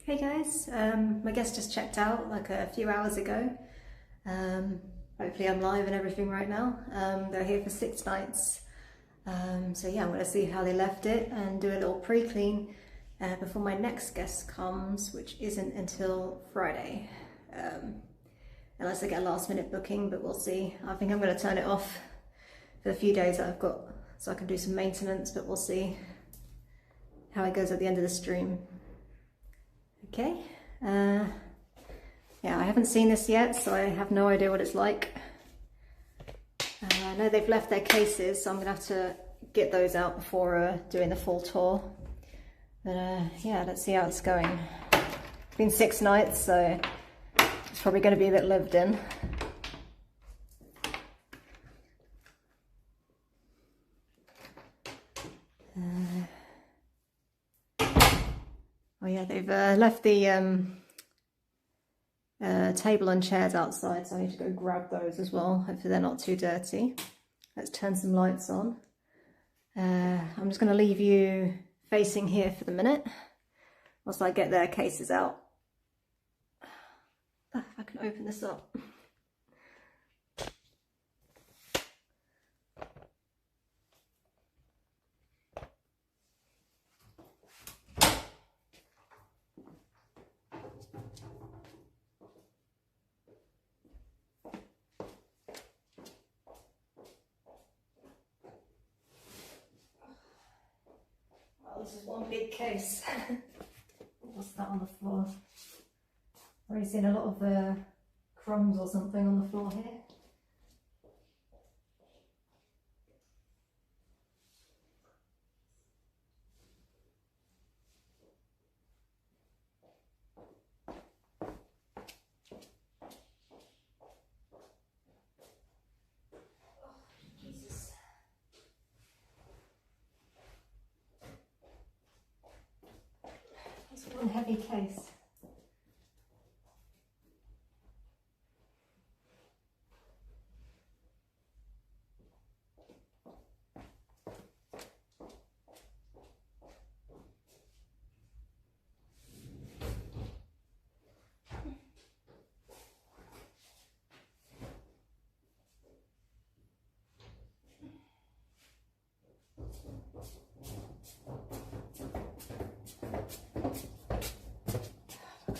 Hey guys, my guest just checked out like a few hours ago. Hopefully I'm live and everything right now. They're here for 6 nights. So yeah, I'm going to see how they left it and do a little pre-clean before my next guest comes, which isn't until Friday. Unless I get a last minute booking, but we'll see. I think I'm going to turn it off for the few days that I've got so I can do some maintenance, but we'll see how it goes at the end of the stream. Okay, yeah, I haven't seen this yet, so I have no idea what it's like. I know they've left their cases, so I'm gonna have to get those out before doing the full tour. But yeah, let's see how it's going. It's been 6 nights, so it's probably gonna be a bit lived in. Oh yeah, they've left the table and chairs outside, so I need to go grab those as well. Hopefully they're not too dirty. Let's turn some lights on. I'm just going to leave you facing here for the minute whilst I get their cases out. If I can open this up. This is one big case. What's that on the floor? I've already seen a lot of crumbs or something on the floor here. One heavy case.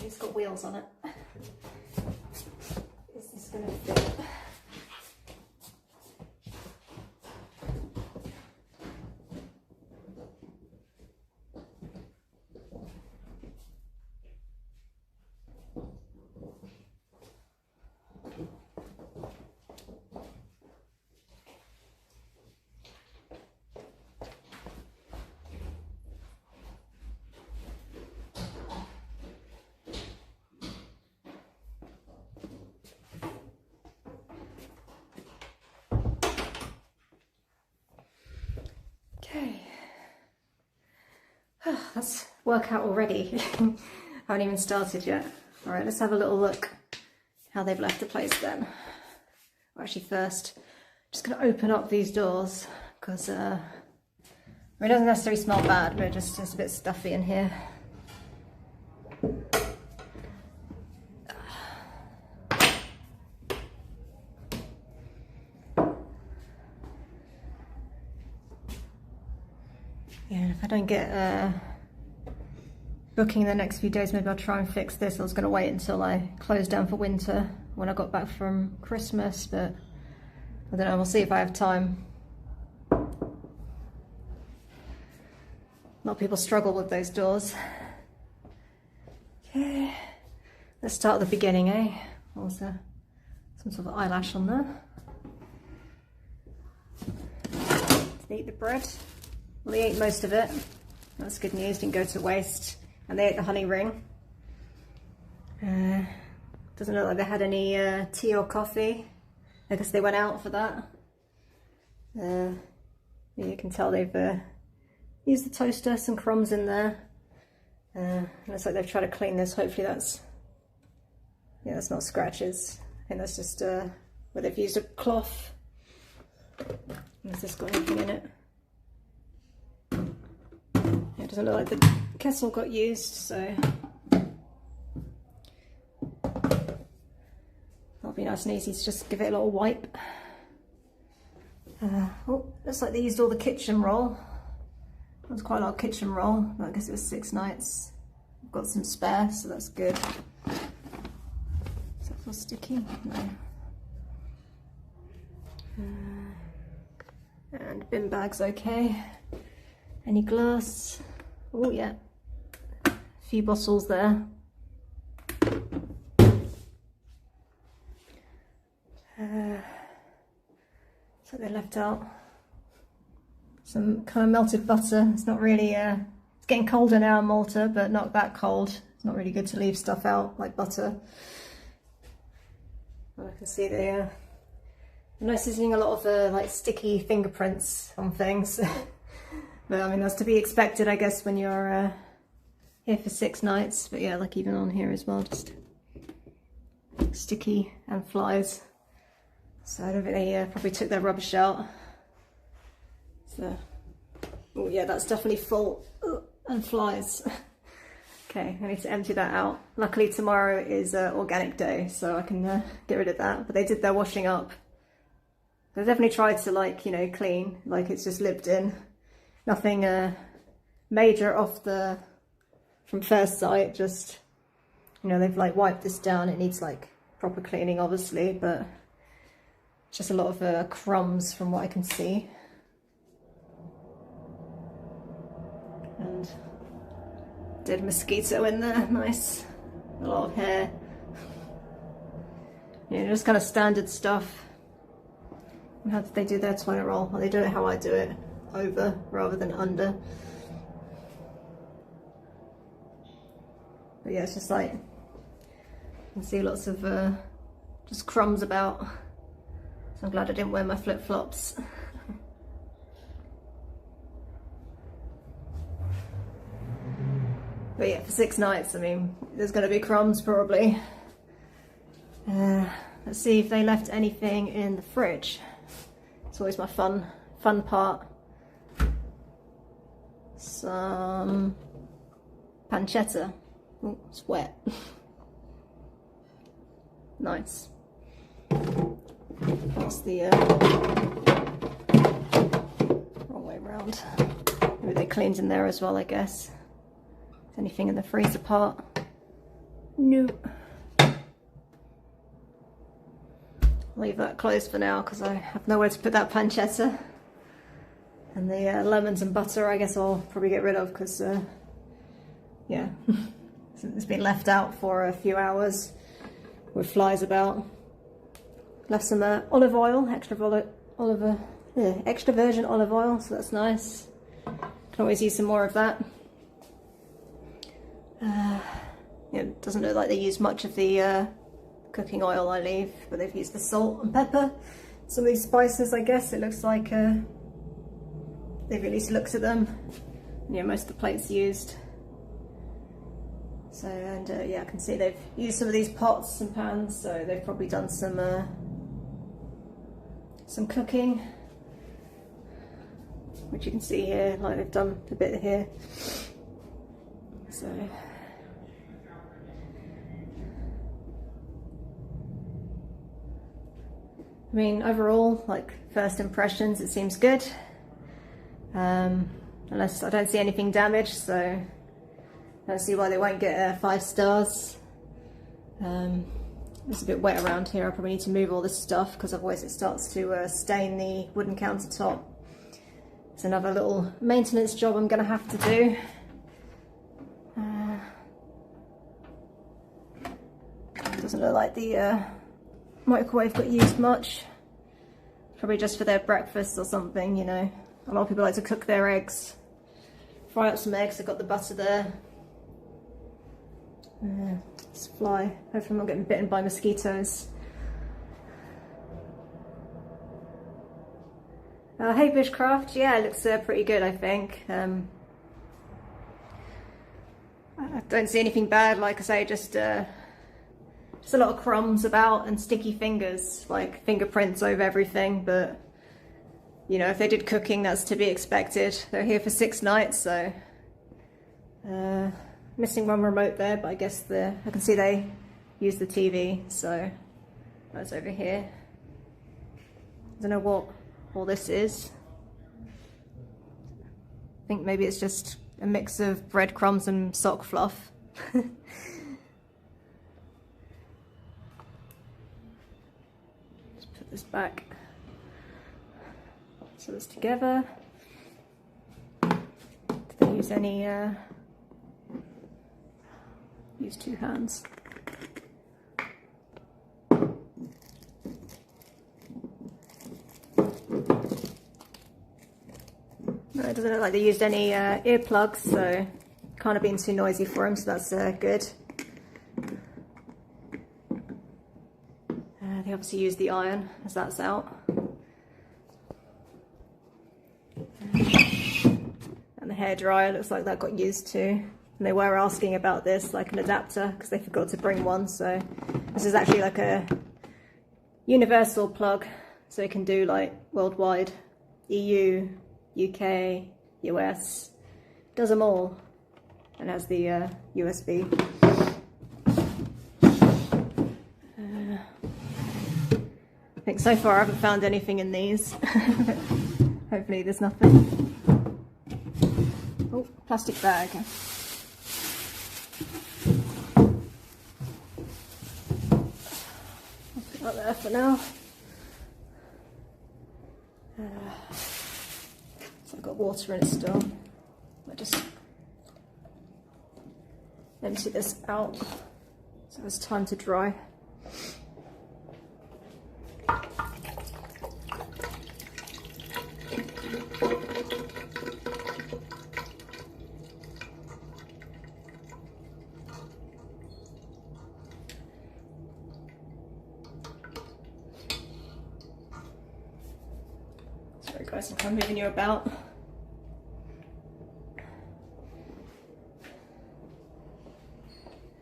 It's got wheels on it. Is this going to fit? Okay, that's workout already. Haven't even started yet. All right, let's have a little look how they've left the place then. Well, actually first, just gonna open up these doors because it doesn't necessarily smell bad, but it's just a bit stuffy in here. Yeah, if I don't get booking in the next few days, maybe I'll try and fix this. I was going to wait until I closed down for winter when I got back from Christmas, but I don't know, we'll see if I have time. A lot of people struggle with those doors. Okay, let's start at the beginning, eh? Also, some sort of eyelash on there. Let's eat the bread. Well, they ate most of it. That's good news, didn't go to waste. And they ate the honey ring. Doesn't look like they had any tea or coffee. I guess they went out for that. You can tell they've used the toaster, some crumbs in there. Looks like they've tried to clean this. Hopefully that's not scratches. I think that's just where they've used a cloth. Has this got anything in it? It doesn't look like the kettle got used, so That'll be nice and easy to just give it a little wipe. Oh, looks like they used all the kitchen roll. That was quite a lot of kitchen roll, but I guess it was 6 nights. I've got some spare, so that's good. Is that feel sticky? No. And bin bag's okay. Any glass? Oh yeah, a few bottles there. So they left out some kind of melted butter. It's not really, it's getting colder now in Malta, but not that cold. It's not really good to leave stuff out like butter. And I can see they're noticing a lot of like sticky fingerprints on things. But I mean, that's to be expected, I guess, when you're here for 6 nights. But yeah, like even on here as well, just sticky and flies. So I don't think they probably took their rubbish out. So, oh yeah, that's definitely full. Ugh, and flies. Okay, I need to empty that out. Luckily tomorrow is organic day, so I can get rid of that. But they did their washing up. They definitely tried to, like, you know, clean, like it's just lived in. Nothing major off from first sight, just, you know, they've like wiped this down. It needs like proper cleaning obviously, but just a lot of crumbs from what I can see. And dead mosquito in there, nice. A lot of hair. Yeah, just kind of standard stuff. How did they do their toilet roll? Well, they do it how I do it, over rather than under. But yeah, it's just like, you can see lots of just crumbs about. So I'm glad I didn't wear my flip-flops. But yeah, for 6 nights, I mean, there's going to be crumbs probably. Let's see if they left anything in the fridge. It's always my fun part. Some pancetta. Oh, it's wet. Nice. That's the wrong way around. Maybe they cleaned in there as well, I guess. Is anything in the freezer part? No. Leave that closed for now because I have nowhere to put that pancetta. And the lemons and butter, I guess I'll probably get rid of because, yeah, it's been left out for a few hours with flies about. Left some olive oil, extra virgin olive oil, so that's nice. Can always use some more of that. Yeah, it doesn't look like they use much of the cooking oil I leave, but they've used the salt and pepper. Some of these spices, I guess, it looks like they've at least looked at them. And, yeah, most of the plates used. So, and yeah, I can see they've used some of these pots and pans, so they've probably done some cooking, which you can see here, like they've done a bit here. So. I mean, overall, like first impressions, it seems good. Unless I don't see anything damaged, so I don't see why they won't get 5 stars. It's a bit wet around here. I probably need to move all this stuff because otherwise it starts to stain the wooden countertop. It's another little maintenance job I'm going to have to do. Doesn't look like the microwave got used much. Probably just for their breakfast or something, you know. A lot of people like to cook their eggs. Fry up some eggs, I've got the butter there. Let's fly. Hopefully I'm not getting bitten by mosquitoes. Hey Bushcraft, yeah, it looks pretty good, I think. I don't see anything bad, like I say, just a lot of crumbs about and sticky fingers, like fingerprints over everything, but you know, if they did cooking, that's to be expected. They're here for 6 nights, so missing one remote there, but I guess I can see they use the TV, so That's over here. I don't know what all this is. I think maybe it's just a mix of breadcrumbs and sock fluff. Just put this back so it's together. Did they use any, use two hands. No, it doesn't look like they used any earplugs, so can't have been too noisy for him, so that's good. They obviously used the iron as that's out. And the hairdryer looks like that got used too. And they were asking about this, like an adapter, because they forgot to bring one. So this is actually like a universal plug, so it can do like worldwide, EU, UK, US, does them all, and has the USB. I think so far I haven't found anything in these. Hopefully there's nothing. Oh, plastic bag. I'll put that there for now. So I've got water in it still. I just empty this out so it's time to dry. Sorry guys, I'm moving you about.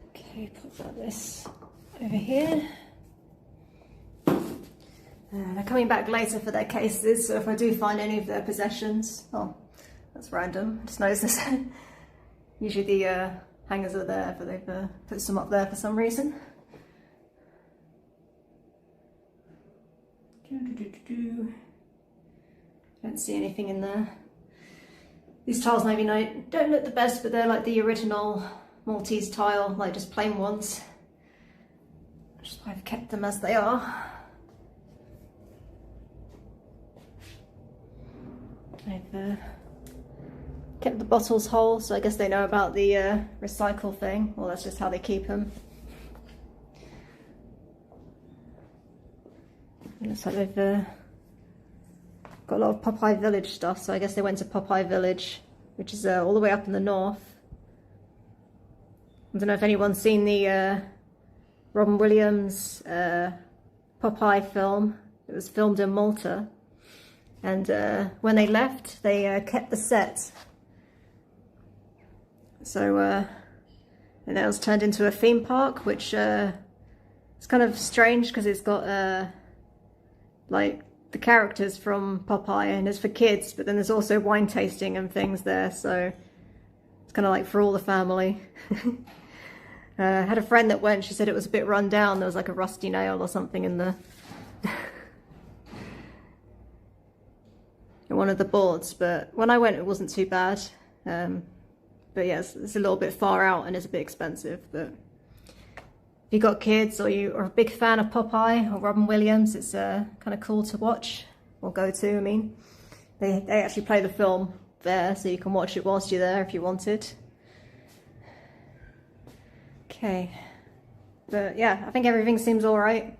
Okay, put this over here. They're coming back later for their cases, so if I do find any of their possessions, oh, that's random, I just noticed this. Usually the hangers are there, but they've put some up there for some reason. Don't see anything in there. These tiles maybe don't look the best, but they're like the original Maltese tile, like just plain ones. Just why I've kept them as they are. I've kept the bottles whole, so I guess they know about the recycle thing. Well, that's just how they keep them. It looks like they've got a lot of Popeye Village stuff, so I guess they went to Popeye Village, which is all the way up in the north. I don't know if anyone's seen the Robin Williams Popeye film. It was filmed in Malta, and when they left, they kept the set. So, and that was turned into a theme park, which it's kind of strange because it's got like the characters from Popeye, and it's for kids, but then there's also wine tasting and things there, so it's kind of like for all the family. I had a friend that went, she said it was a bit run down, there was like a rusty nail or something in the in one of the boards, but when I went it wasn't too bad. But yes, it's a little bit far out and it's a bit expensive, but if you've got kids or you are a big fan of Popeye or Robin Williams, it's kind of cool to watch, or go to, I mean. They actually play the film there, so you can watch it whilst you're there if you wanted. Okay, but yeah, I think everything seems alright.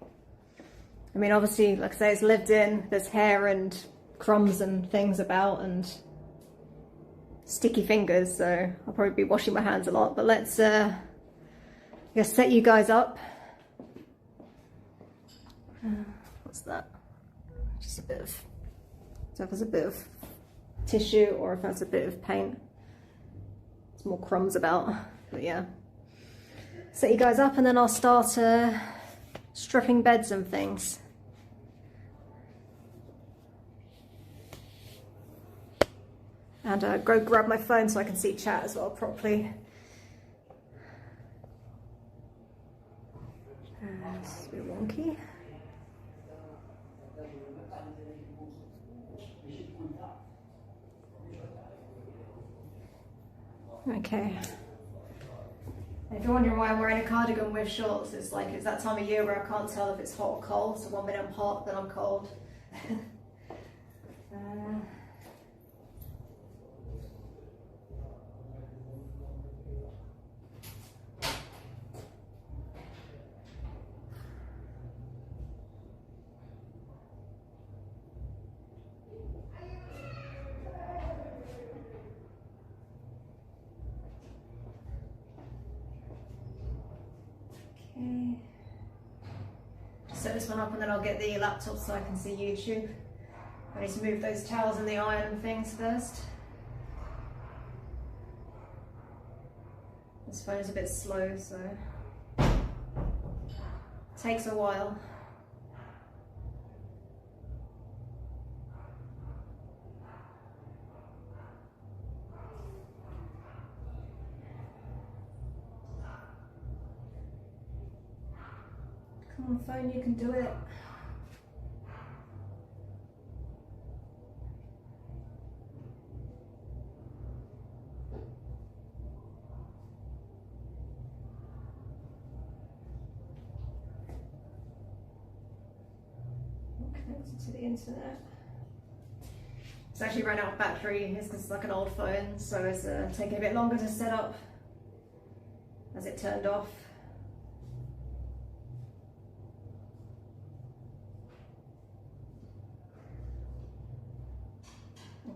I mean, obviously, like I say, it's lived in, there's hair and crumbs and things about and sticky fingers, so I'll probably be washing my hands a lot, but let's I guess set you guys up. What's that? Just a bit of, so if there's a bit of tissue or if that's a bit of paint. There's more crumbs about, but yeah. Set you guys up and then I'll start stripping beds and things. And go grab my phone so I can see chat as well properly. It's a bit wonky. Okay. If you're wondering why I'm wearing a cardigan with shorts, it's like it's that time of year where I can't tell if it's hot or cold. So one minute I'm hot, then I'm cold. Okay. Just set this one up and then I'll get the laptop so I can see YouTube. I need to move those towels in the iron and things first. This phone is a bit slow, so it takes a while. Come on, phone, you can do it. Connected to the internet. It's actually run out of battery. It's because it's like an old phone, so it's taking a bit longer to set up as it turned off.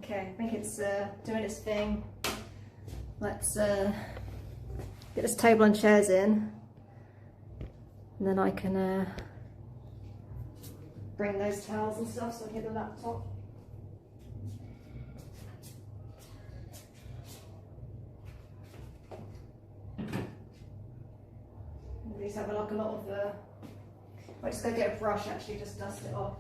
Okay, I think it's doing its thing. Let's get this table and chairs in, and then I can bring those towels and stuff so I can get the laptop. These have like a lot of I'll just go get a brush, actually, just dust it off.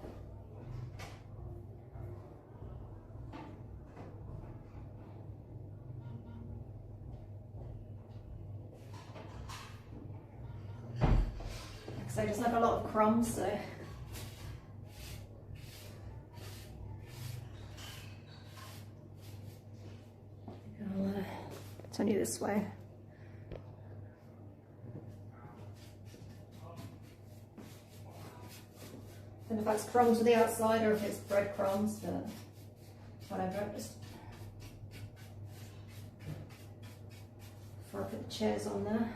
So just like a lot of crumbs, so I'll turn you this way. I don't know if that's crumbs to the outside or if it's breadcrumbs, but whatever. Just before I put the chairs on there.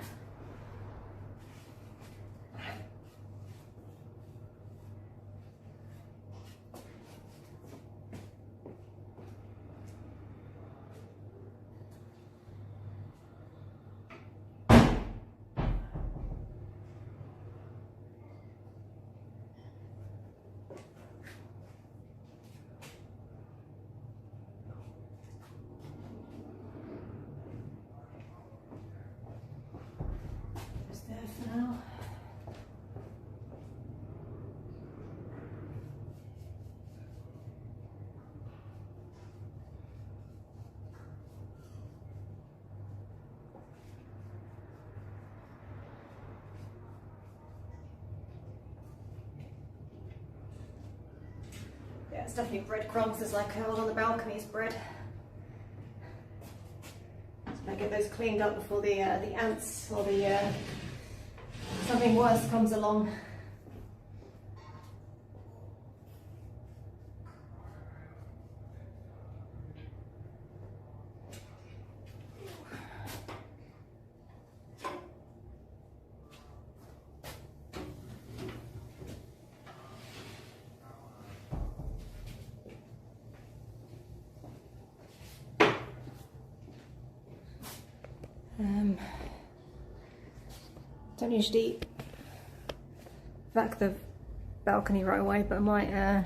Yeah, it's definitely breadcrumbs. There's like all on the balcony's bread. So I get those cleaned up before the ants or something worse comes along. Don't usually vac the balcony right away, but I might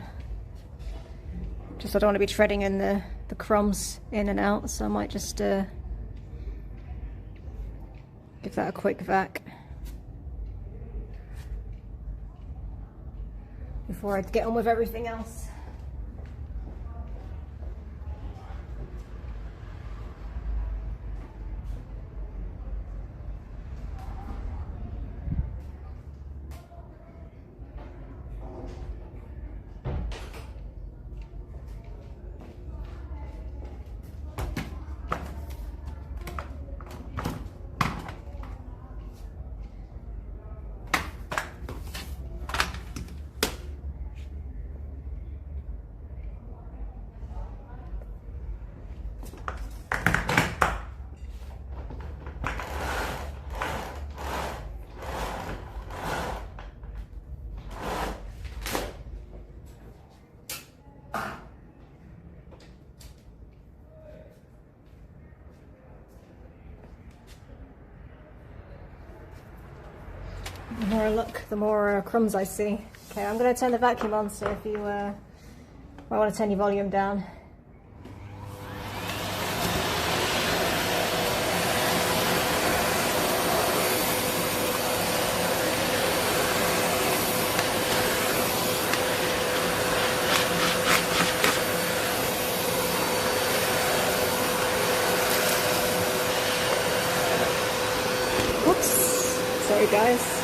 just, I don't want to be treading in the crumbs in and out, so I might just give that a quick vac before I get on with everything else. The more I look, the more crumbs I see. Okay, I'm going to turn the vacuum on, so if you might want to turn your volume down. Whoops, sorry guys.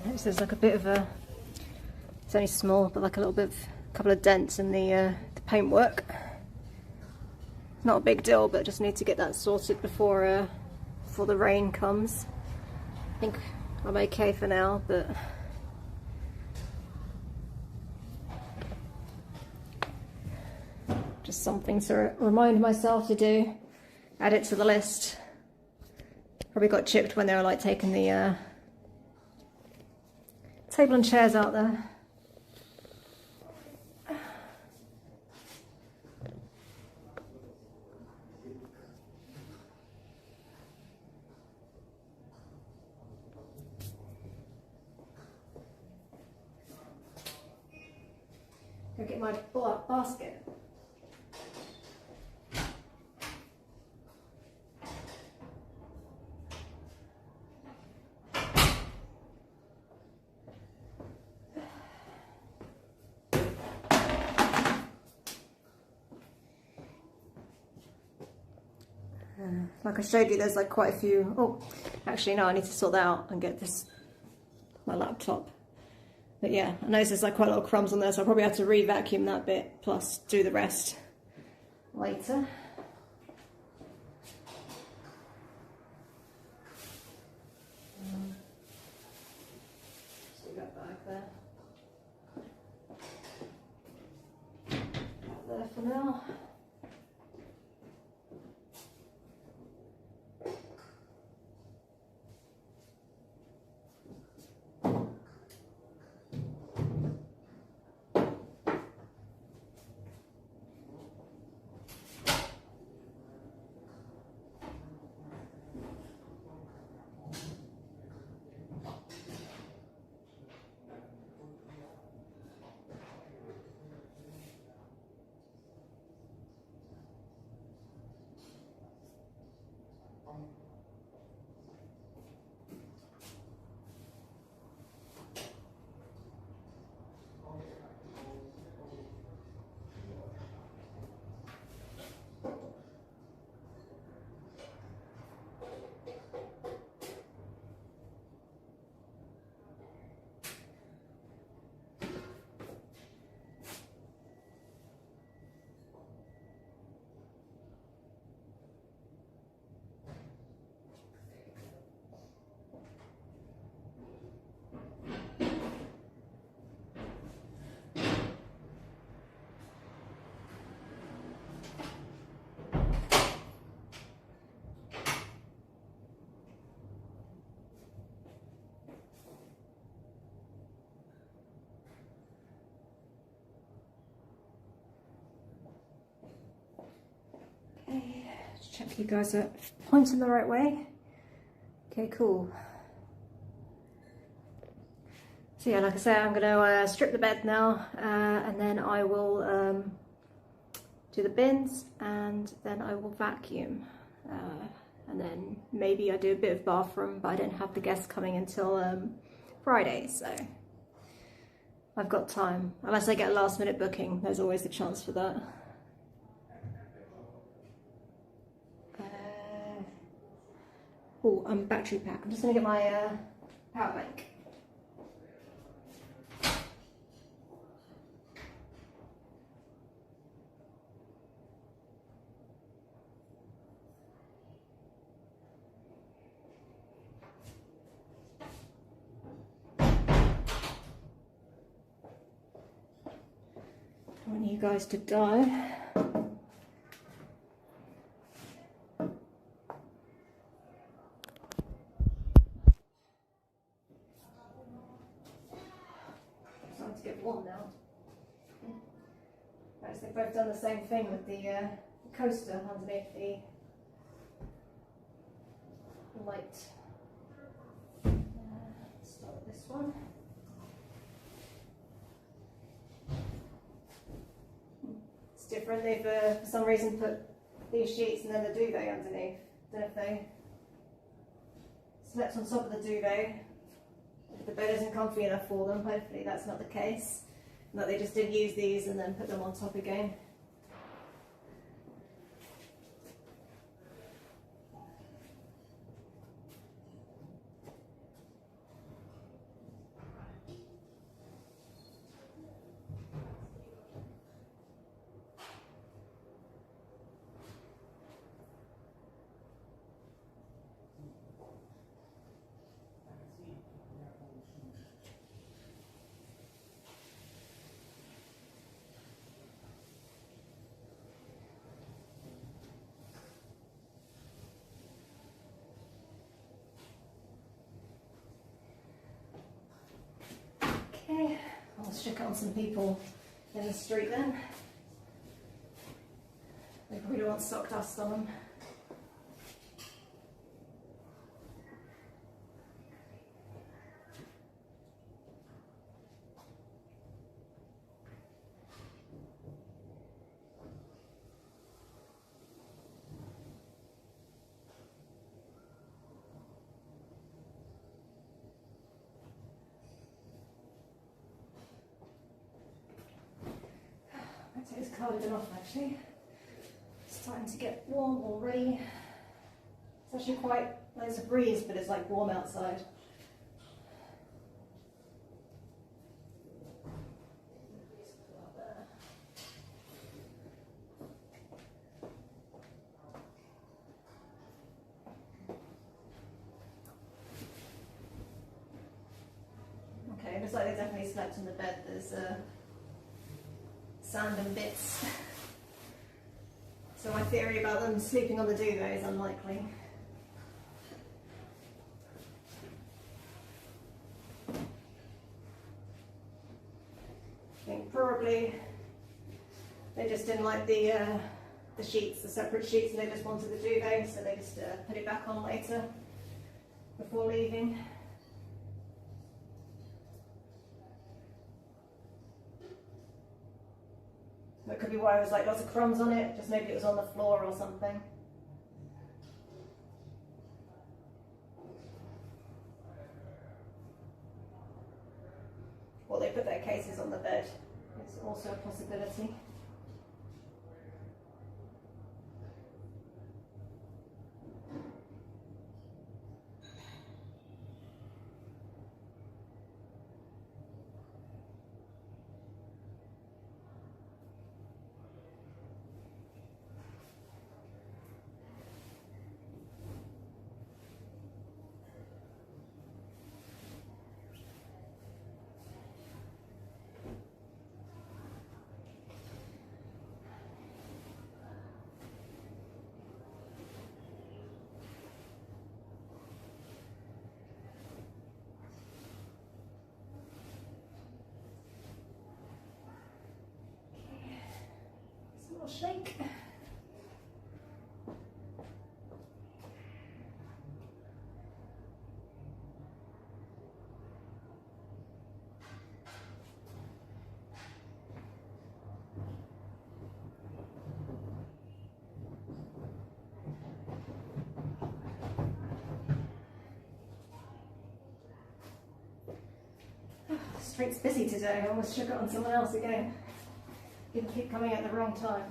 Notice there's like a bit of a, it's only small, but like a little bit of, a couple of dents in the paintwork. Not a big deal, but just need to get that sorted before the rain comes. I think I'm okay for now, but just something to remind myself to do. Add it to the list. Probably got chipped when they were like taking the table and chairs out there. Go get my basket. Like I showed you, there's like quite a few. Oh, actually no, I need to sort that out and get this, my laptop. But yeah, I noticed there's like quite a lot of crumbs on there, so I'll probably have to re-vacuum that bit, plus do the rest later. Still got back there. Out there for now. you guys are pointing the right way. Okay, cool. So yeah, like I say, I'm going to strip the bed now, and then I will do the bins, and then I will vacuum. And then maybe I do a bit of bathroom, but I don't have the guests coming until Friday, so I've got time. Unless I get a last minute booking, there's always the chance for that. Oh, battery pack. I'm just going to get my power bank. I want you guys to die. Starting to get warm now. Right, so they've both done the same thing with the coaster underneath the light. Let's start with this one. Different. They've for some reason put these sheets and then the duvet underneath. Don't know if they slept on top of the duvet. If the bed isn't comfy enough for them, hopefully that's not the case. That they just didn't use these and then put them on top again. Okay, I'll check on some people in the street then. They probably don't want sock dust on them. I take this cardigan off actually. It's starting to get warm already. It's actually quite, there's a breeze, but it's like warm outside. Okay, it looks like they definitely slept in the bed. There's sand and bits. So my theory about them sleeping on the duvet is unlikely. I think probably they just didn't like the sheets, the separate sheets, and they just wanted the duvet, so they just put it back on later before leaving. That could be why there was like lots of crumbs on it, just maybe it was on the floor or something. Or they put their cases on the bed. It's also a possibility. Shake. street's busy today. I almost shook it on someone else again. Didn't keep coming at the wrong time.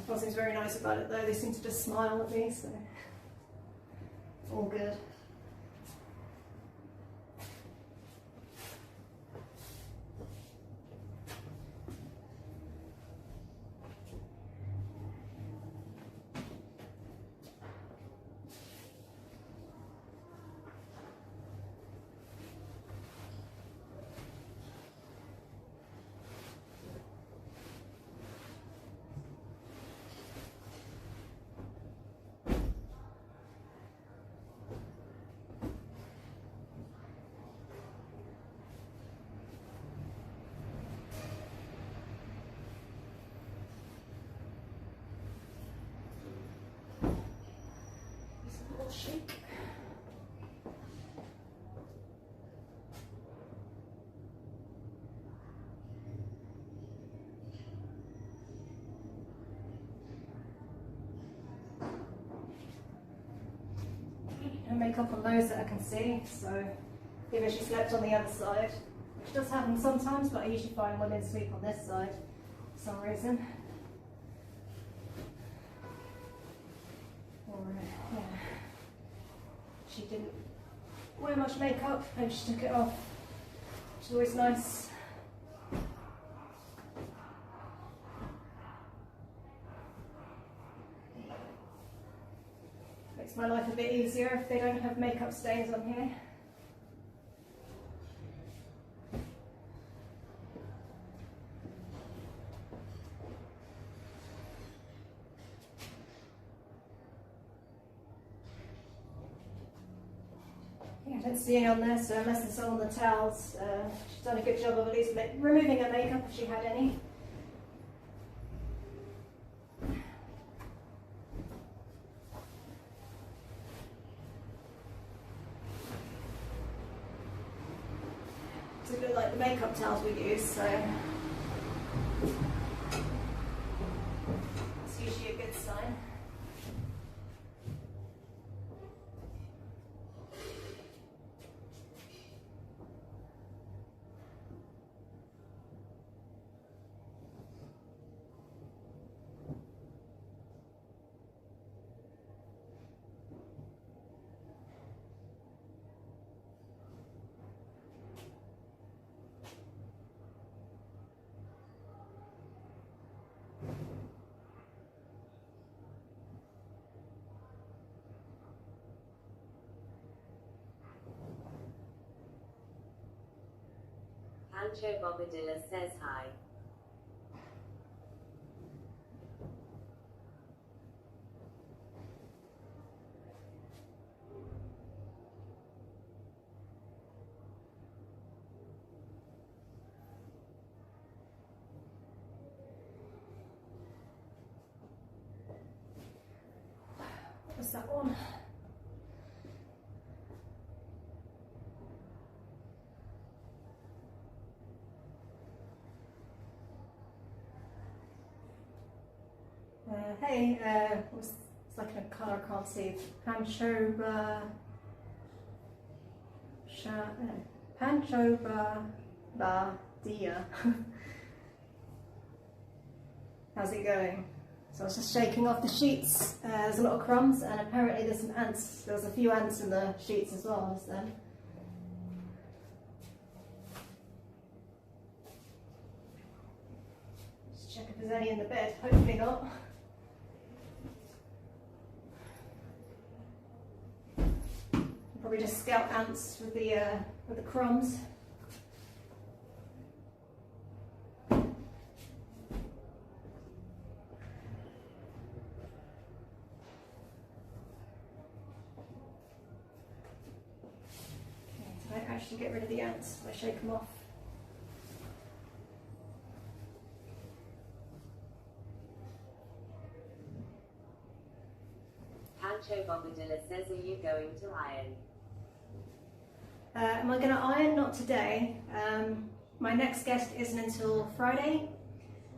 Fossey's very nice about it though, they seem to just smile at me, so all good. Shake. No makeup on those that I can see, so given she slept on the other side, which does happen sometimes, but I usually find women sleep on this side for some reason. Or, yeah. She didn't wear much makeup and she took it off, which is always nice. Makes my life a bit easier if they don't have makeup stains on here. I don't see any on there, so unless it's on the towels, she's done a good job of at least removing her makeup if she had any. It's a bit like the makeup towels we use, so it's usually a good sign. Pancho Bobadilla says hi. What's that one? Hey, it's like a colour I can't see. Panchoba. Panchoba Badia. How's it going? So I was just shaking off the sheets. There's a lot of crumbs, and apparently there's some ants. There was a few ants in the sheets as well. So. Just check if there's any in the bed. Hopefully not. Probably just scalp ants with the crumbs. I actually get rid of the ants if I shake them off. Pancho Bombadilla says, are you going to iron? Am I going to iron? Not today. My next guest isn't until Friday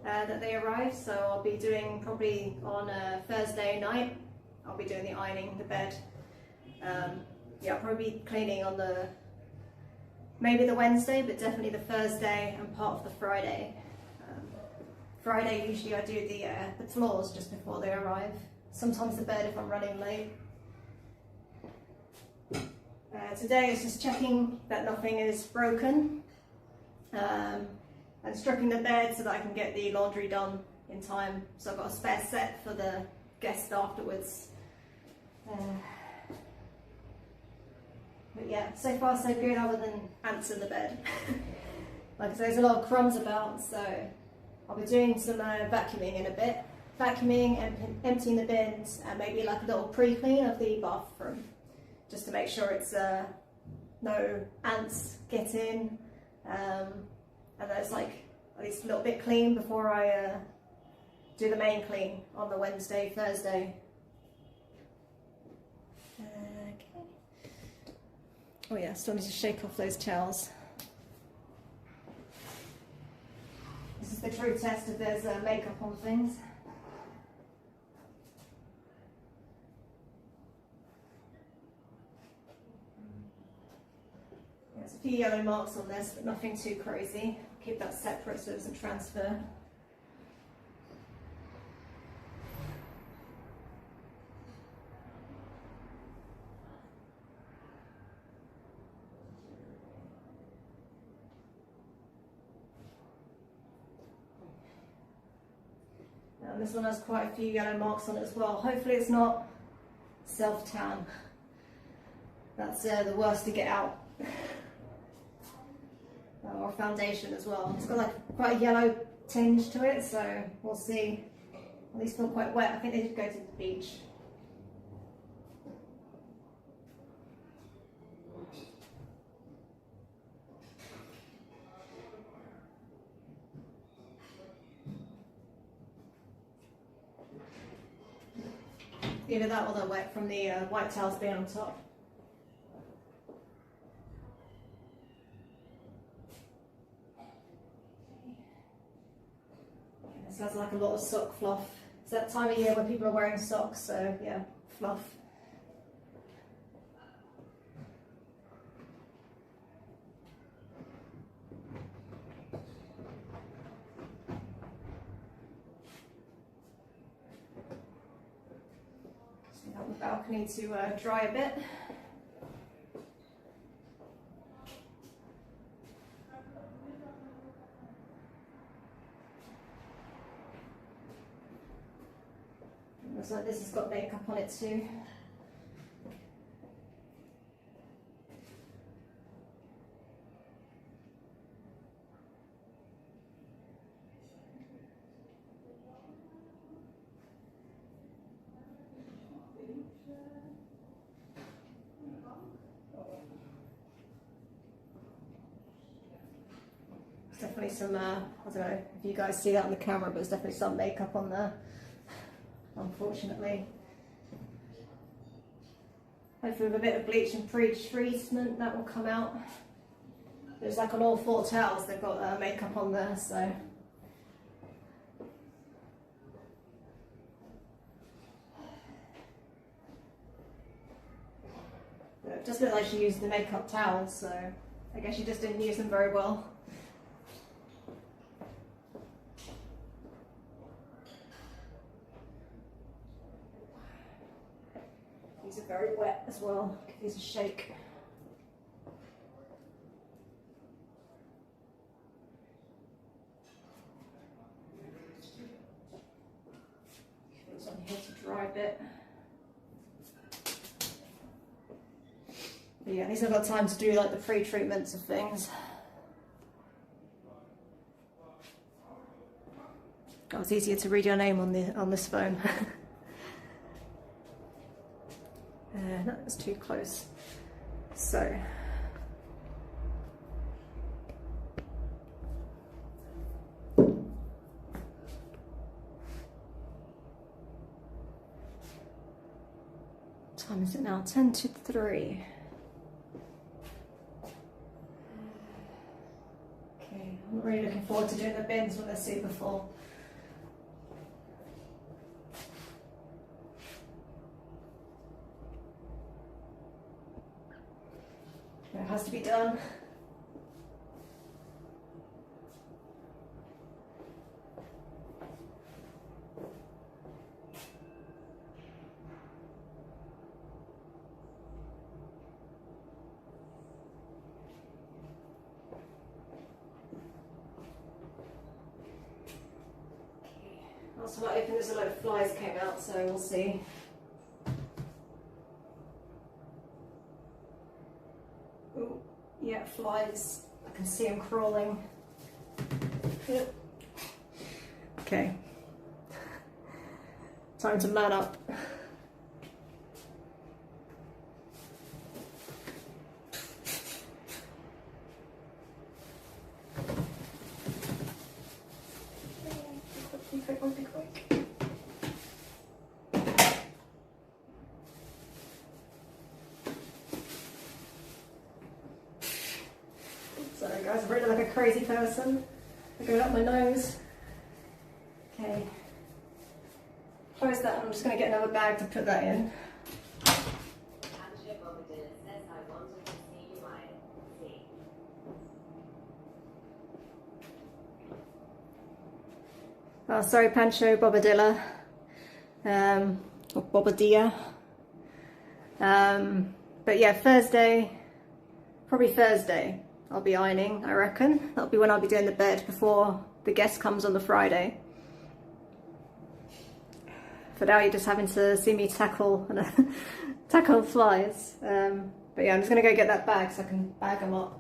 that they arrive, so I'll be doing probably on a Thursday night. I'll be doing the ironing, the bed. Yeah, I'll probably be cleaning on maybe the Wednesday, but definitely the Thursday and part of the Friday. Friday usually I do the floors just before they arrive. Sometimes the bed if I'm running late. Today is just checking that nothing is broken and stripping the bed so that I can get the laundry done in time. So I've got a spare set for the guests afterwards. But yeah, so far so good other than ants in the bed. Like I say, there's a lot of crumbs about, so I'll be doing some vacuuming in a bit. Vacuuming and emptying the bins and maybe like a little pre-clean of the bathroom. Just to make sure it's no ants get in, and that it's like at least a little bit clean before I do the main clean on the Wednesday, Thursday. Okay. Oh yeah, still need to shake off those towels. This is the true test if there's makeup on things. There's a few yellow marks on this, but nothing too crazy. Keep that separate so it doesn't transfer. And this one has quite a few yellow marks on it as well. Hopefully it's not self-tan. That's the worst to get out. Or foundation as well. It's got like quite a yellow tinge to it, so we'll see. At least feel quite wet. I think they should go to the beach. Either that or they're wet from the white towels being on top. This has like a lot of sock fluff. It's that time of year when people are wearing socks, so yeah, fluff. Just out the balcony to dry a bit. Looks like this has got makeup on it too. There's definitely some, I don't know if you guys see that on the camera, but there's definitely some makeup on there. Unfortunately. Hopefully with a bit of bleach and pre-treatment that will come out. There's like on all 4 towels they've got makeup on there, so. But it just looked like she used the makeup towels, so I guess she just didn't use them very well. These are very wet as well. Give these a shake. Give those on here to dry a bit. But yeah, at least I've got time to do like the pre-treatments of things. Oh, it's easier to read your name on this phone. That was too close. So. time is it now? 10 to 3. Okay, I'm not really looking forward to doing the bins when they're super full. It has to be done. Also not open, there's a load of flies came out, so we'll see. Ooh, yeah, flies. I can see them crawling. Yep. Okay. Time to man up. Sorry guys, I'm really like a crazy person. I'm going up my nose. Okay. Close that, I'm just going to get another bag to put that in. Oh, sorry Pancho Bobadilla. Or Bobadilla. But yeah, Thursday, probably Thursday, I'll be ironing, I reckon. That'll be when I'll be doing the bed before the guest comes on the Friday. For now you're just having to see me tackle tackle flies. But yeah, I'm just gonna go get that bag so I can bag them up.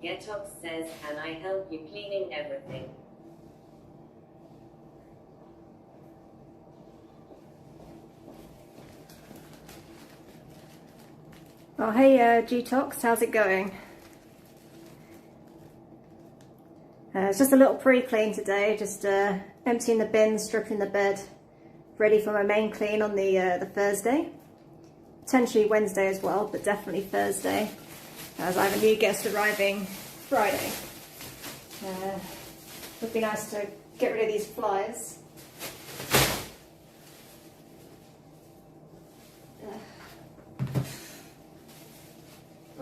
Getox says, can I help you cleaning everything? Oh hey Gtox, how's it going? It's just a little pre-clean today, just emptying the bins, stripping the bed, ready for my main clean on the Thursday. Potentially Wednesday as well, but definitely Thursday, as I have a new guest arriving Friday. Would be nice to get rid of these flies.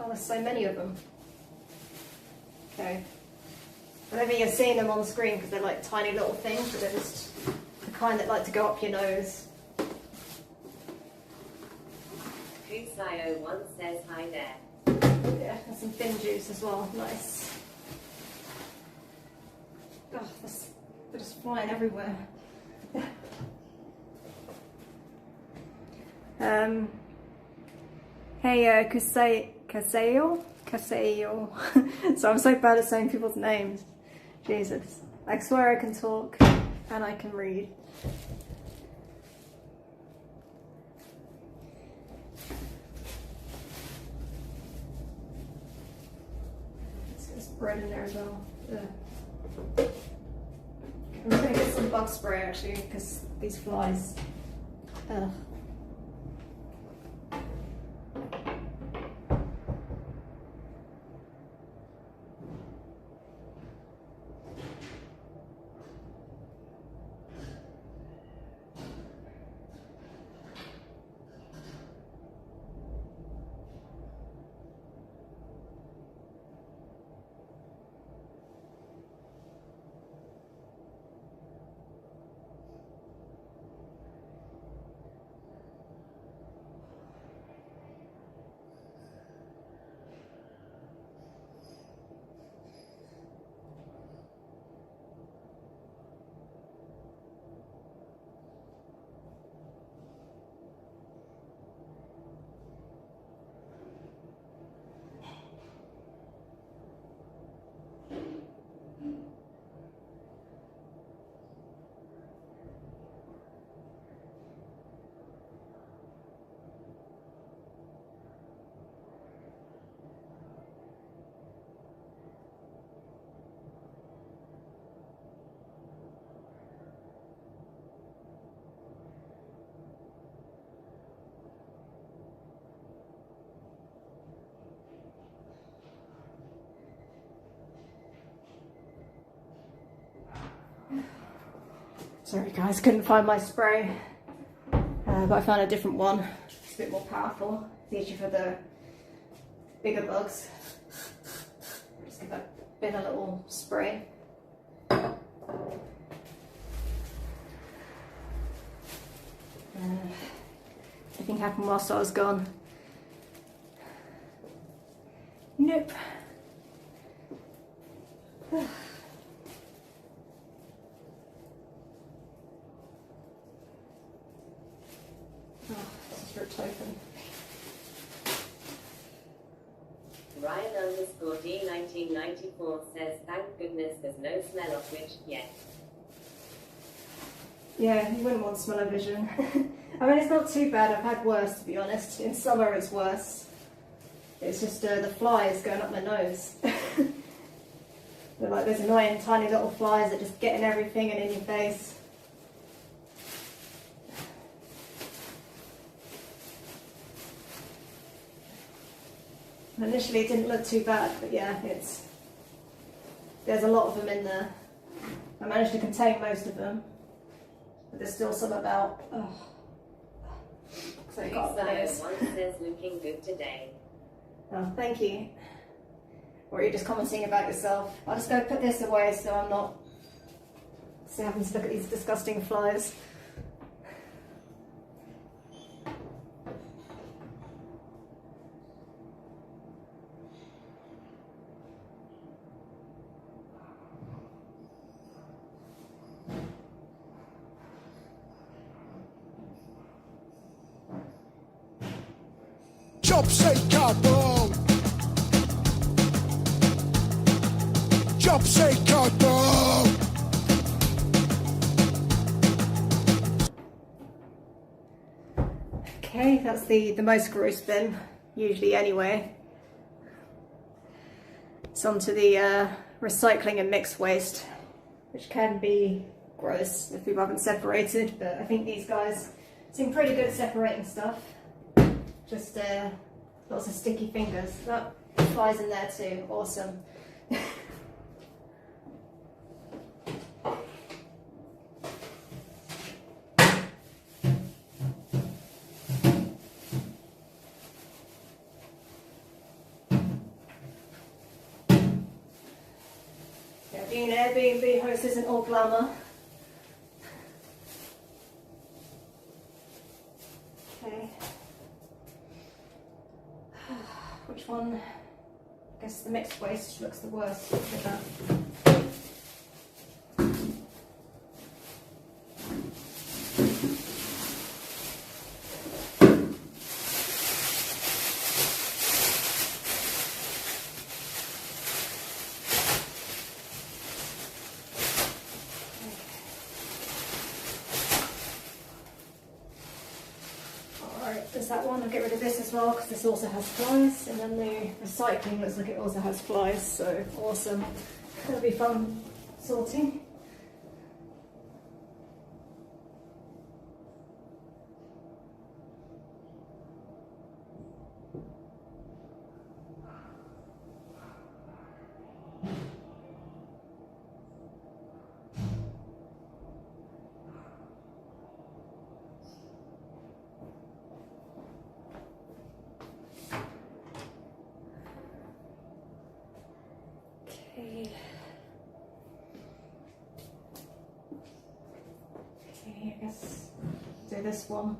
Oh, there's so many of them. Okay. I don't think you're seeing them on the screen because they're like tiny little things, but they're just the kind that like to go up your nose. Kusayo1 says hi there. Yeah, and some fin juice as well. Nice. Oh, they're just flying everywhere. Hey, Kaseo. So I'm so bad at saying people's names. Jesus. I swear I can talk and I can read. There's bread in there as well. Ugh. I'm just gonna get some bug spray actually because these flies. Ugh. Sorry guys, couldn't find my spray, but I found a different one. It's a bit more powerful. It's easier for the bigger bugs. Just give that bin a little spray. Anything happened whilst I was gone? Nope. Oh, this is ripped open. Ryan_D1994 says, thank goodness there's no smell of witch yet. Yeah, you wouldn't want smell-o-vision. I mean, it's not too bad. I've had worse, to be honest. In summer it's worse. It's just the flies going up my nose. They're like those annoying tiny little flies that just get in everything and in your face. Initially it didn't look too bad, but yeah, there's a lot of them in there. I managed to contain most of them, but there's still some about. Oh. So I got those. One says looking good today. Oh, thank you. Or are you just commenting about yourself? I'll just go put this away so I'm not having to look at these disgusting flies. Job say cardboard. Job say cardboard. Okay, that's the most gross bin, usually anyway. It's onto the recycling and mixed waste, which can be gross if people haven't separated, but I think these guys seem pretty good at separating stuff. Just lots of sticky fingers. That flies in there too. Awesome. Yeah, being an Airbnb host isn't all glamour. Okay. Which one? I guess the mixed waste looks the worst. Look at that. There's that one. I'll get rid of this as well because this also has flies, and then the recycling looks like it also has flies, so awesome. That'll be fun sorting. Okay, I guess do this one.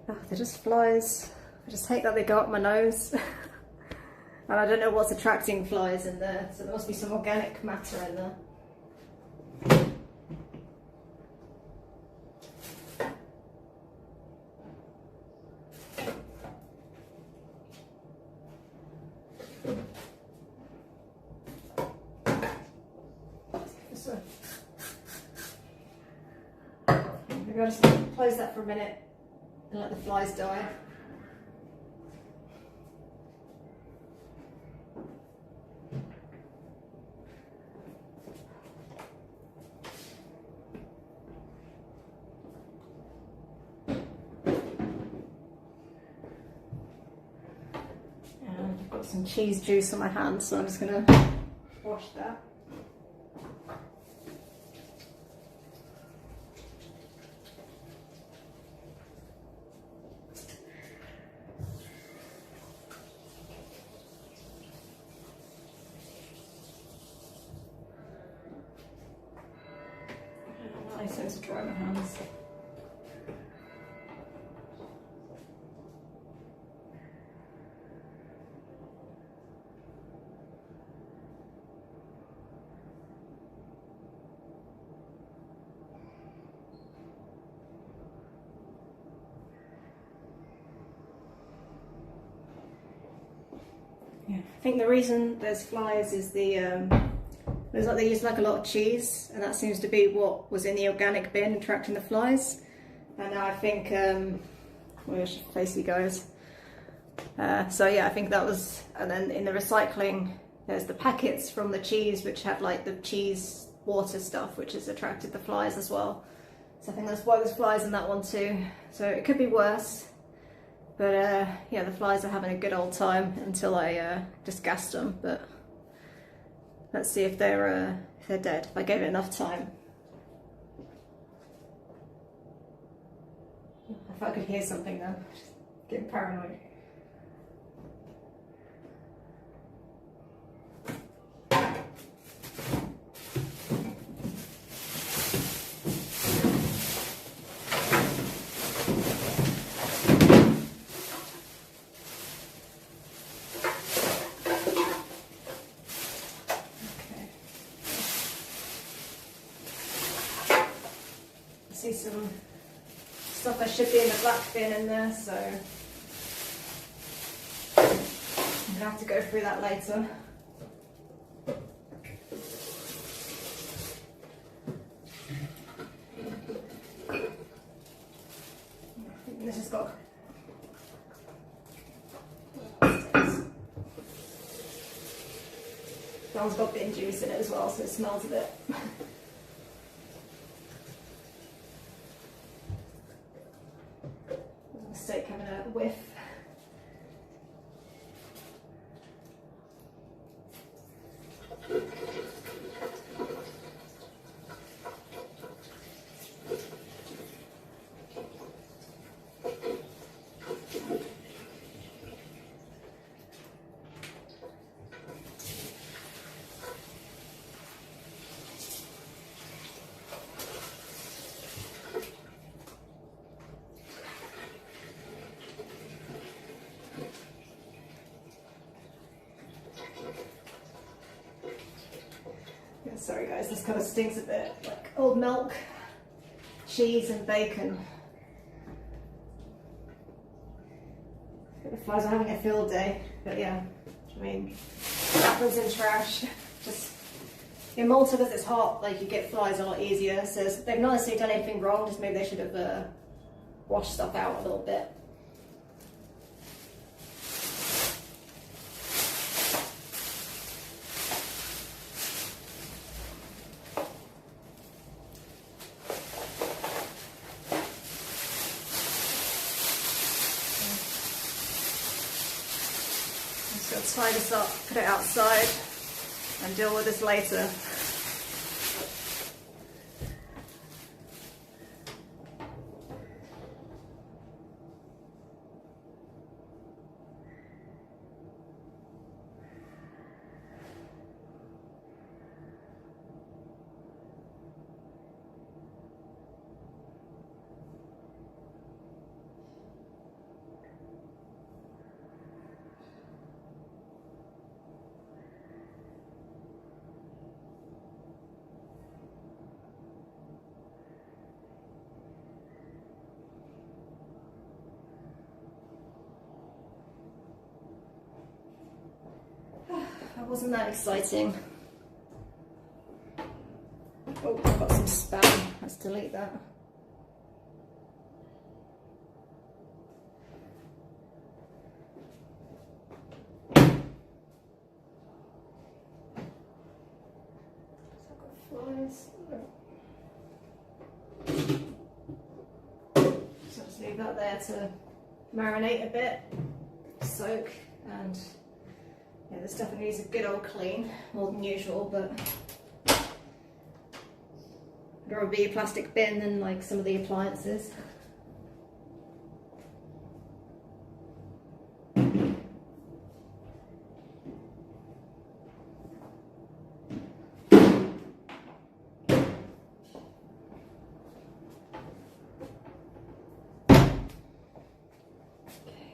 Oh, they're just flies. I just hate that they go up my nose. And I don't know what's attracting flies in there, so there must be some organic matter in there. Maybe I'll just close that for a minute and let the flies die. And I've got some cheese juice on my hands, so I'm just going to wash that. So to dry my hands. Yeah, I think the reason there's flies is they use like a lot of cheese, and that seems to be what was in the organic bin attracting the flies. And now I think, well, I should face you guys. So yeah, I think that was, and then in the recycling, there's the packets from the cheese which have like the cheese water stuff, which has attracted the flies as well. So I think that's why there's flies in that one too. So it could be worse. But yeah, the flies are having a good old time until I just gassed them. But let's see if they're dead, if I gave it enough time. If I could hear something though, just getting paranoid. See some stuff that should be in the black bin in there, so I'm gonna have to go through that later. This has got that one's got bin juice in it as well, so it smells a bit. Mistake having a whiff. Sorry guys, this kind of stinks a bit like old milk, cheese and bacon. The flies are having a field day, but yeah, I mean, happens in trash. Just in Malta, because it's hot, like you get flies a lot easier. So they've not necessarily done anything wrong, just maybe they should have washed stuff out a little bit. Just gotta tie this up, put it outside, and deal with this later. That wasn't that exciting. Oh, I've got some spam. Let's delete that. Flies. So just leave that there to marinate a bit, soak, and yeah, this definitely needs a good old clean, more than usual, but I'd rather be a plastic bin than like some of the appliances.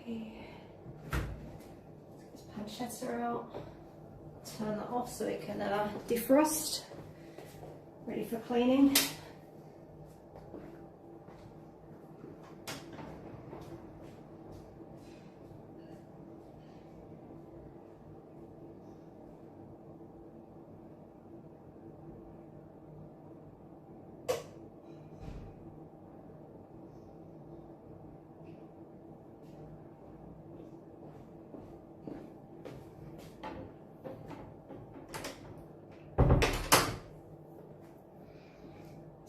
Okay. This pancetta out. Turn that off so it can defrost. Ready for cleaning.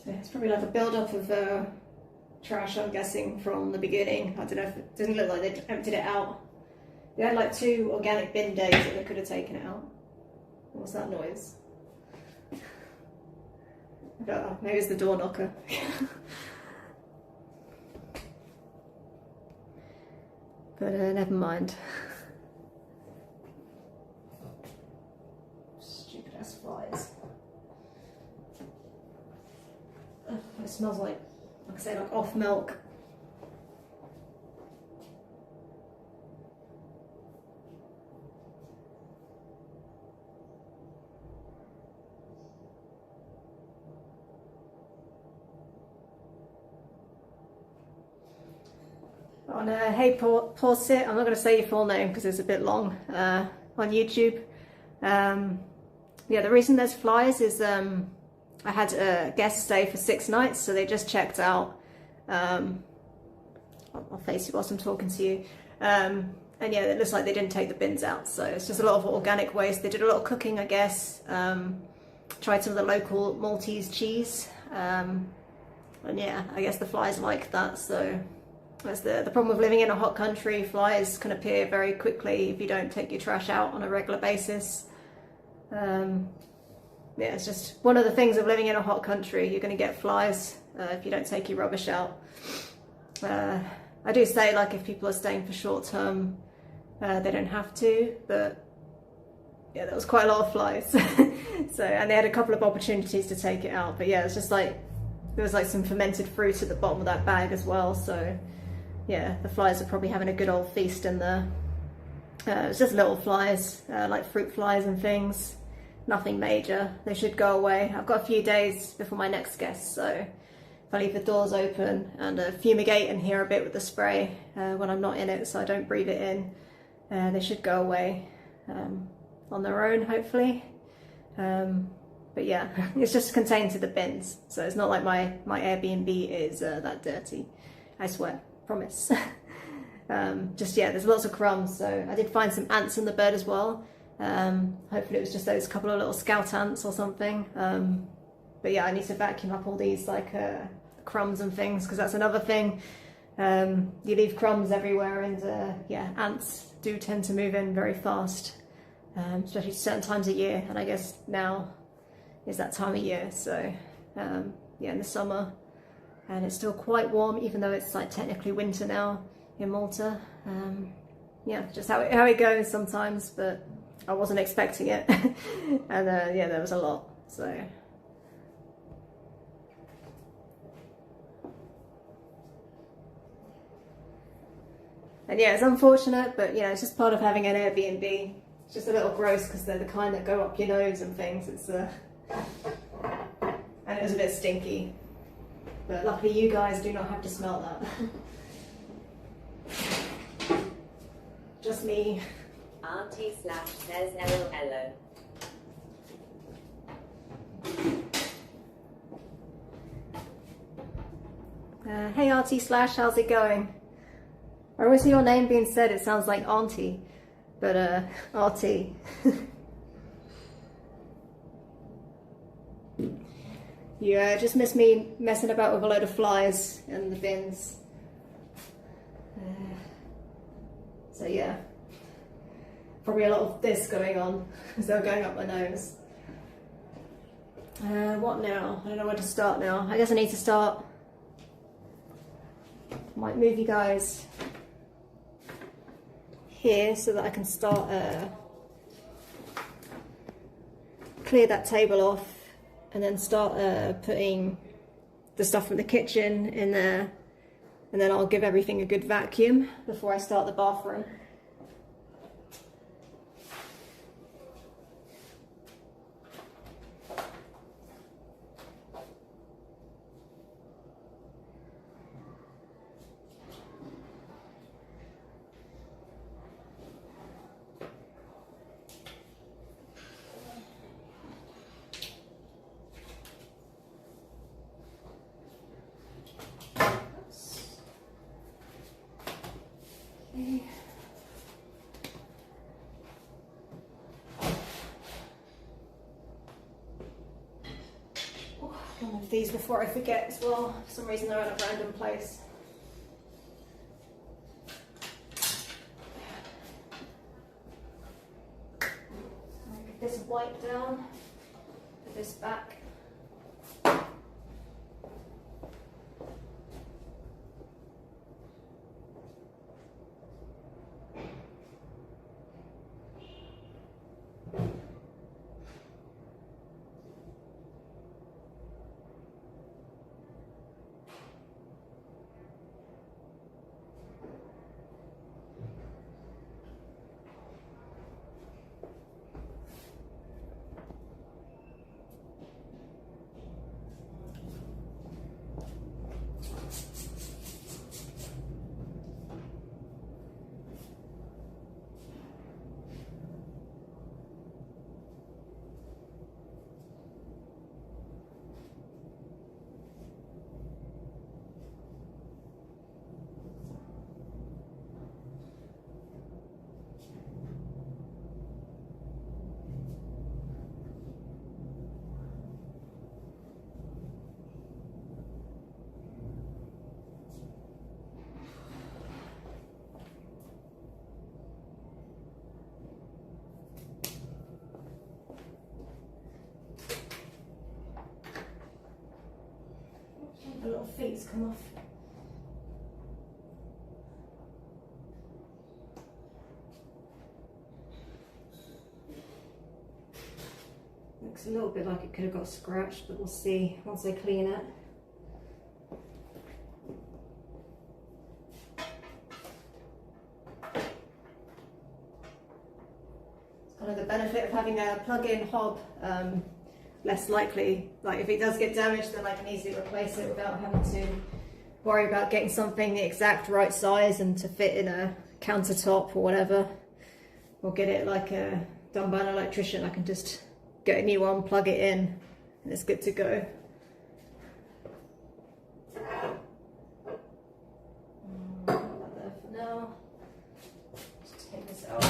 So it's probably like a build-up of trash, I'm guessing, from the beginning. I don't know if it doesn't look like they emptied it out. They had like 2 organic bin days that they could have taken it out. What's that noise? I don't know, maybe it's the door knocker. But never mind. Stupid ass flies. It smells like I say, like off milk. On Hey Pause It, I'm not going to say your full name because it's a bit long, on YouTube. Yeah, the reason there's flies is I had a guest stay for 6 nights, so they just checked out. I'll face it whilst I'm talking to you. And yeah, it looks like they didn't take the bins out, so it's just a lot of organic waste. They did a lot of cooking, I guess. Tried some of the local Maltese cheese. And yeah, I guess the flies like that, so that's the problem with living in a hot country. Flies can appear very quickly if you don't take your trash out on a regular basis. Yeah, it's just one of the things of living in a hot country. You're going to get flies if you don't take your rubbish out. I do say, like, if people are staying for short term, they don't have to, but yeah, there was quite a lot of flies. So, and they had a couple of opportunities to take it out, but yeah, it's just like, there was like some fermented fruit at the bottom of that bag as well, so yeah, the flies are probably having a good old feast in there. It's just little flies, like fruit flies and things. Nothing major. They should go away. I've got a few days before my next guest, so if I leave the doors open and fumigate in here a bit with the spray when I'm not in it, so I don't breathe it in, they should go away on their own, hopefully. But yeah, it's just contained to the bins, so it's not like my Airbnb is that dirty. I swear, promise. Just yeah, there's lots of crumbs, so I did find some ants in the bed as well. Hopefully it was just those couple of little scout ants or something. But yeah, I need to vacuum up all these like crumbs and things, because that's another thing. You leave crumbs everywhere, and yeah, ants do tend to move in very fast, especially certain times of year, and I guess now is that time of year. So yeah, in the summer, and it's still quite warm even though it's like technically winter now in Malta. Yeah, just how it goes sometimes, but I wasn't expecting it. And yeah, there was a lot, so and yeah, it's unfortunate, but you know, it's just part of having an Airbnb. It's just a little gross because they're the kind that go up your nose and things. It's and it was a bit stinky, but luckily you guys do not have to smell that. Just me. RT slash says hello hello. Hey RT slash, how's it going? I always hear your name being said, it sounds like auntie, but RT. You just miss me messing about with a load of flies in the bins. So yeah, probably a lot of this going on as they're going up my nose. What now? I don't know where to start now. I guess I need to start. Might move you guys here so that I can start clear that table off, and then start putting the stuff from the kitchen in there, and then I'll give everything a good vacuum before I start the bathroom. One of these before I forget as well. For some reason they're in a random place. I'll get this wipe down, put this back. The little feet's come off. Looks a little bit like it could have got scratched, but we'll see once I clean it. It's kind of the benefit of having a plug-in hob. Less likely, like if it does get damaged, then I can easily replace it without having to worry about getting something the exact right size and to fit in a countertop or whatever, or get it like done by an electrician. I can just get a new one, plug it in, and it's good to go. Put that there for now. Just take this out.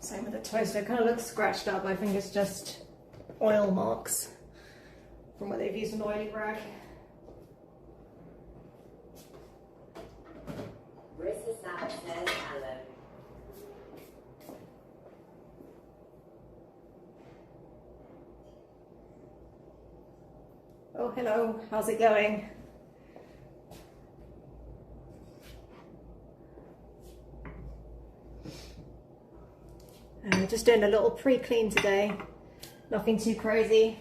Same with the toaster, it kind of looks scratched up. I think it's just oil marks from where they've used an oily rag. Marissa Sapp says hello. Oh, hello, how's it going? Just doing a little pre-clean today, nothing too crazy.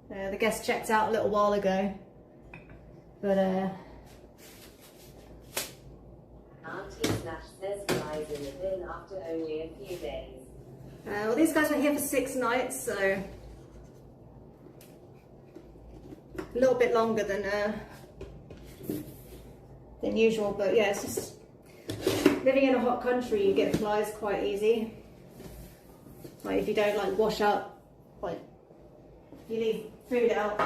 The guest checked out a little while ago, but Auntie Slash says flies in the bin after only a few days. well, these guys were here for 6 nights, so a little bit longer than usual. But yeah, it's just living in a hot country, you get flies quite easy. Like if you don't like wash up, like you leave food out,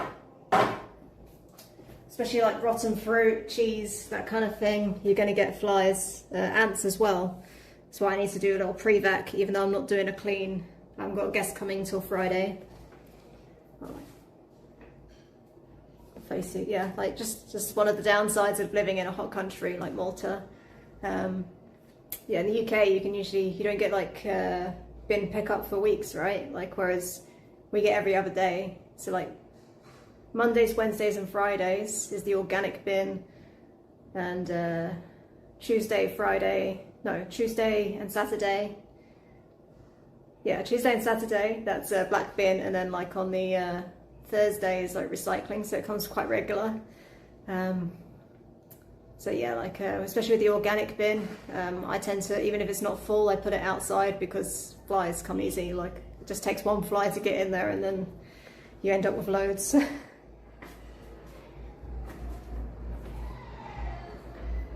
especially like rotten fruit, cheese, that kind of thing, you're going to get flies, ants as well. That's why I need to do a little pre-vac, even though I'm not doing a clean. I haven't got a guest coming till Friday. Face it, yeah, like just one of the downsides of living in a hot country like Malta. Yeah, in the UK you don't get like bin pickup for weeks, right? Like whereas we get every other day. So like Mondays, Wednesdays and Fridays is the organic bin, and Tuesday and Saturday. Yeah, Tuesday and Saturday, that's a black bin, and then like on the Thursday is like recycling, so it comes quite regular. So yeah, like especially with the organic bin, I tend to, even if it's not full, I put it outside because flies come easy. Like it just takes one fly to get in there and then you end up with loads.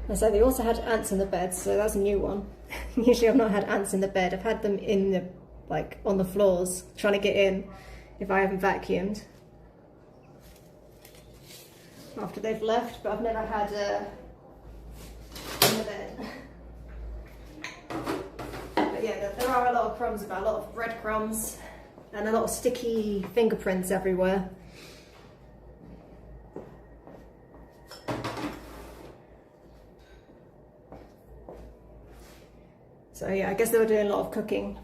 And so they also had ants in the bed, so that's a new one. Usually I've not had ants in the bed. I've had them in the, like on the floors, trying to get in if I haven't vacuumed after they've left, but I've never had in the bed. But yeah, there are a lot of crumbs about, a lot of breadcrumbs and a lot of sticky fingerprints everywhere. So yeah, I guess they were doing a lot of cooking.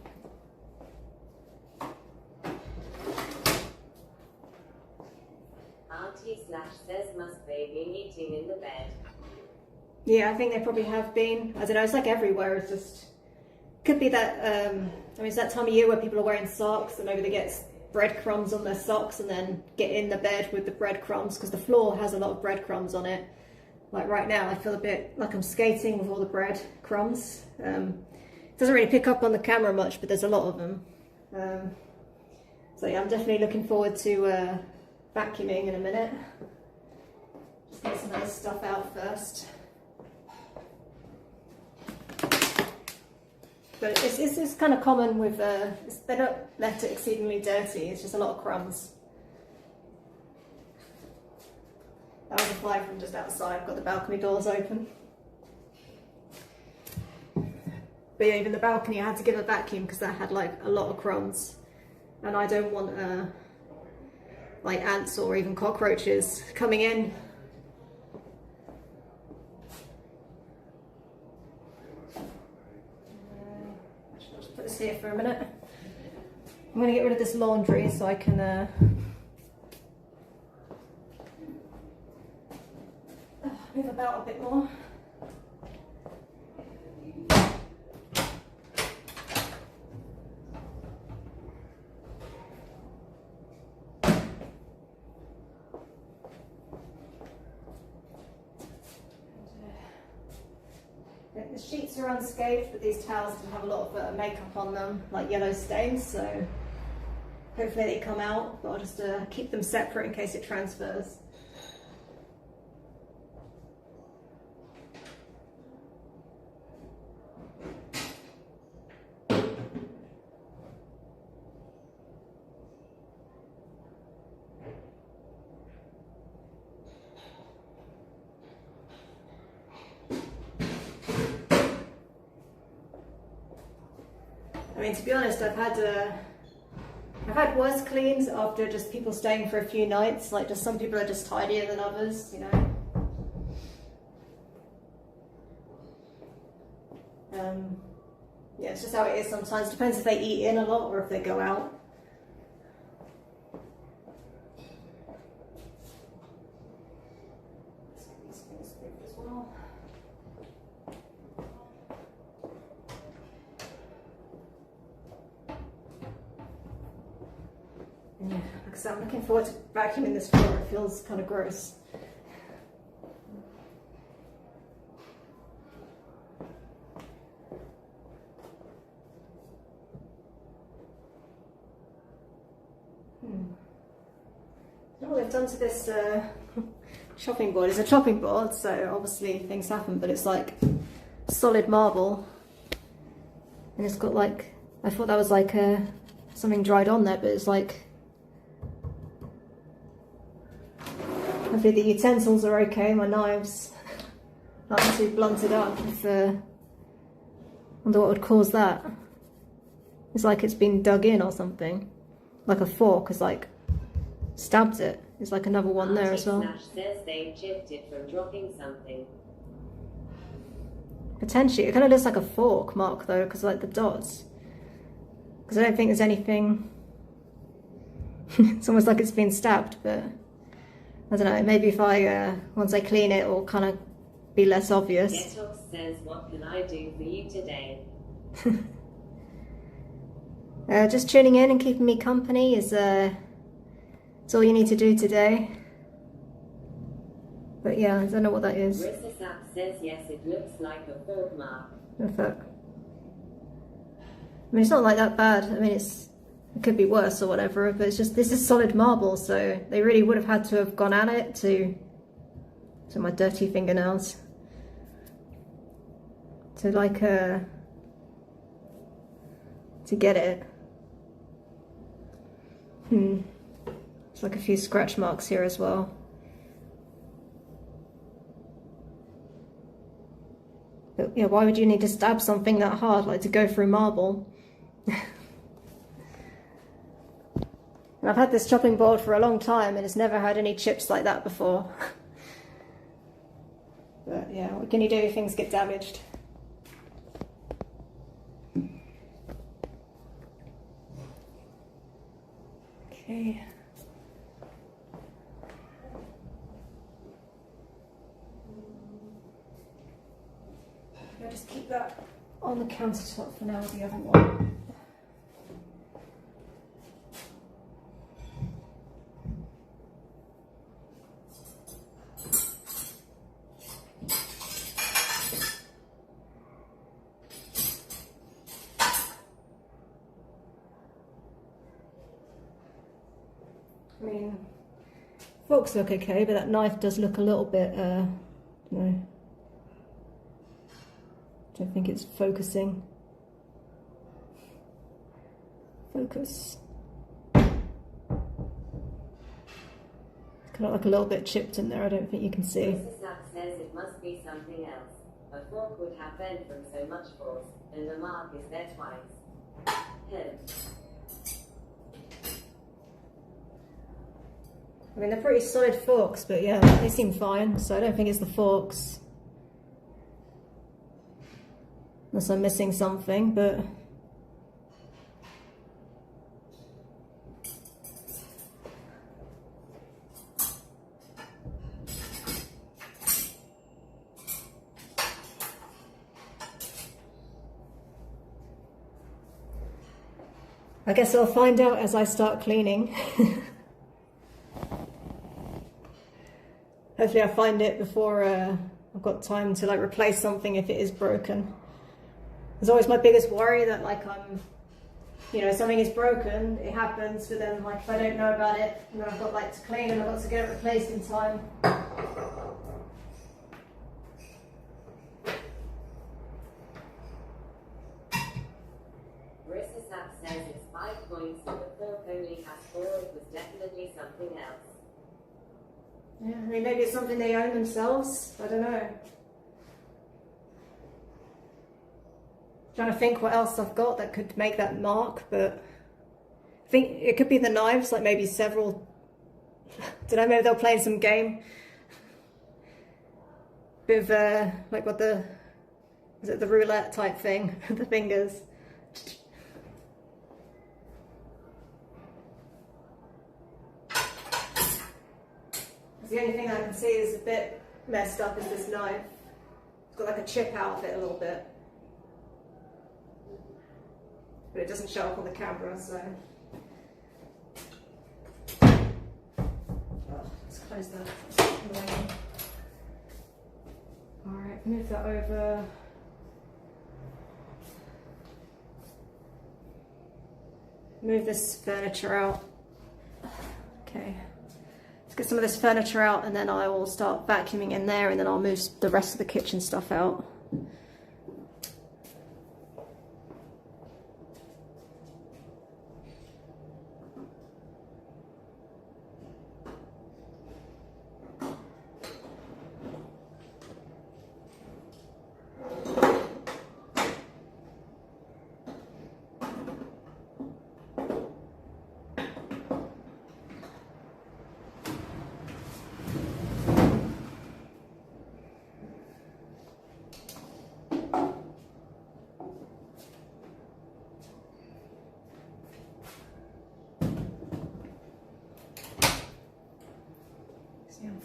Says must they be eating in the bed? Yeah, I think they probably have been. I don't know, it's like everywhere. It's just, could be that, I mean, it's that time of year where people are wearing socks and maybe they get breadcrumbs on their socks and then get in the bed with the breadcrumbs, because the floor has a lot of breadcrumbs on it. Like right now, I feel a bit like I'm skating with all the breadcrumbs. It doesn't really pick up on the camera much, but there's a lot of them. So yeah, I'm definitely looking forward to vacuuming in a minute. Just get some of this stuff out first. But it's kind of common with, they don't let it exceedingly dirty, it's just a lot of crumbs. That was a fly from just outside, got the balcony doors open. But yeah, even the balcony I had to give a vacuum because that had like a lot of crumbs. And I don't want like ants or even cockroaches coming in. I'll just put this here for a minute. I'm going to get rid of this laundry so I can move about a bit more. The sheets are unscathed, but these towels do have a lot of makeup on them, like yellow stains, so hopefully they come out, but I'll just keep them separate in case it transfers. I mean, to be honest, I've had worse cleans after just people staying for a few nights. Like, just some people are just tidier than others, you know. Yeah, it's just how it is sometimes. Depends if they eat in a lot or if they go out. These things as well. Yeah, like I said, I'm looking forward to vacuuming this floor. It feels kind of gross. What they've done to this chopping board is a chopping board, so obviously things happen, but it's like solid marble. And it's got like, I thought that was like something dried on there, but it's like Hopefully the utensils are okay, my knives aren't too blunted up. I wonder what would cause that. It's like it's been dug in or something. Like a fork has like stabbed it. There's like another one there as well. Slash says they chipped it from dropping something. Potentially. It kind of looks like a fork mark though, because like the dots. Because I don't think there's anything... It's almost like it's been stabbed, but... I don't know, maybe if I, once I clean it, it'll kind of be less obvious. Getox says, what can I do for you today? Just tuning in and keeping me company is it's all you need to do today. But yeah, I don't know what that is. Marissa Sapp says, yes, it looks like a fork mark. Oh, fuck. I mean, it's not like that bad. I mean, it could be worse or whatever, but it's just, this is solid marble, so they really would have had to have gone at it to my dirty fingernails. To like, to get it. There's like a few scratch marks here as well. But yeah, why would you need to stab something that hard, like to go through marble? And I've had this chopping board for a long time and it's never had any chips like that before. But yeah, what can you do if things get damaged? Okay. I'll just keep that on the countertop for now with the other one. I mean, forks look okay, but that knife does look a little bit, no. Don't think it's focusing. Focus. It's kind of like a little bit chipped in there, I don't think you can see. Mrs. Sapp says it must be something else. A fork would have bent from so much force, and the mark is there twice. I mean, they're pretty solid forks, but yeah, they seem fine, so I don't think it's the forks. Unless I'm missing something, but... I guess I'll find out as I start cleaning. Hopefully I'll find it before I've got time to like replace something if it is broken. It's always my biggest worry that like you know, something is broken, it happens, but then like if I don't know about it, and then I've got like to clean and I've got to get it replaced in time. Marissa Sapp says it's 5 points and the fork only has 4. It was definitely something else. Yeah, I mean maybe it's something they own themselves, I don't know. Trying to think what else I've got that could make that mark, but I think it could be the knives, like maybe several. Don't know, maybe they're playing some game. Bit of like what is it the roulette type thing with the fingers. The only thing I can see is a bit messed up is this knife. It's got like a chip out of it a little bit. But it doesn't show up on the camera, so... Oh, let's close that. Alright, move that over. Move this furniture out. Okay. Let's get some of this furniture out and then I will start vacuuming in there and then I'll move the rest of the kitchen stuff out.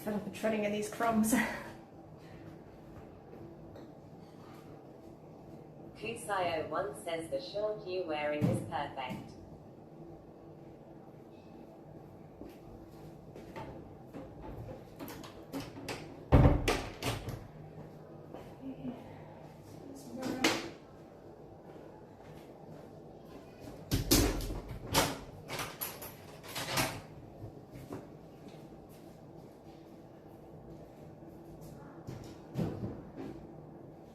fed up with treading in these crumbs. Kusayo1 says the short you wearing is perfect.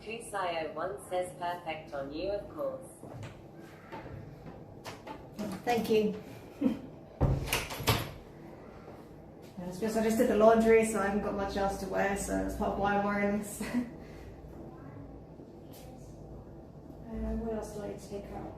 Kusayo1 says perfect on you, of course. Thank you. It's just, I just did the laundry, so I haven't got much else to wear, so that's part of why I'm wearing this. What else do I need to take out?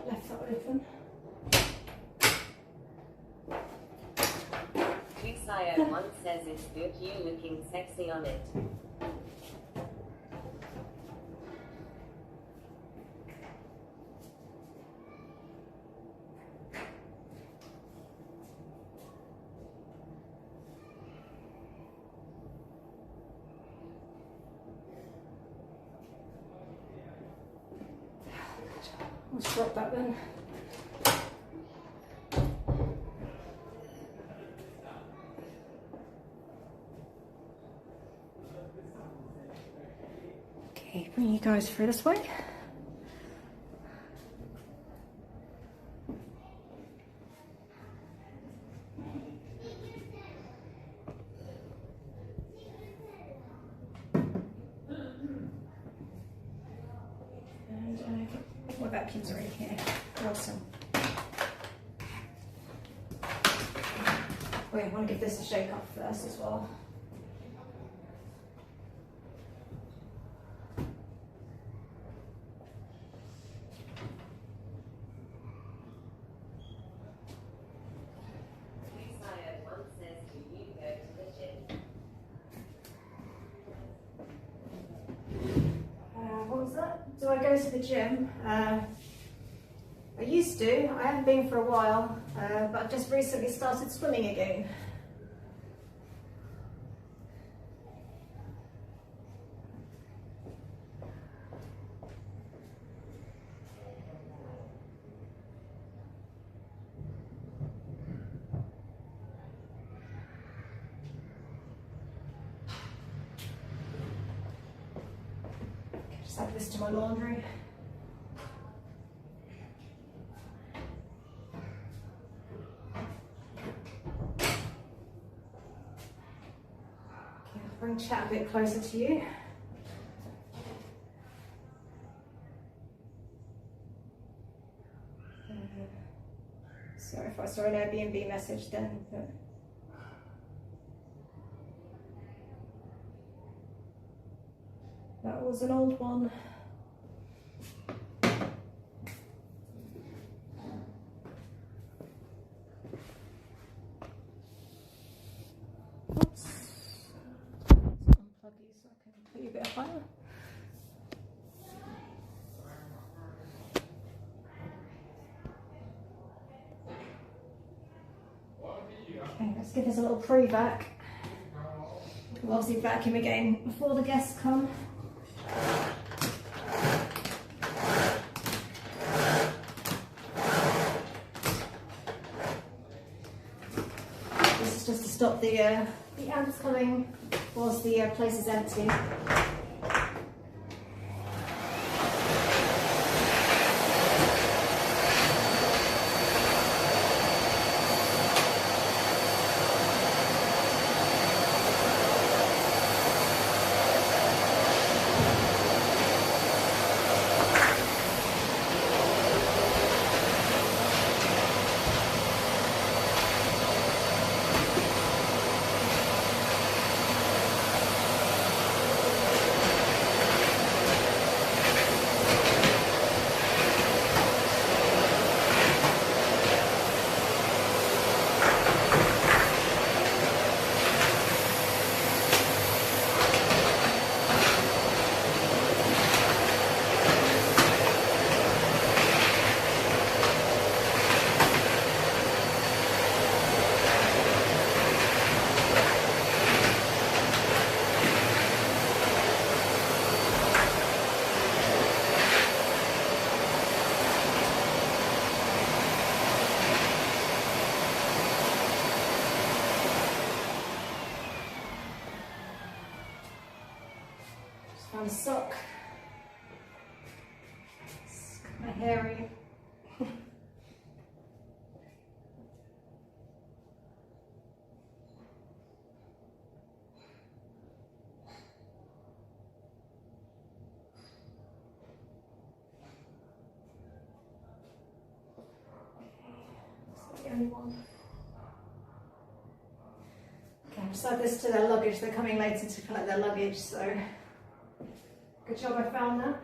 Left that open. Kusayo1 says it's good you looking sexy on it. Let's drop that then. Okay, bring you guys through this way. What vacuums are in here? Awesome. Wait, I want to give this a shake up first as well. Kusayo1 says do you go to the gym? What was that? Do I go to the gym? I used to. I haven't been for a while, but I've just recently started swimming again. Just add this to my laundry. Bring chat a bit closer to you. Sorry if I saw an Airbnb message then. But that was an old one. Oops. Unplug these so I can put you a bit of fire. Okay, let's give this a little pre-vac. We'll obviously vacuum again before the guests come. This is just to stop the ants coming whilst the place is empty. Found a sock. It's kind of hairy. Anyone. Okay, I've just add this to their luggage. They're coming later to collect their luggage, so good job I found that.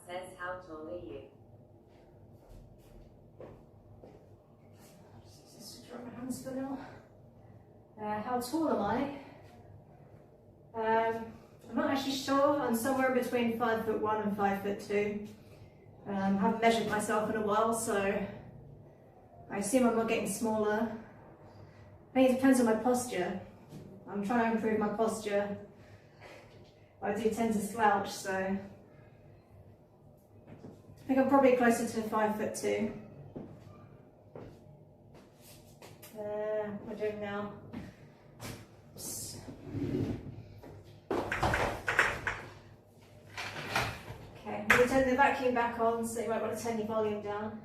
Says, how tall are you? Just to draw my hands for now. How tall am I? I'm not actually sure. I'm somewhere between 5'1" and 5'2". I haven't measured myself in a while, so I assume I'm not getting smaller. I think it depends on my posture. I'm trying to improve my posture. I do tend to slouch, so I think I'm probably closer to 5'2". What am I doing now? Okay, I'm going to turn the vacuum back on, so you might want to turn your volume down.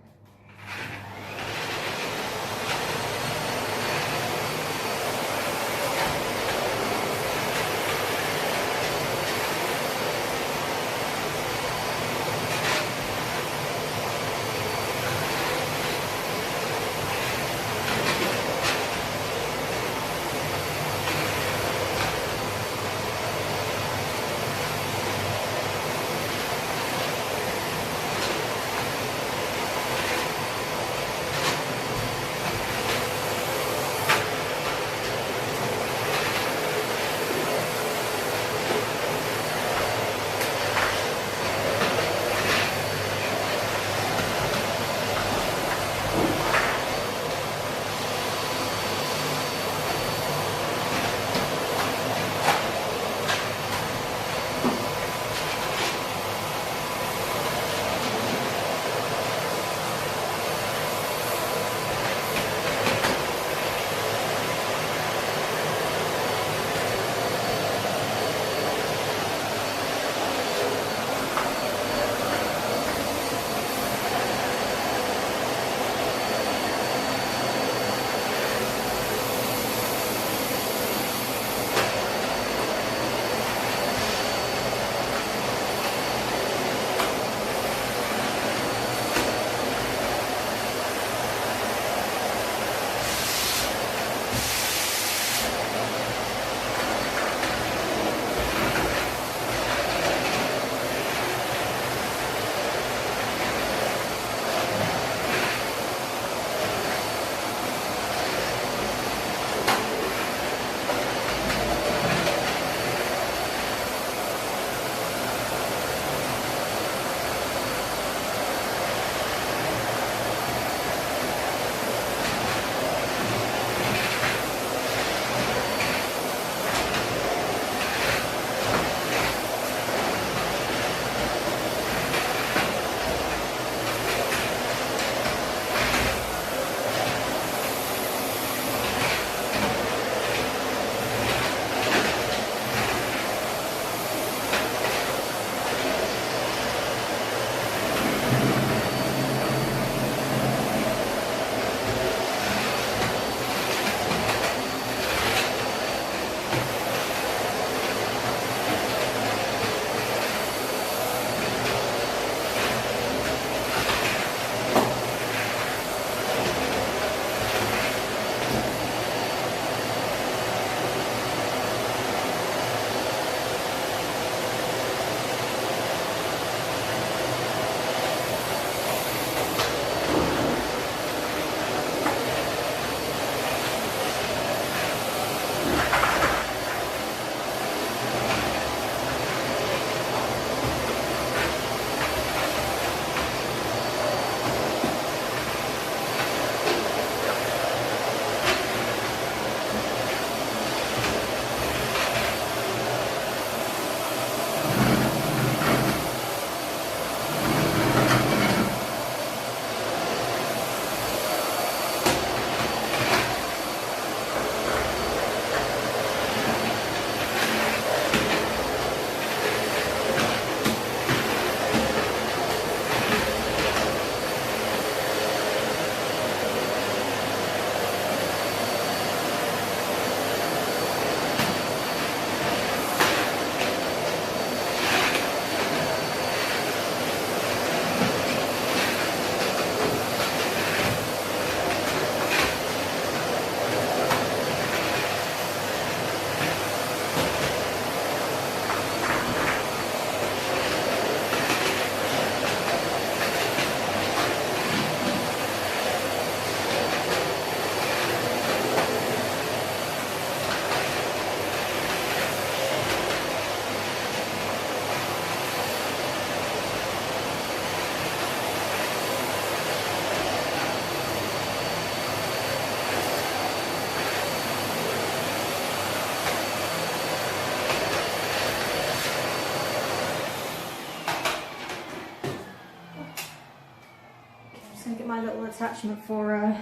my little attachment for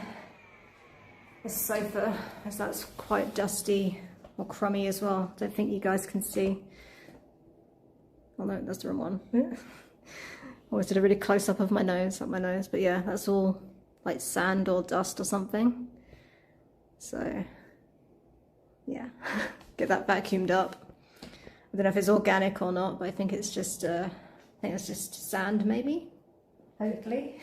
this sofa, as that's quite dusty or crummy as well. Don't think you guys can see. Oh no, that's the wrong one. Always did a really close up of my nose, but yeah, that's all like sand or dust or something. So yeah, get that vacuumed up. I don't know if it's organic or not, but I think it's just it's just sand maybe, hopefully.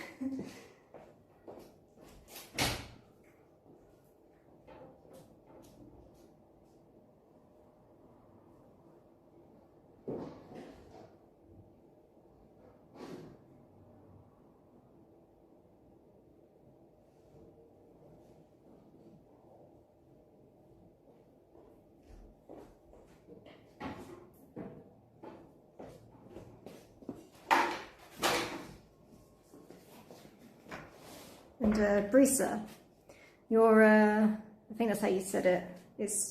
And Brisa, you're, I think that's how you said it.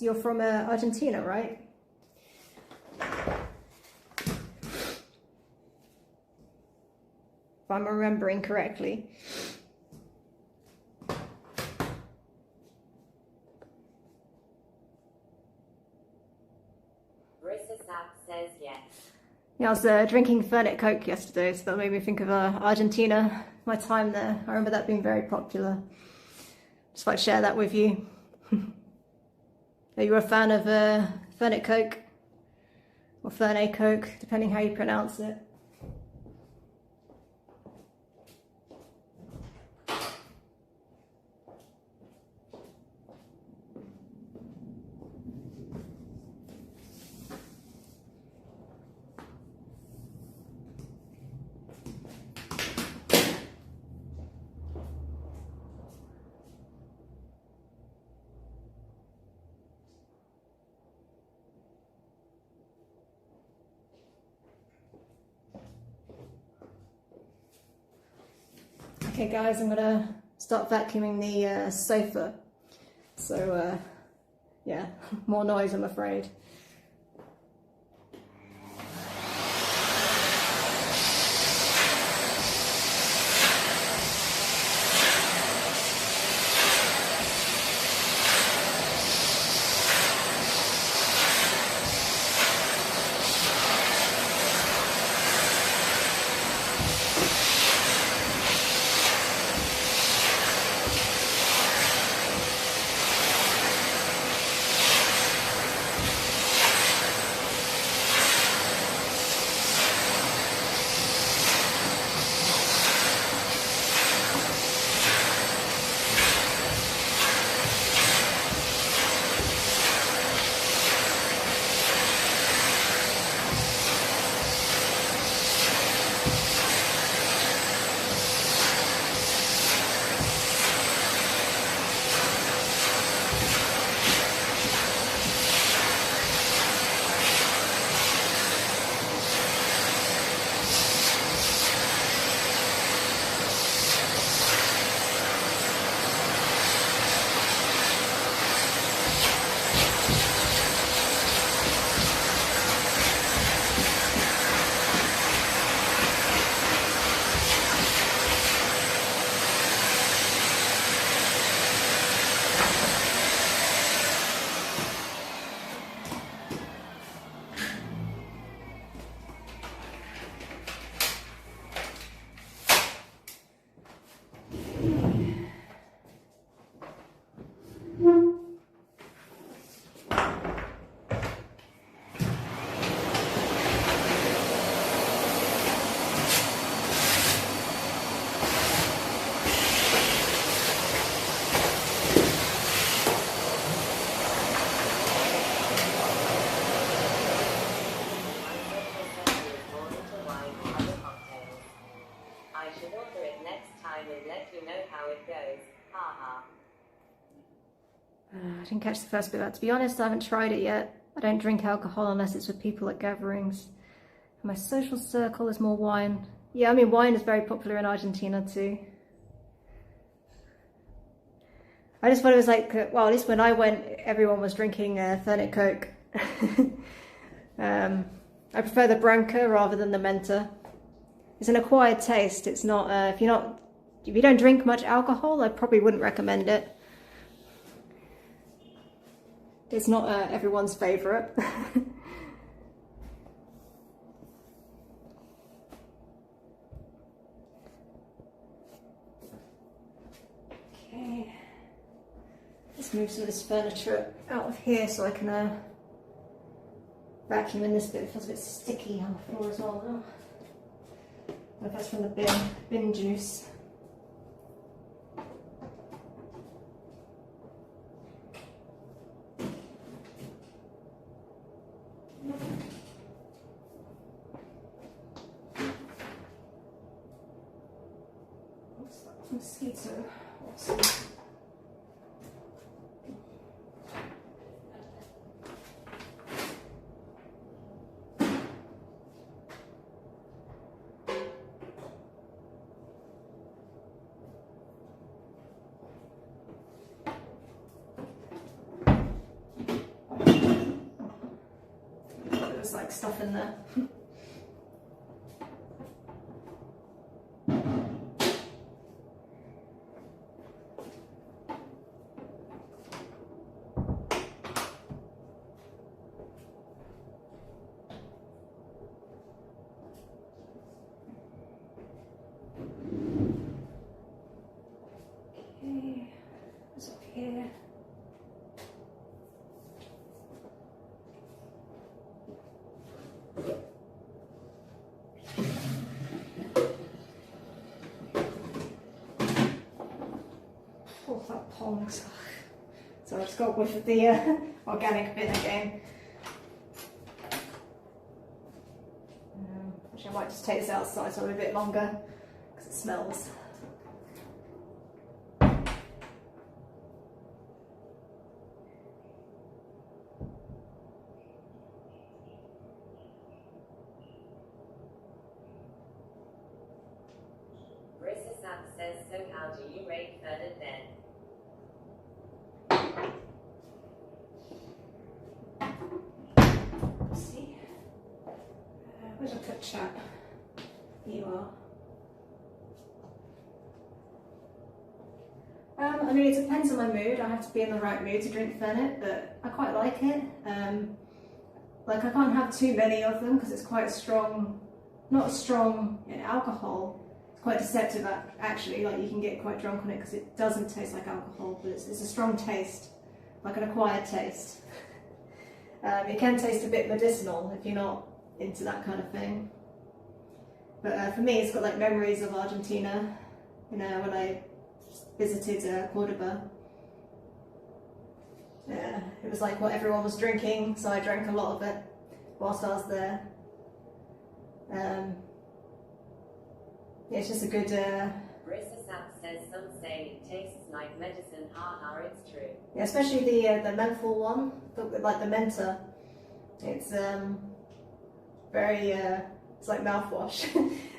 You're from Argentina, right? If I'm remembering correctly. Brisa Sap says yes. Yeah, I was drinking Fernet Coke yesterday, so that made me think of Argentina, my time there. I remember that being very popular. Just thought I'd share that with you. Are you a fan of Fernet Coke? Or Fernet Coke, depending how you pronounce it. Okay guys, I'm gonna start vacuuming the sofa. So yeah, more noise I'm afraid. I didn't catch the first bit of that. To be honest, I haven't tried it yet. I don't drink alcohol unless it's with people at gatherings. My social circle is more wine. Yeah, I mean, wine is very popular in Argentina too. I just thought it was like, well, at least when I went, everyone was drinking Fernet Coke. I prefer the Branca rather than the Menta. It's an acquired taste. It's not, if you're not if you don't drink much alcohol, I probably wouldn't recommend it. It's not everyone's favourite. Okay, let's move some of this furniture out of here so I can vacuum in this bit. It feels a bit sticky on the floor as well now. I don't know if that's from the bin juice. What's that? Mosquito. Awesome. There's like stuff in there. Okay, what's up here? Oh, that pongs. So I just got with the organic bin again. Which I might just take this outside so I'm a bit longer because it smells. Says, so how do you rate further then? Let's see. Where's our cut chat? You are. I mean, it depends on my mood. I have to be in the right mood to drink Fernet, but I quite like it. Like, I can't have too many of them because it's quite strong, not strong in alcohol. Quite deceptive actually, like you can get quite drunk on it because it doesn't taste like alcohol, but it's a strong taste, like an acquired taste. It can taste a bit medicinal if you're not into that kind of thing. But for me, it's got like memories of Argentina, you know, when I visited Cordoba. Yeah, it was like what everyone was drinking, so I drank a lot of it whilst I was there. Yeah, it's just a good. Brisa Sap says some say it tastes like medicine. Haha, it's true. Yeah, especially the menthol one, like the menta. It's very it's like mouthwash.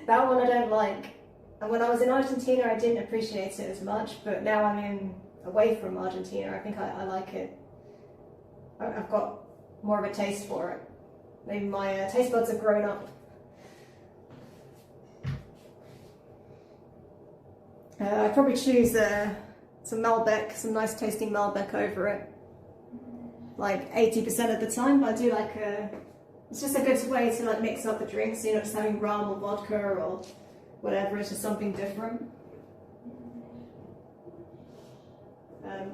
That one I don't like. And when I was in Argentina, I didn't appreciate it as much. But now I'm away from Argentina, I think I like it. I've got more of a taste for it. Maybe my taste buds have grown up. I'd probably choose some Malbec, some nice tasting Malbec over it. Like 80% of the time, but I do like it's just a good way to like mix up the drinks, so you're not just having rum or vodka or whatever, it's just something different.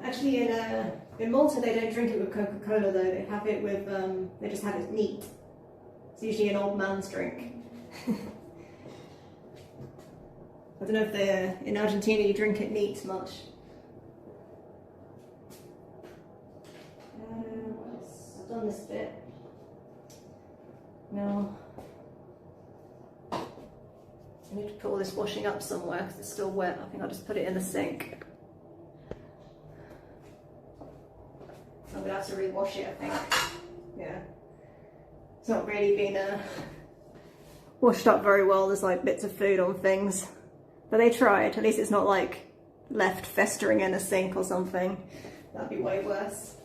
Actually in Malta they don't drink it with Coca-Cola though, they have it with, they just have it neat. It's usually an old man's drink. I don't know if in Argentina you drink it neat much. I've done this bit. Now I need to put all this washing up somewhere because it's still wet. I think I'll just put it in the sink. I'm gonna have to rewash it, I think. Yeah. It's not really been washed up very well. There's like bits of food on things. But they tried. At least it's not like left festering in a sink or something. That'd be way worse.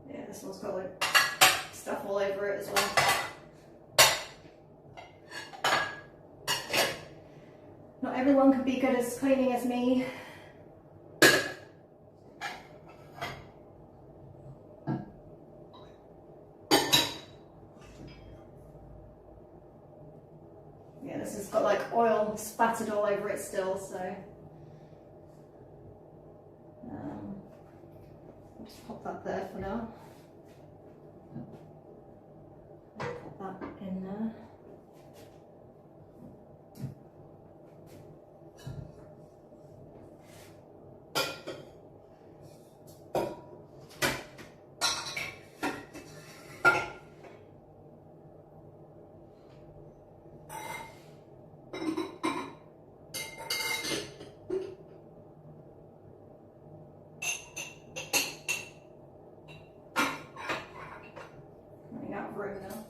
Yeah, this one's got like stuff all over it as well. everyone could be good as cleaning as me. Yeah, this has got like oil spattered all over it still, so I'll just pop that there for now. Pop that in there. Running out of room now.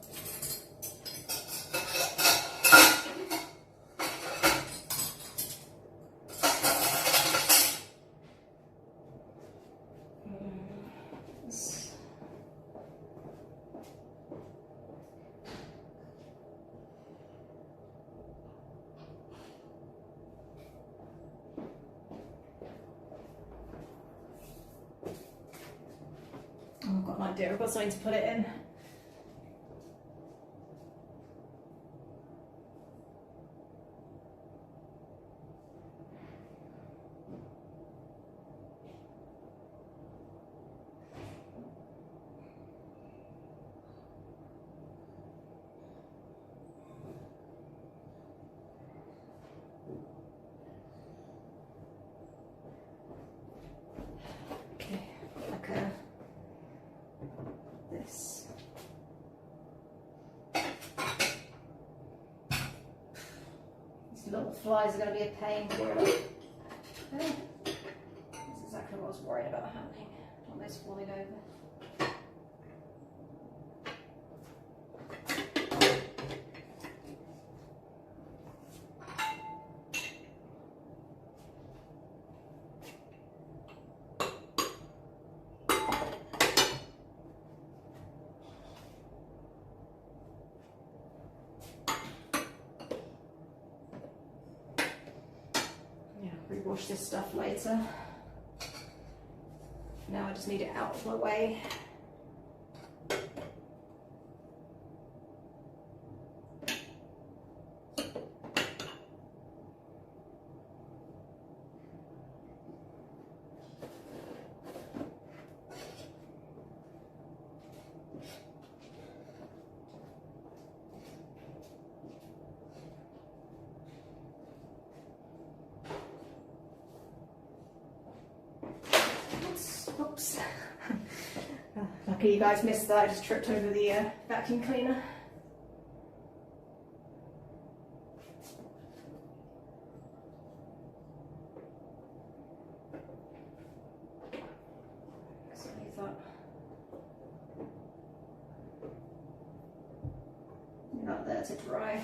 I've got an idea, I've got something to put it in. Okay, like this. These little flies are going to be a pain. Okay. That's exactly what I was worried about happening. Don't those flying over. Rewash this stuff later. Now I just need it out of my way. Oops. Lucky you guys missed that, I just tripped over the vacuum cleaner. So leave that there to dry.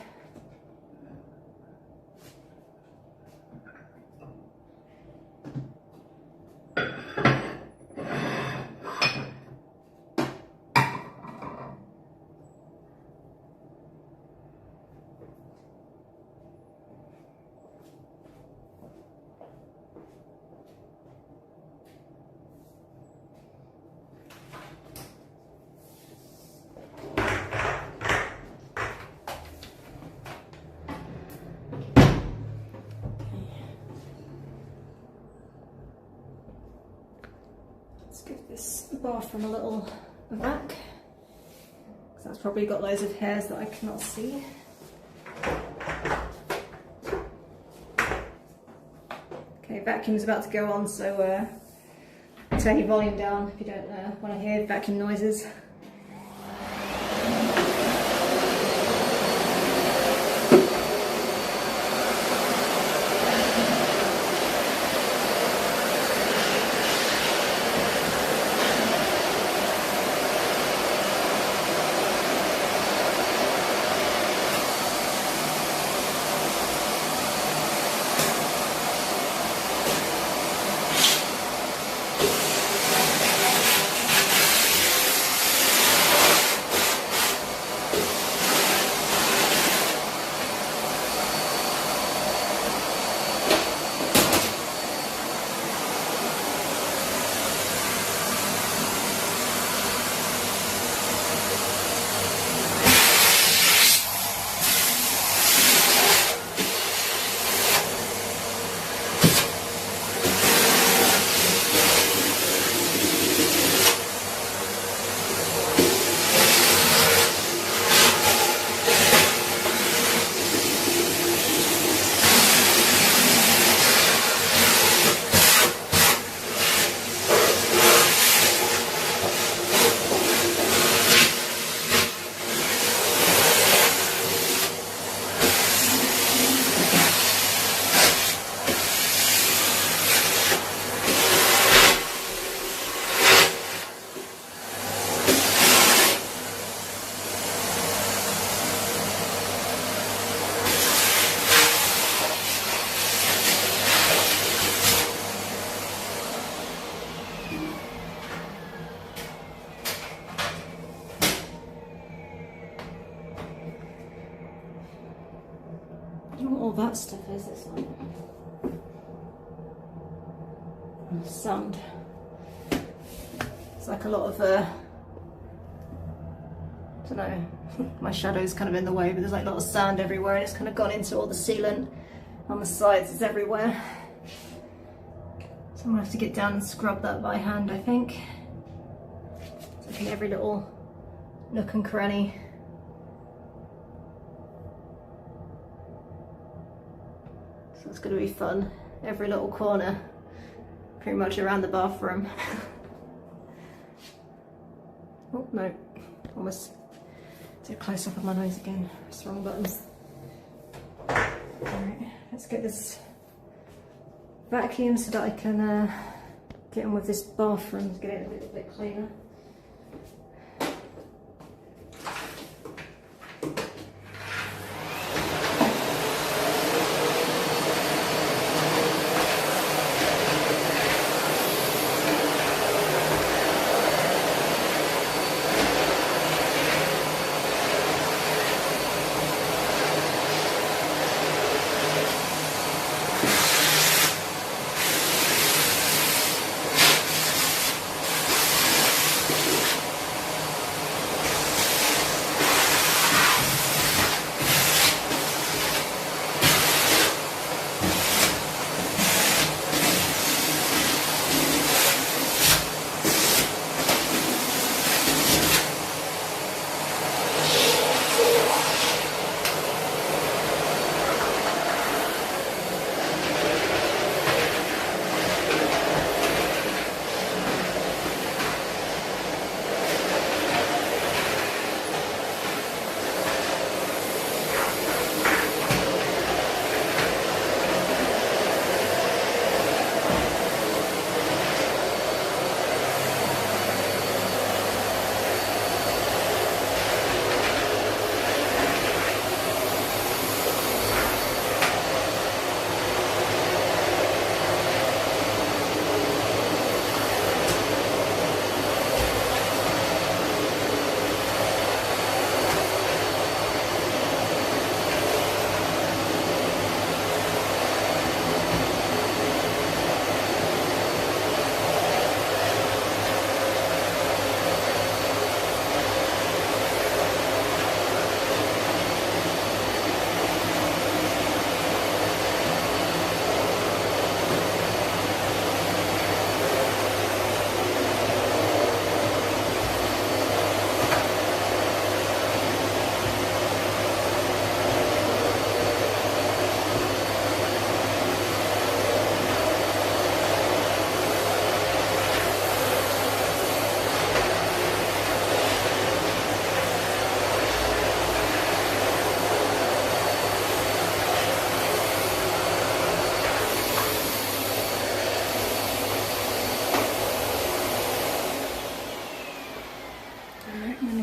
Let's give this bathroom a little vac, because that's probably got loads of hairs that I cannot see. Okay, vacuum's about to go on, so turn your volume down if you don't want to hear vacuum noises. I don't know what all that stuff is. It's like sand. It's like a lot of I don't know, my shadow's kind of in the way, but there's like a lot of sand everywhere and it's kind of gone into all the sealant on the sides. It's everywhere. So I'm gonna have to get down and scrub that by hand, I think. So in every little nook and cranny. So it's gonna be fun. Every little corner, pretty much around the bathroom. Oh no, almost do a close up of my nose again. It's the wrong buttons. Alright, let's get this vacuum so that I can get on with this bathroom to get it a little bit cleaner.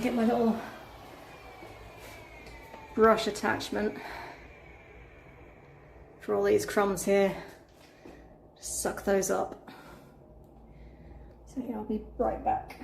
Get my little brush attachment for all these crumbs here. Just suck those up. So yeah, I'll be right back.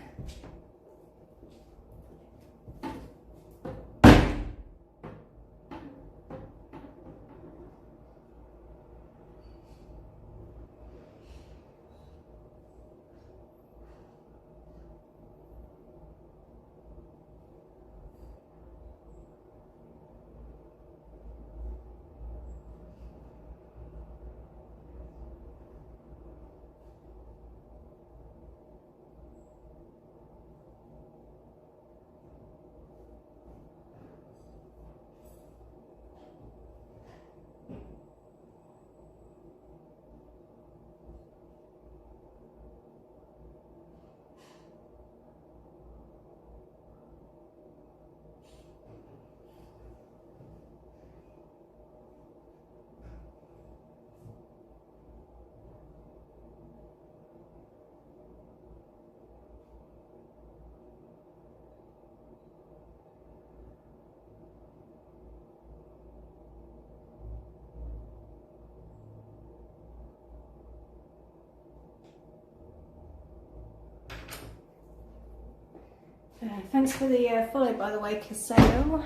Thanks for the follow, by the way, Caseo.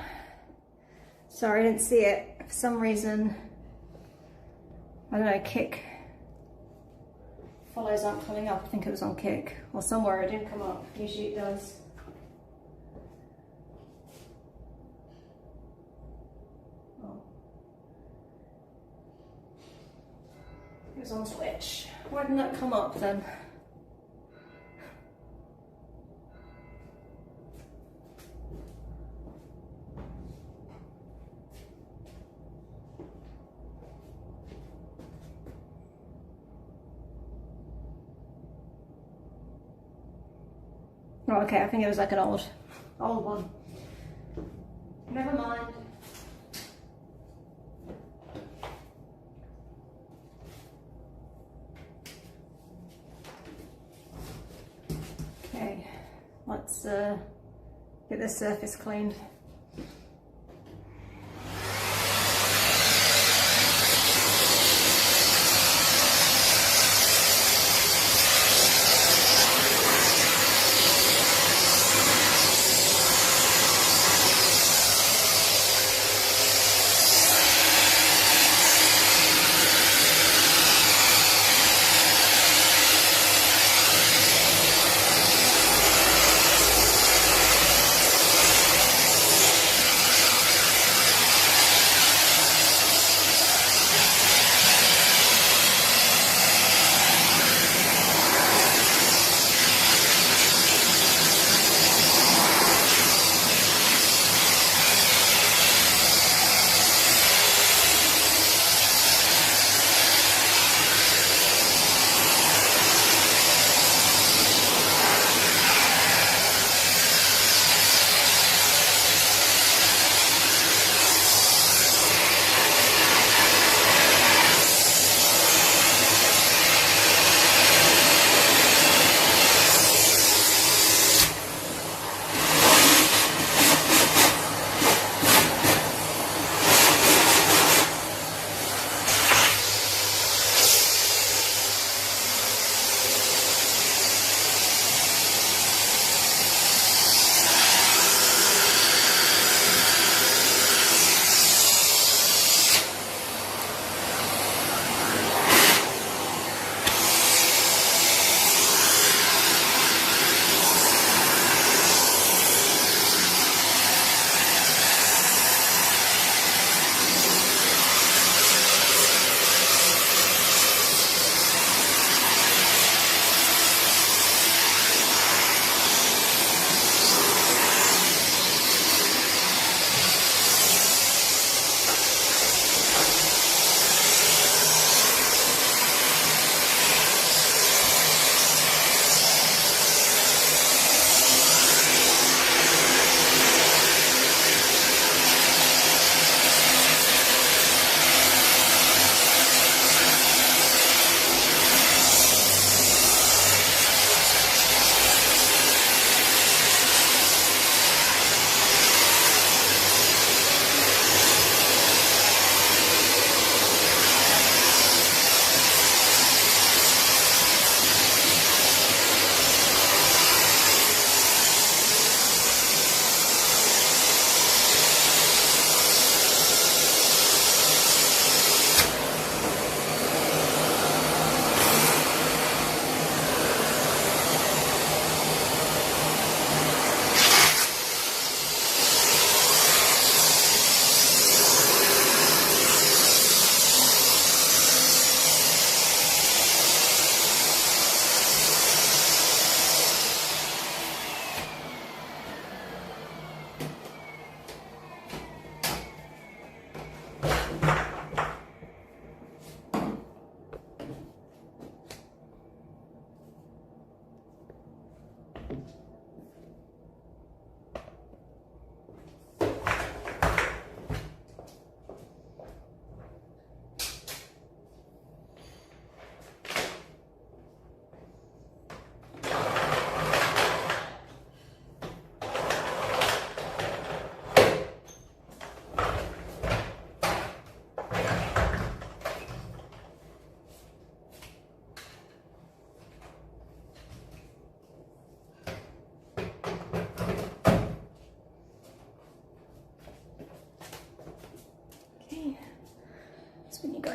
Sorry, I didn't see it. For some reason, I don't know, Kick. Follows aren't coming up. I think it was on Kick. Or somewhere it didn't come up. Usually it does. Oh. It was on Twitch. Why didn't that come up then? Oh, okay, I think it was like an old one. Never mind. Okay, let's get this surface cleaned.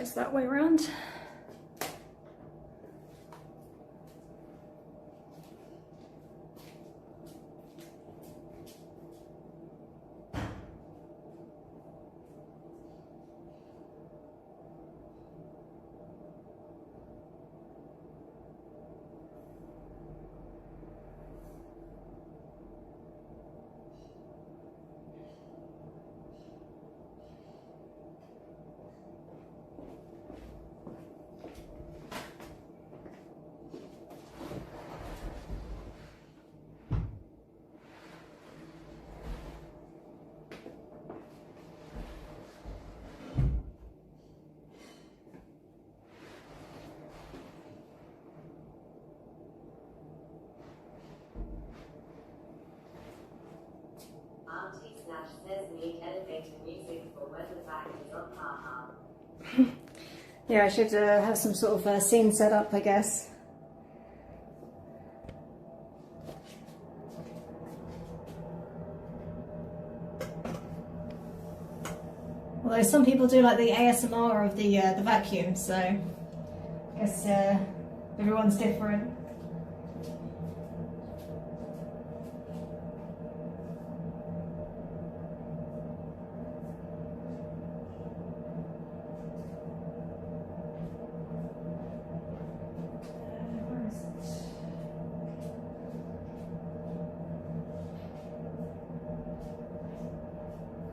sides that way around. Auntie Snatch says need elevator music for when the back is up, haha. Yeah, I should have some sort of scene set up, I guess. Although some people do like the ASMR of the vacuum, so I guess everyone's different.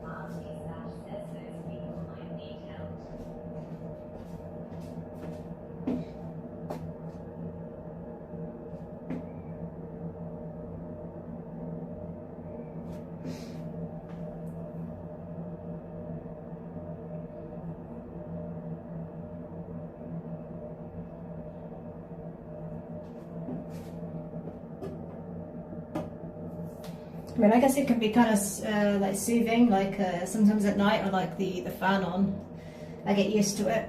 Auntie Snatch says those people might need help. I mean, I guess it can be kind of like soothing, like sometimes at night I like the fan on. I get used to it.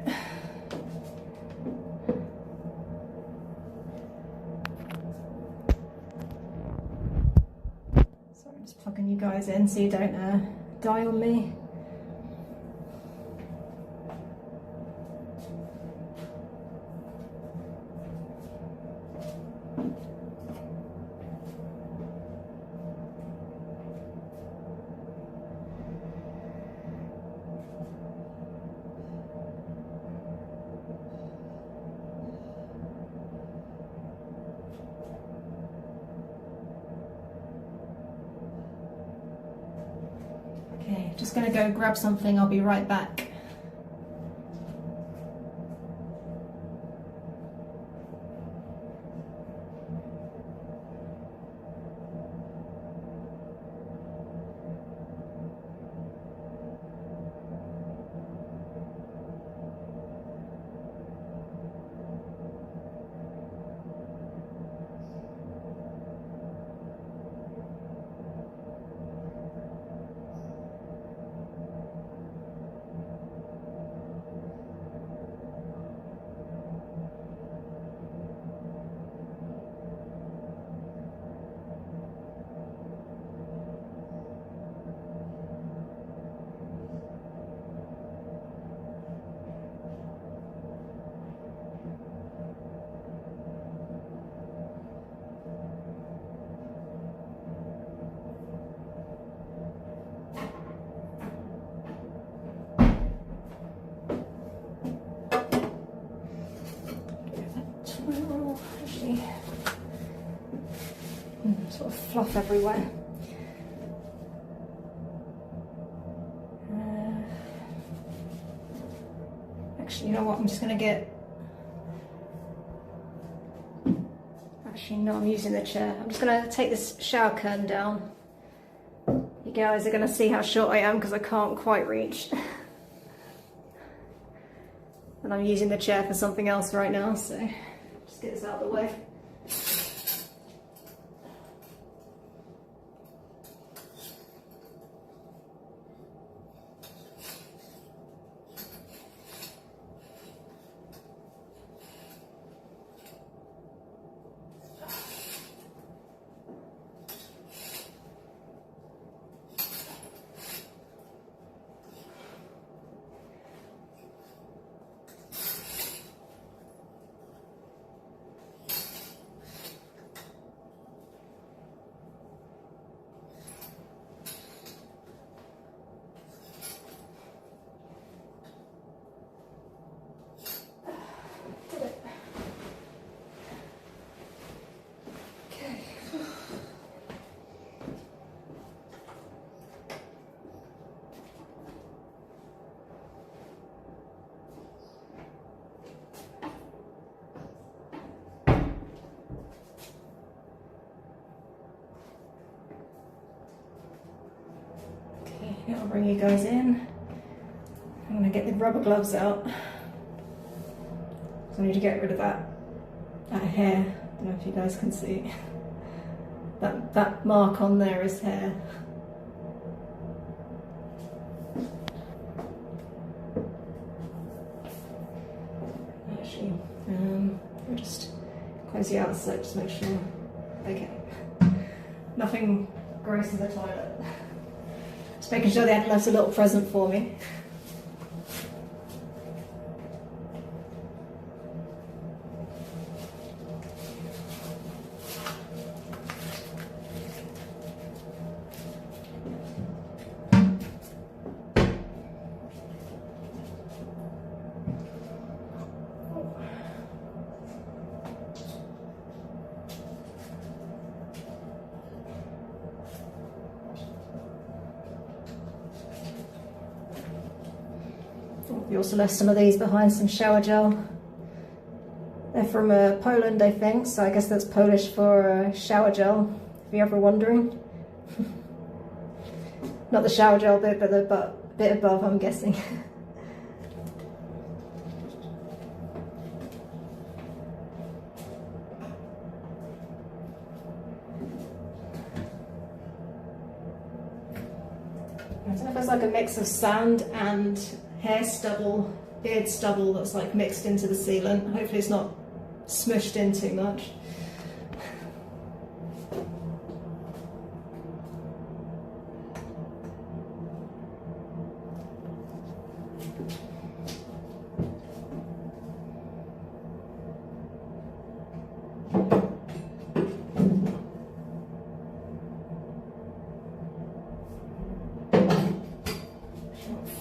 So I'm just plugging you guys in so you don't die on me. Okay, just gonna go grab something, I'll be right back. Sort of fluff everywhere. Actually, you know what? I'm just going to get... Actually, no, I'm using the chair. I'm just going to take this shower curtain down. You guys are going to see how short I am because I can't quite reach. And I'm using the chair for something else right now, so just get this out of the way. Yeah, I'll bring you guys in. I'm going to get the rubber gloves out. So I need to get rid of that hair. I don't know if you guys can see. That mark on there is hair. Actually, we'll just close you out so just make sure. Okay. Nothing gross in the toilet. Just making sure they had left a little present for me. We also left some of these behind, some shower gel. They're from Poland, I think, so I guess that's Polish for shower gel, if you're ever wondering. Not the shower gel bit, but the bit above, I'm guessing. I don't know if it's like a mix of sand and hair stubble, beard stubble that's like mixed into the sealant. Hopefully it's not smushed in too much.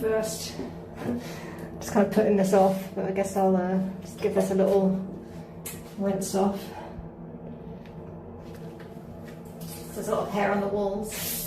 First, just kind of putting this off, but I guess I'll just give this a little rinse off. There's a lot of hair on the walls.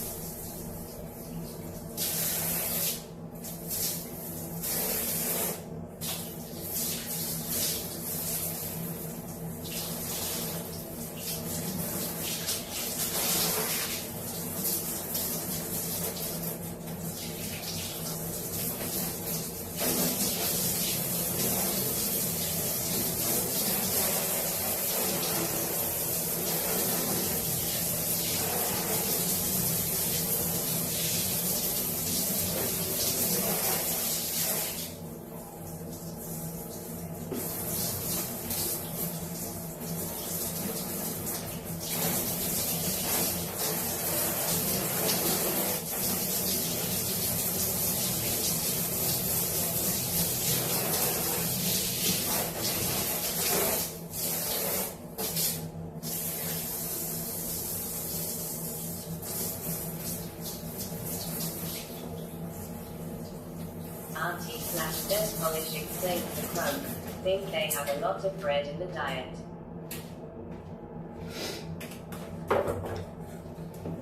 Auntie/dead polish explains to Crump. Think they have a lot of bread in the diet.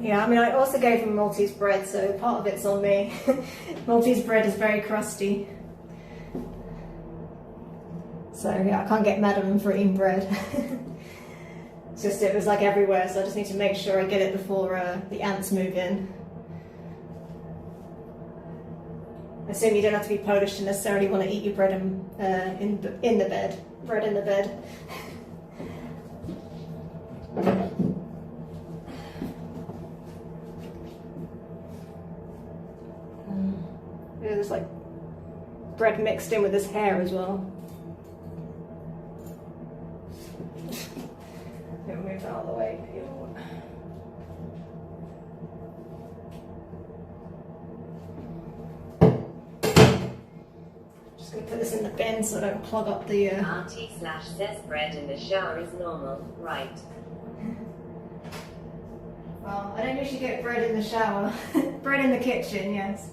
Yeah, I mean, I also gave him Maltese bread, so part of it's on me. Maltese bread is very crusty. So yeah, I can't get mad at him for eating bread. It's just, it was like everywhere, so I just need to make sure I get it before the ants move in. I assume you don't have to be Polish to necessarily want to eat your bread in the bed. Bread in the bed. Yeah, there's like bread mixed in with his hair as well. Move out of the way. Just gonna put this in the bin so I don't clog up the. Auntie/says bread in the shower is normal, right? Well, I don't usually get bread in the shower. Bread in the kitchen, yes.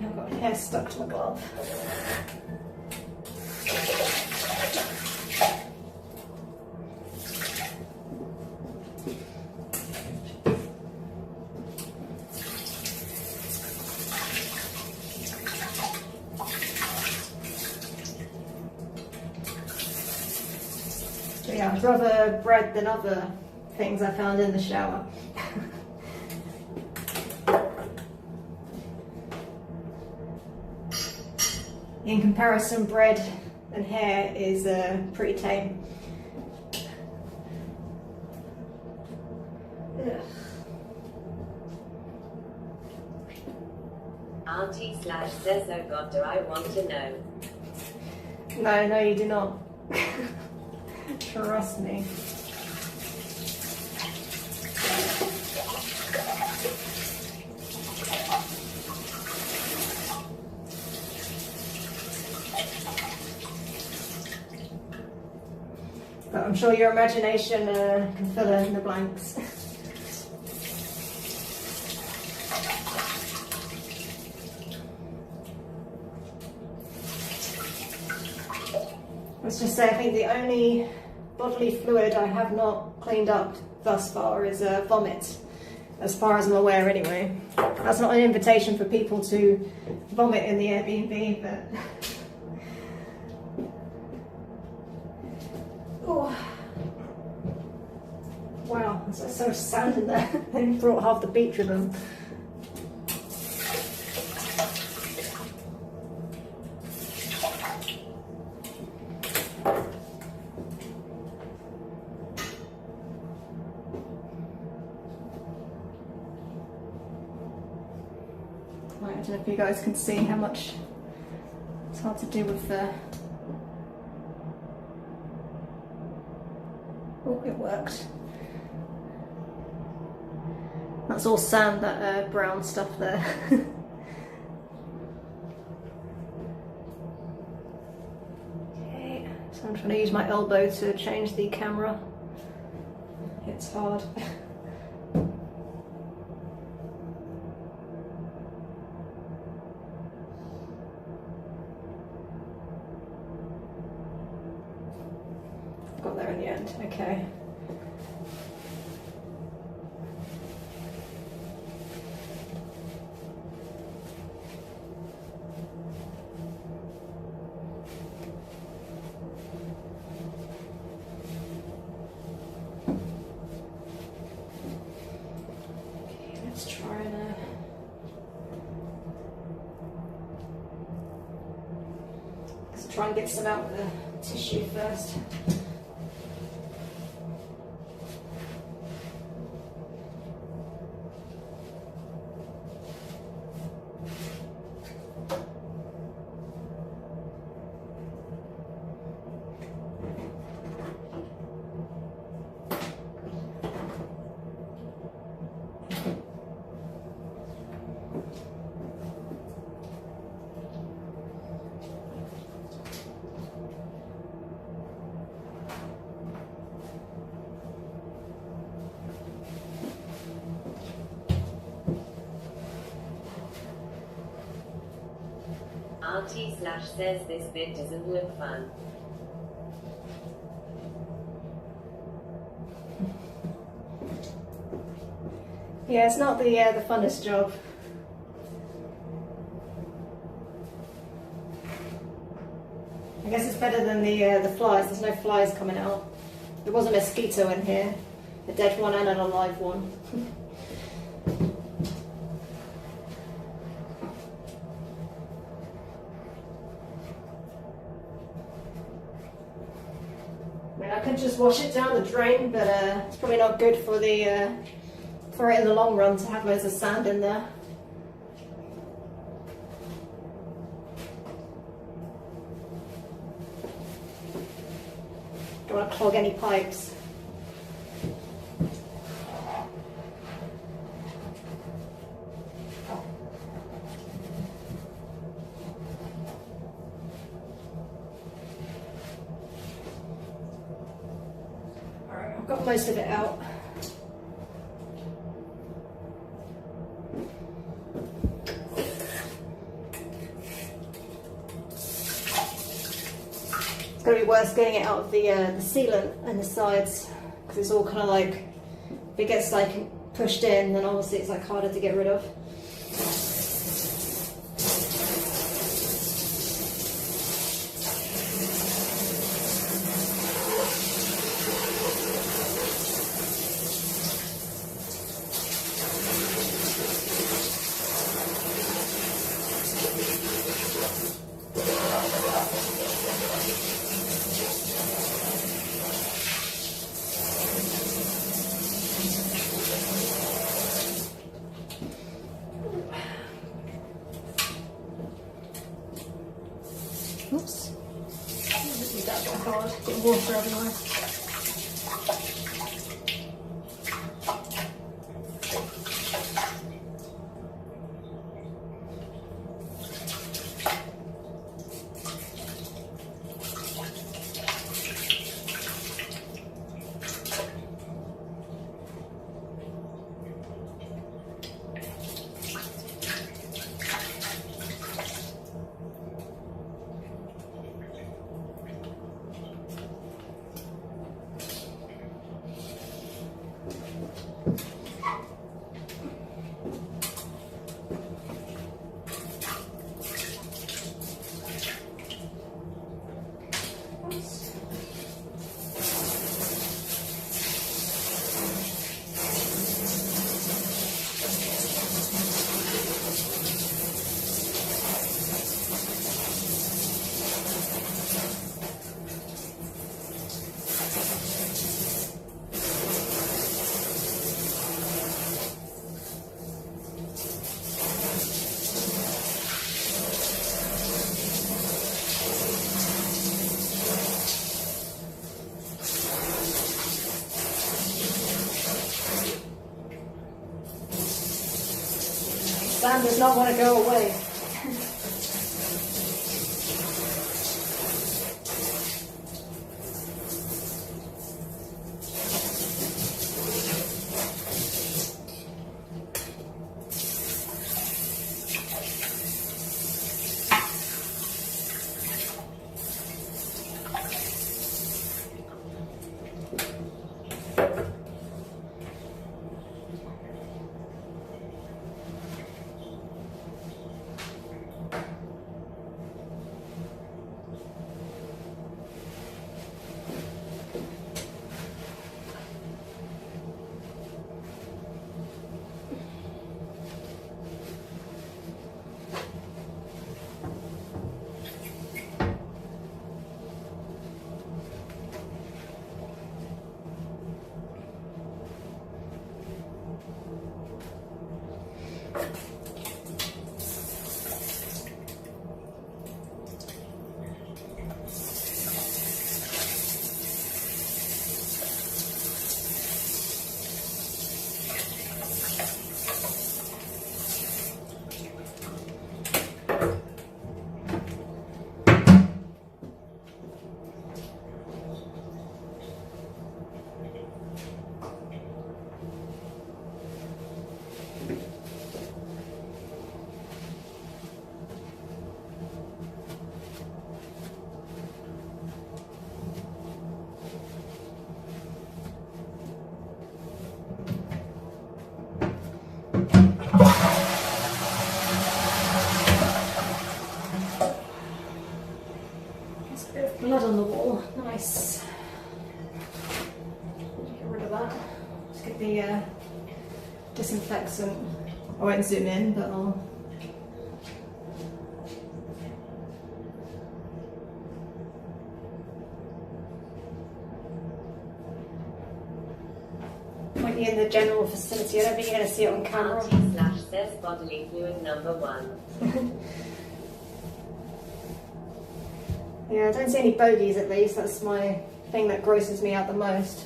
I've got hair stuck to my glove. Yeah, I'd rather bread than other things I found in the shower. In comparison, bread and hair is pretty tame. Ugh. Auntie Slash says, oh God, do I want to know? No, you do not. Trust me. But I'm sure your imagination can fill in the blanks. Let's just say I think the only bodily fluid I have not cleaned up thus far is vomit, as far as I'm aware anyway. That's not an invitation for people to vomit in the Airbnb, but... Oh. Wow, there's so much sand in there. They brought half the beach with them. Right, I don't know if you guys can see how much it's hard to do with the... Oh, it worked. That's all sand, that brown stuff there. Okay, so I'm trying to use my elbow to change the camera. It's hard. Got there in the end, okay. Let's try and let's try and get some out with the tissue first. Auntie Slash says this bit doesn't look fun. Yeah, it's not the funnest job. I guess it's better than the flies. There's no flies coming out. There was a mosquito in here, a dead one and a live one. I mean, I could just wash it down the drain, but it's probably not good for the for it in the long run to have loads of sand in there. Don't want to clog any pipes. Alright, I've got most of it out. It's going to be worse getting it out of the sealant and the sides, because it's all kind of like, if it gets like pushed in, then obviously it's like harder to get rid of. Oops. Leave that a bit hard. Got water everywhere. Sam does not want to go away. Blood on the wall, nice. Get rid of that. Just get the disinfectant. I won't zoom in, but I'll. Might be in the general facility. I don't think you're going to see it on camera. /says bodily fluid number 1. Yeah, I don't see any bogies at least. That's my thing that grosses me out the most.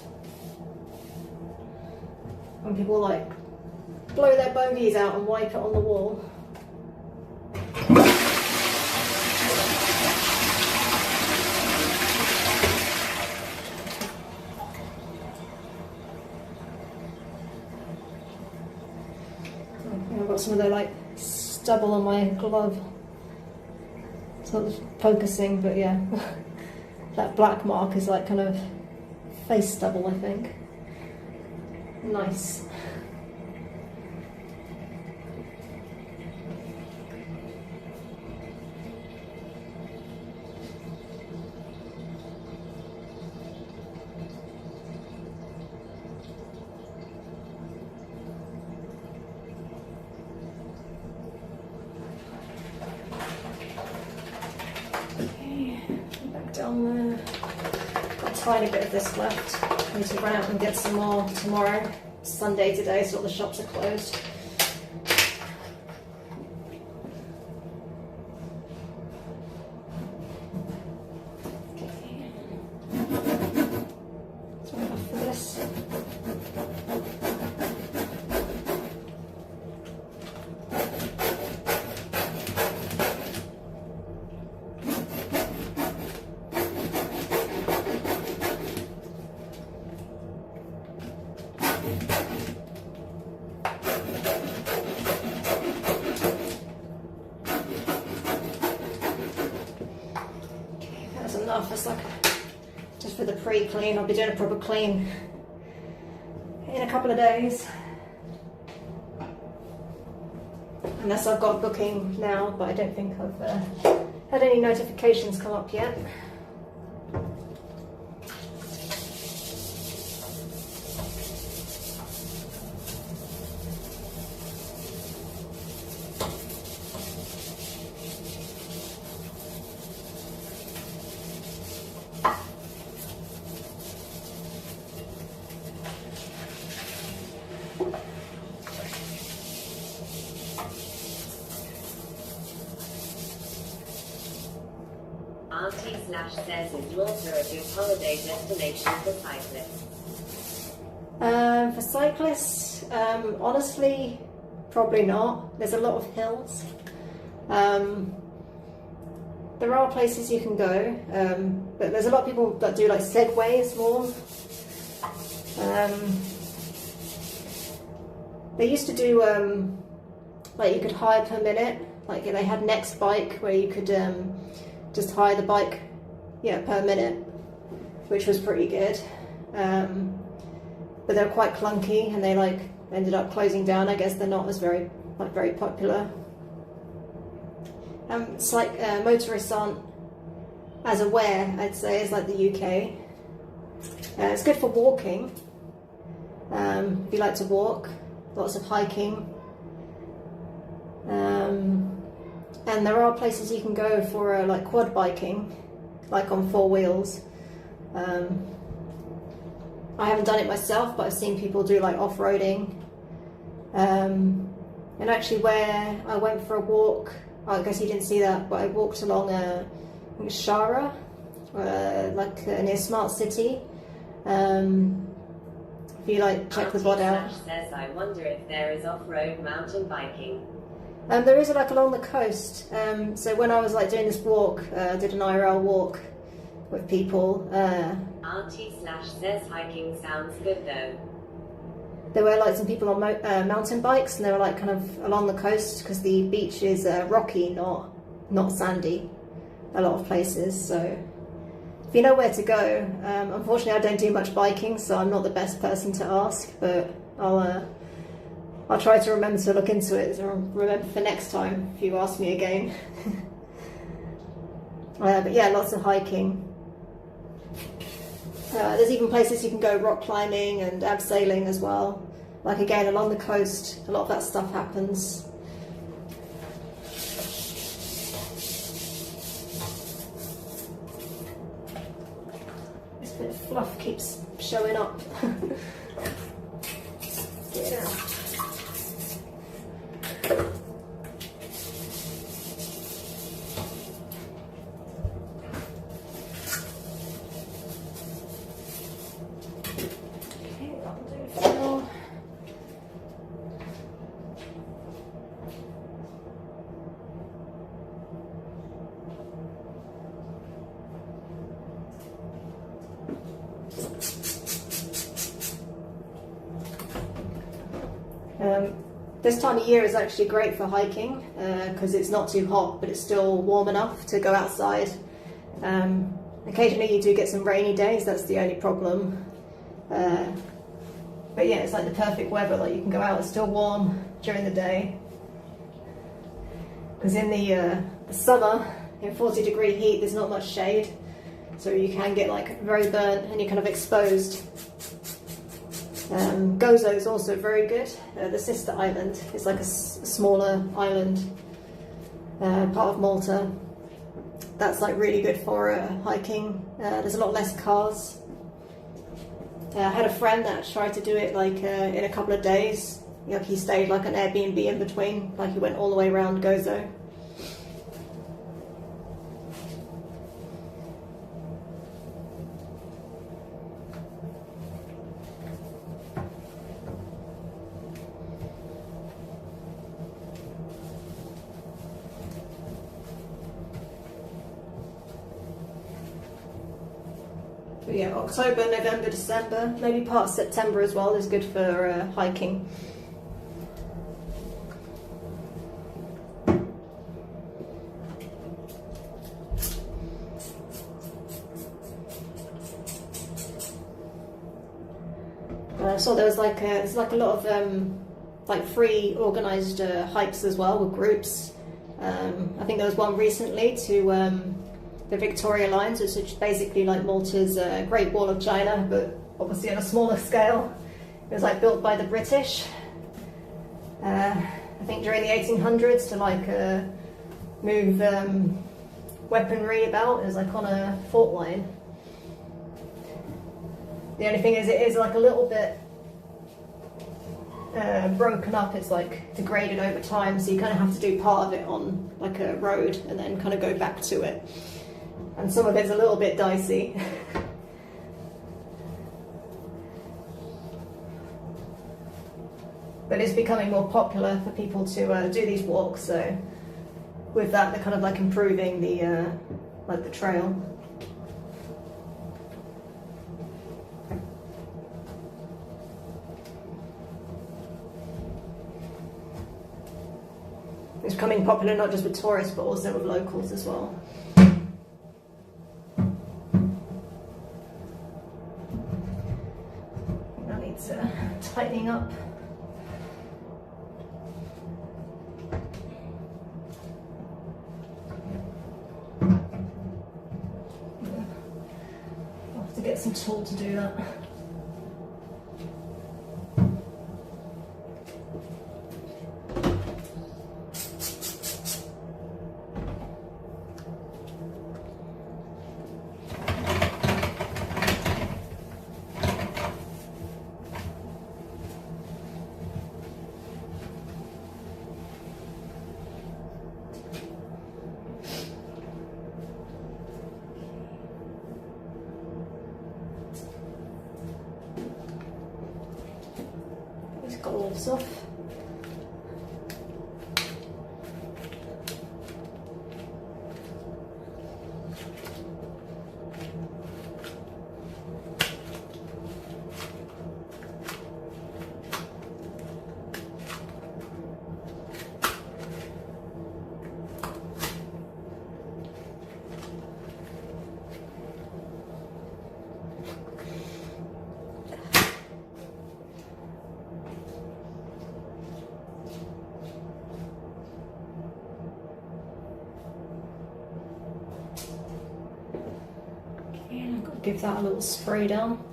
When people like blow their bogies out and wipe it on the wall. I've got some of the like stubble on my glove. It's not focusing, but yeah. That black mark is like kind of face stubble, I think. Nice. Down there. Got a tiny bit of this left. I need to run out and get some more tomorrow. It's Sunday today, so all the shops are closed. enough. It's like just for the pre-clean. I'll be doing a proper clean in a couple of days. Unless I've got a booking now, but I don't think I've had any notifications come up yet. Auntie Slash says, is Malta a good holiday destination for cyclists? For cyclists, honestly, probably not. There's a lot of hills. There are places you can go, but there's a lot of people that do like segways more. They used to do like you could hire per minute. Like they had Next Bike where you could just hire the bike, yeah, per minute, which was pretty good. But they're quite clunky, and they like ended up closing down. I guess they're not as very popular. It's like motorists aren't as aware, I'd say, as like the UK. It's good for walking. If you like to walk, lots of hiking. And there are places you can go for like quad biking, like on 4 wheels. I haven't done it myself, but I've seen people do like off-roading. And actually where I went for a walk, I guess you didn't see that, but I walked along Shara, near Smart City. If you like check the VOD out. Says, I wonder if there is off-road mountain biking. There is like along the coast. So when I was like doing this walk, I did an IRL walk with people. Auntie Slash says hiking sounds good though. There were like some people on mountain bikes, and they were like kind of along the coast because the beach is rocky, not sandy. A lot of places. So if you know where to go, unfortunately I don't do much biking, so I'm not the best person to ask. But I'll try to remember to look into it and remember for next time if you ask me again. But yeah, lots of hiking. There's even places you can go rock climbing and abseiling as well. Like again, along the coast, a lot of that stuff happens. This bit of fluff keeps showing up. Yeah. This time of year is actually great for hiking because it's not too hot, but it's still warm enough to go outside. Occasionally you do get some rainy days, that's the only problem. But yeah, it's like the perfect weather, like you can go out, it's still warm during the day. Because in the summer, in 40-degree heat, there's not much shade, so you can get like very burnt and you're kind of exposed. Gozo is also very good. The sister island is like a smaller island, part of Malta. That's like really good for hiking. There's a lot less cars. I had a friend that tried to do it like in a couple of days. Like he stayed like an Airbnb in between, like he went all the way around Gozo. But yeah, October, November, December, maybe part of September as well is good for hiking. So there's like a lot of like free organised hikes as well with groups. I think there was one recently to the Victoria Lines, which is basically like Malta's Great Wall of China, but obviously on a smaller scale. It was like built by the British, I think during the 1800s to like move weaponry about. It was like on a fault line. The only thing is it is like a little bit broken up. It's like degraded over time, so you kind of have to do part of it on like a road and then kind of go back to it. And some of it's a little bit dicey. But it's becoming more popular for people to do these walks, so with that they're kind of like improving the like the trail. It's becoming popular not just with tourists but also with locals as well. That needs tightening up. I'll have to get some tool to do that. Got all this off. Give that a little spray down.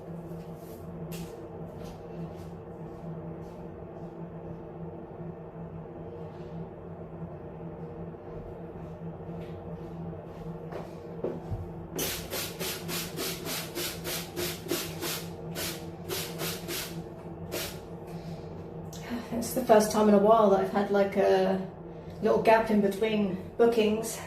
It's the first time in a while that I've had like a little gap in between bookings.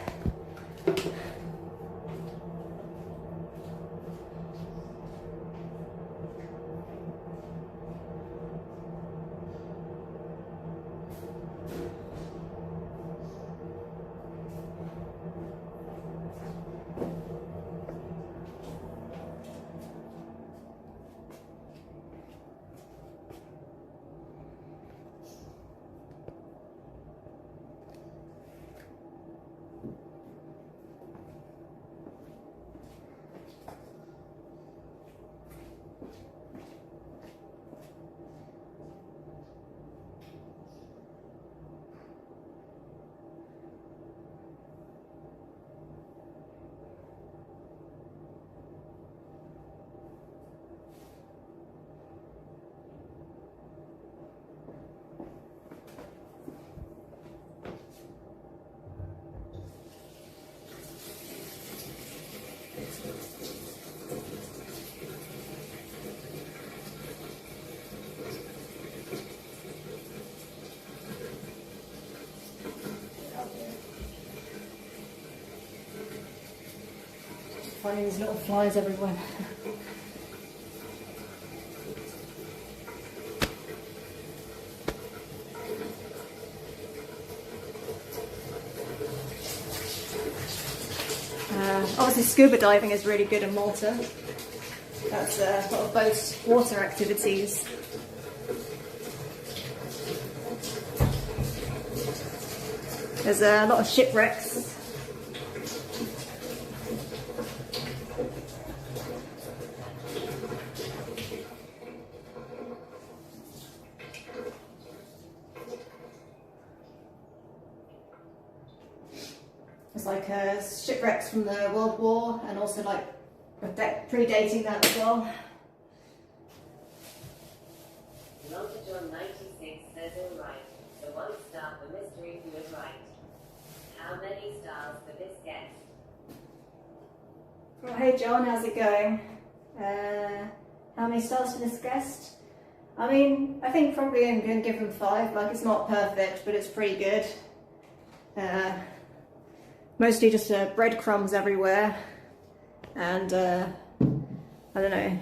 Finding these little flies everywhere. Obviously scuba diving is really good in Malta. That's a lot of both water activities. There's a lot of shipwrecks. There's like shipwrecks from the World War and also like predating that as well. Longitude 96 says all right, so 1 star for mystery who is right. How many stars for this guest? Well, hey John, how's it going? How many stars for this guest? I mean, I think probably I'm going to give them 5. Like, it's not perfect, but it's pretty good. Mostly just breadcrumbs everywhere. And, I don't know,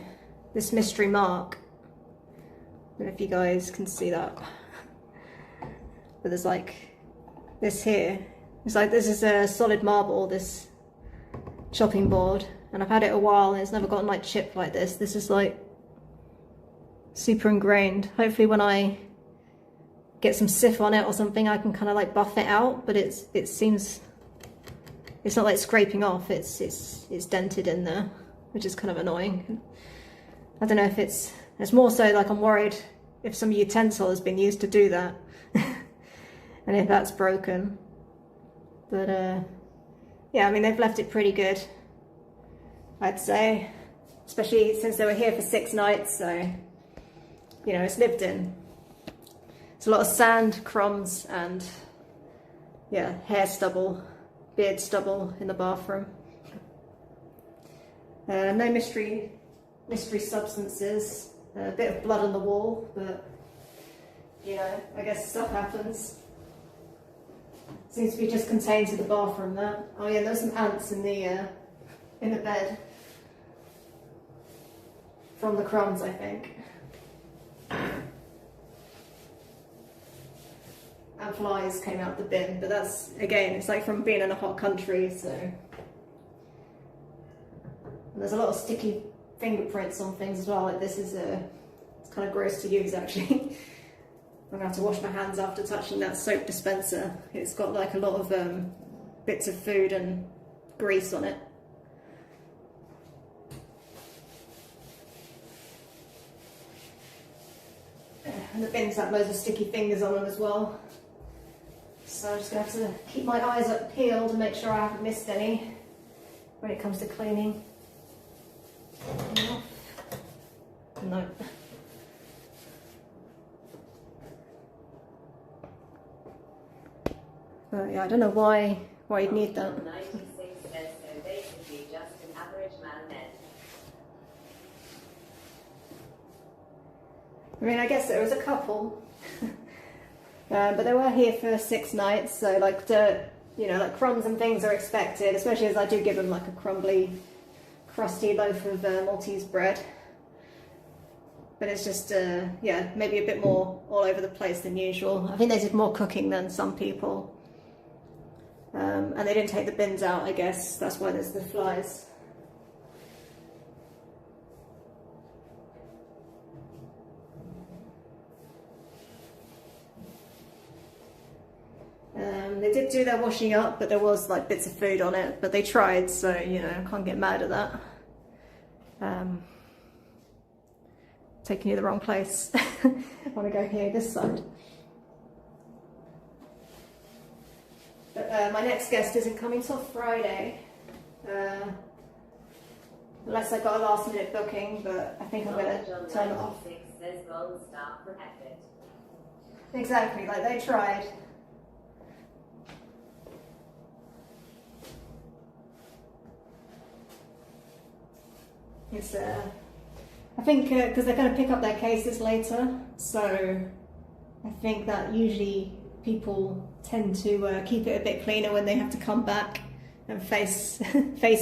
this mystery mark. I don't know if you guys can see that. But there's like this here. It's like this is a solid marble, this chopping board. And I've had it a while and it's never gotten like chipped like this. This is like super ingrained. Hopefully when I get some sif on it or something I can kind of like buff it out, but it seems it's not like scraping off, it's dented in there, which is kind of annoying. I don't know if it's more so like I'm worried if some utensil has been used to do that and if that's broken. But yeah, I mean they've left it pretty good, I'd say, especially since they were here for 6 nights, so you know, it's lived in. It's a lot of sand, crumbs, and yeah, hair stubble, beard stubble in the bathroom. No mystery substances. A bit of blood on the wall, but you know, I guess stuff happens. Seems to be just contained to the bathroom there. Oh yeah, there's some ants in the bed from the crumbs, I think. And flies came out the bin, but that's, again, it's like from being in a hot country, so. And there's a lot of sticky fingerprints on things as well. Like this is it's kind of gross to use actually. I'm gonna have to wash my hands after touching that soap dispenser. It's got like a lot of bits of food and grease on it. And the bins have loads of sticky fingers on them as well. So I'm just gonna have to keep my eyes peeled and make sure I haven't missed any when it comes to cleaning. No. But yeah, I don't know why you'd need that. 96 says so basically just an average man then. I mean, I guess there was a couple, but they were here for 6 nights, so like you know, like crumbs and things are expected, especially as I do give them like a crumbly, crusty loaf of Maltese bread. But it's just, yeah, maybe a bit more all over the place than usual. I think they did more cooking than some people. And they didn't take the bins out, I guess. That's why there's the flies. They did do their washing up, but there was like bits of food on it. But they tried, so, you know, I can't get mad at that. Taking you the wrong place. I want to go here, this side. But my next guest isn't coming till Friday, unless I got a last minute booking, but I think I'm going to turn it off. Says gold star for effort. Exactly, like they tried. It's I think because they're going to pick up their cases later, so I think that usually people tend to keep it a bit cleaner when they have to come back and face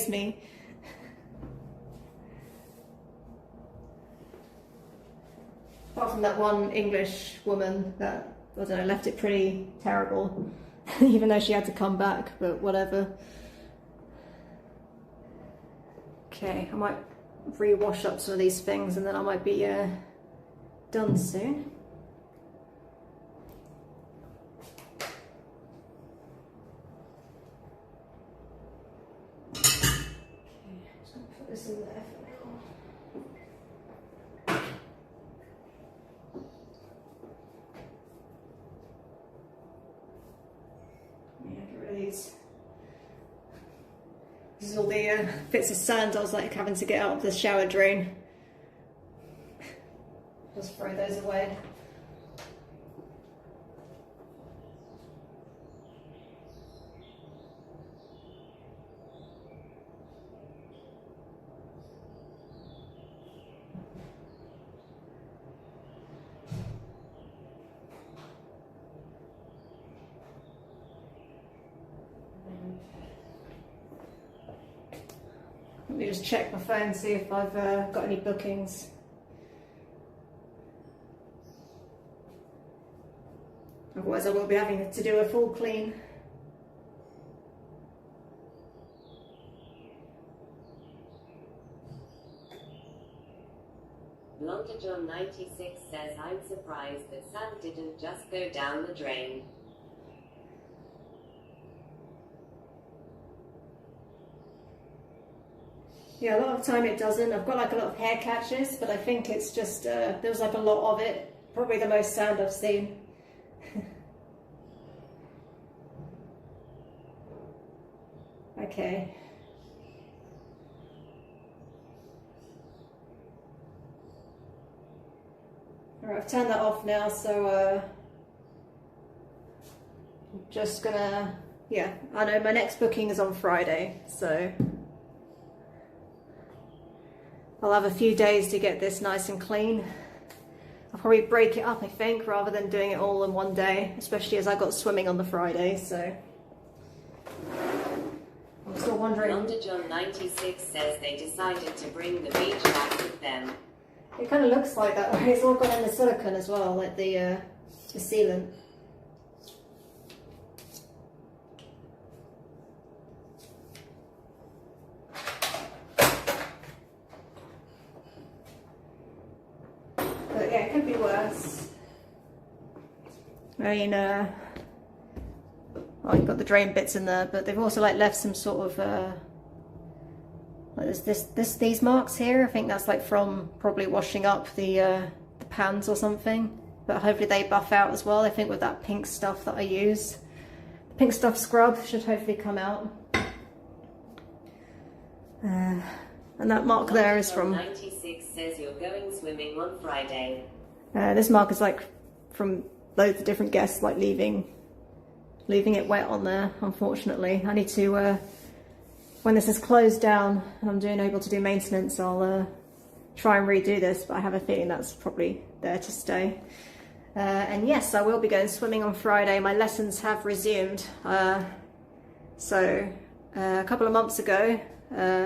me. Apart from that one English woman that, I don't know, left it pretty terrible, even though she had to come back, but whatever. Okay, I might re-wash up some of these things and then I might be done soon. This in there for now. Yeah, get rid of these This is all the bits of sand I was like having to get out of the shower drain. Just throw those away. Let me just check my phone, see if I've got any bookings. Otherwise I will be having to do a full clean. Longa John 96 says, I'm surprised that sand didn't just go down the drain. Yeah, a lot of time it doesn't. I've got like a lot of hair catches, but I think it's just, there was like a lot of it. Probably the most sand I've seen. Okay. Alright, I've turned that off now, so I'm just gonna, yeah, I know my next booking is on Friday, so I'll have a few days to get this nice and clean. I'll probably break it up, I think, rather than doing it all in one day, especially as I got swimming on the Friday, so I'm still wondering. Longa John 96 says they decided to bring the beach back with them. It kind of looks like that way. It's all got in the silicone as well, like the sealant. But yeah, it could be worse. I mean, well, you've got the drain bits in there, but they've also like left some sort of like there's these marks here. I think that's like from probably washing up the pans or something. But hopefully they buff out as well. I think with that pink stuff that I use, the pink stuff scrub should hopefully come out. And that mark there is from 96 says you're going swimming on Friday. This mark is like from loads of different guests, like leaving it wet on there. Unfortunately, I need to when this is closed down and I'm able to do maintenance, I'll try and redo this, but I have a feeling that's probably there to stay. And yes, I will be going swimming on Friday. My lessons have resumed. So a couple of months ago,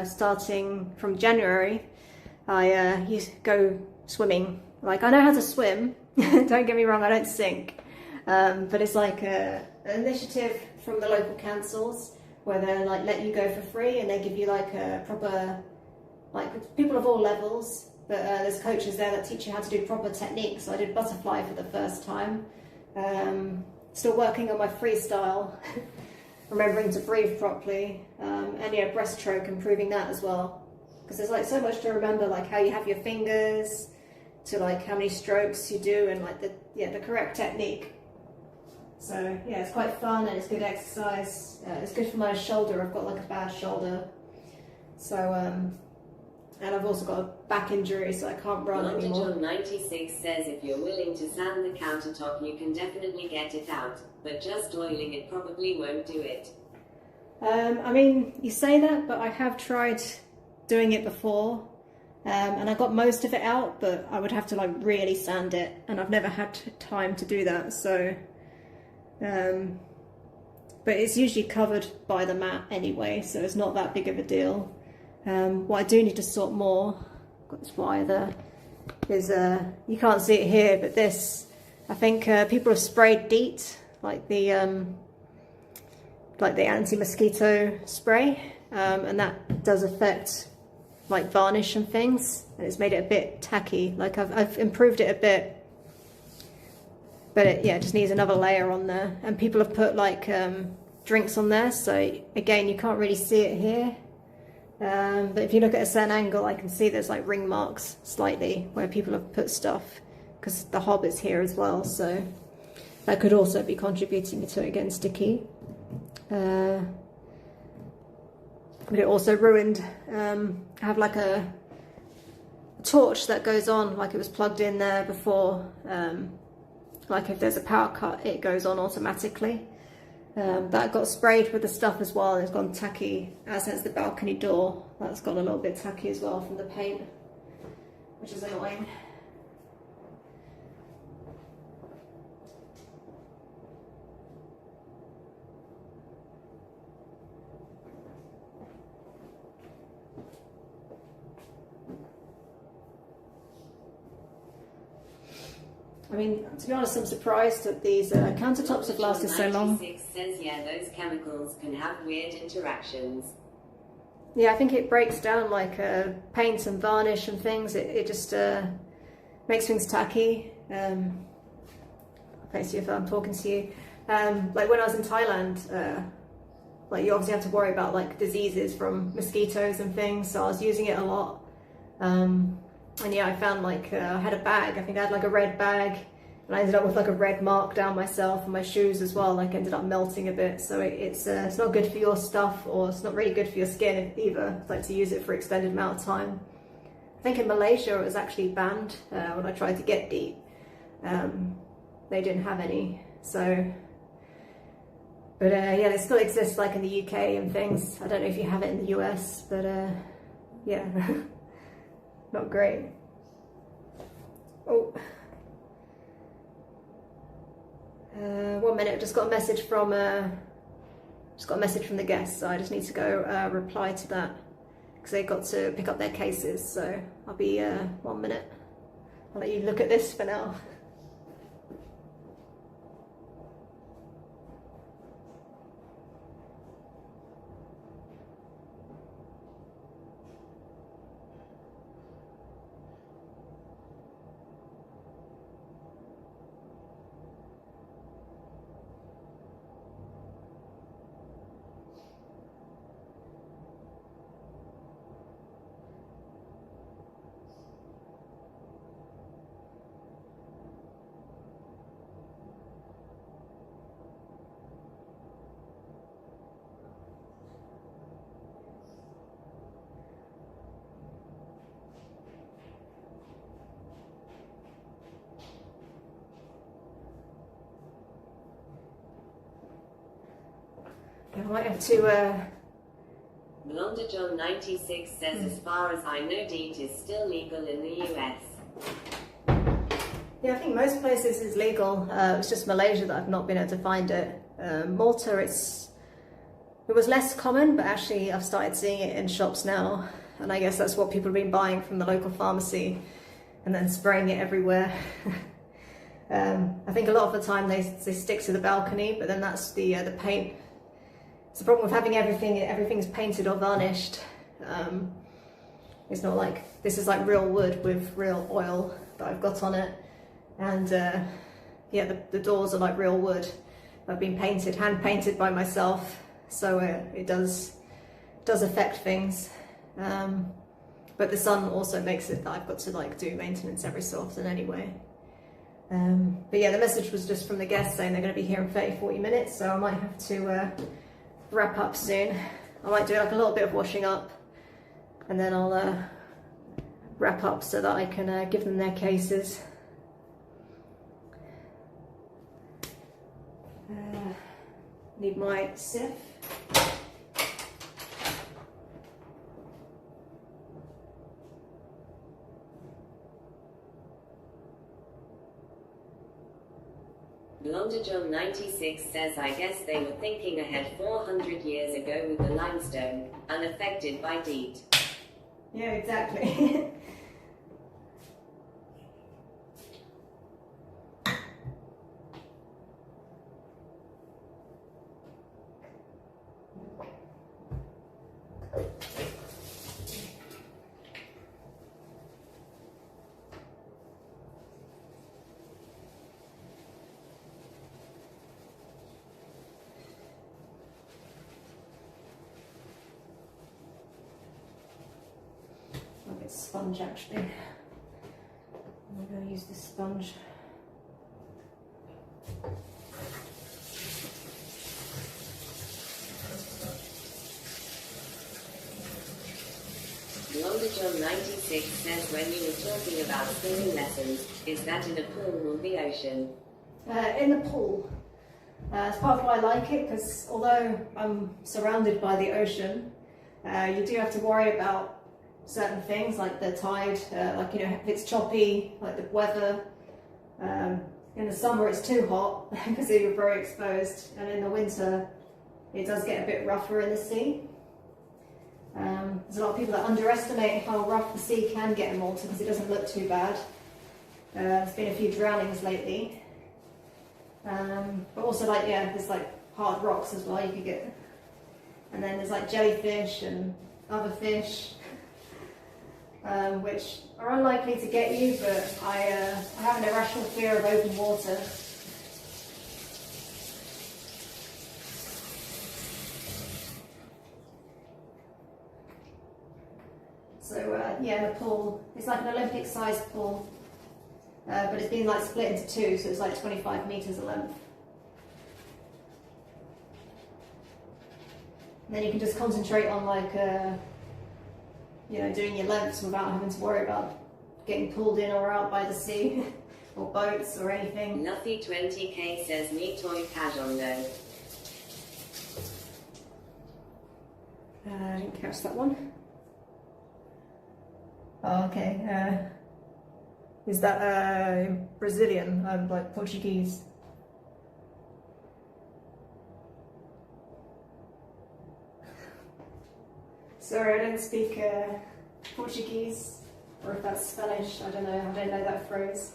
starting from January, I used to go swimming. Like, I know how to swim, don't get me wrong, I don't sink. But it's like an initiative from the local councils where they like let you go for free, and they give you like a proper, like people of all levels, but there's coaches there that teach you how to do proper techniques. So I did butterfly for the first time. Still working on my freestyle, remembering to breathe properly, and yeah, breaststroke, improving that as well. Because there's like so much to remember, like how you have your fingers, to like how many strokes you do, and like the correct technique. So yeah, it's quite fun and it's good exercise. It's good for my shoulder. I've got like a bad shoulder. So and I've also got a back injury, so I can't run anymore. John 96 says if you're willing to sand the countertop, you can definitely get it out, but just oiling it probably won't do it. I mean, you say that, but I have tried doing it before, and I got most of it out, but I would have to like really sand it, and I've never had time to do that. So, but it's usually covered by the mat anyway, so it's not that big of a deal. What I do need to sort more, got this wire there, is you can't see it here, but this, I think people have sprayed DEET, like the anti-mosquito spray, and that does affect like varnish and things, and it's made it a bit tacky. Like I've improved it a bit, but it just needs another layer on there. And people have put like drinks on there, so again you can't really see it here. But if you look at a certain angle, I can see there's like ring marks slightly where people have put stuff, because the hob is here as well, so that could also be contributing to it getting sticky. but it also ruined. I have like a torch that goes on, like it was plugged in there before. Like if there's a power cut, it goes on automatically. That got sprayed with the stuff as well, and it's gone tacky, as has the balcony door. That's gone a little bit tacky as well from the paint, which is annoying. I mean, to be honest, I'm surprised that these countertops have lasted so long. 96 says, yeah, those chemicals can have weird interactions. Yeah, I think it breaks down like paint and varnish and things. It just makes things tacky. Okay, see if I'm talking to you. Like when I was in Thailand, like you obviously have to worry about like diseases from mosquitoes and things, so I was using it a lot. And yeah, I found like I had a bag. I think I had like a red bag, and I ended up with like a red mark down myself, and my shoes as well. Like ended up melting a bit. So it's not good for your stuff, or it's not really good for your skin either. Like to use it for extended amount of time. I think in Malaysia it was actually banned when I tried to get DEET. They didn't have any. So, but yeah, they still exist like in the UK and things. I don't know if you have it in the US, but yeah. Not great. Oh. 1 minute, just got a message from the guests, so I just need to go reply to that because they got to pick up their cases, so I'll be 1 minute. I'll let you look at this for now. I might have to Blonde John 96 says, as far as I know, DEET is still legal in the US. Yeah, I think most places is legal. It's just Malaysia that I've not been able to find it. Malta, it was less common, but actually I've started seeing it in shops now, and I guess that's what people have been buying from the local pharmacy and then spraying it everywhere. I think a lot of the time they stick to the balcony, but then that's the paint. It's the problem with having everything's painted or varnished. It's not like, this is like real wood with real oil that I've got on it. And yeah, the doors are like real wood. I've been painted, hand painted by myself. So it does affect things. But the sun also makes it that I've got to like do maintenance every so often anyway. But yeah, the message was just from the guests saying they're going to be here in 30-40 minutes. So I might have to wrap up soon. I might do like a little bit of washing up, and then I'll wrap up so that I can give them their cases. Need my sieve. Blonde John 96 says, I guess they were thinking ahead 400 years ago with the limestone, unaffected by DEET. Yeah, exactly. Sponge actually. I'm going to use this sponge. John 96 says when you were talking about swimming lessons, is that in a pool or the ocean? In the pool. It's part of why I like it, because although I'm surrounded by the ocean, you do have to worry about certain things like the tide, like, you know, if it's choppy, like the weather. In the summer it's too hot because you're very exposed, and in the winter it does get a bit rougher in the sea. There's a lot of people that underestimate how rough the sea can get in Malta because it doesn't look too bad. There's been a few drownings lately. But also, like, yeah, there's like hard rocks as well you could get. And then there's like jellyfish and other fish, which are unlikely to get you, but I have an irrational fear of open water. So yeah, the pool, it's like an Olympic-sized pool, but it's been like split into two, so it's like 25 meters of length. And then you can just concentrate on like, you know, doing your lengths without having to worry about getting pulled in or out by the sea or boats or anything. Luffy 20k says ni toy pajondo. I didn't catch that one. Oh, okay. Is that Brazilian, like Portuguese? Sorry, I don't speak Portuguese, or if that's Spanish, I don't know. I don't know that phrase.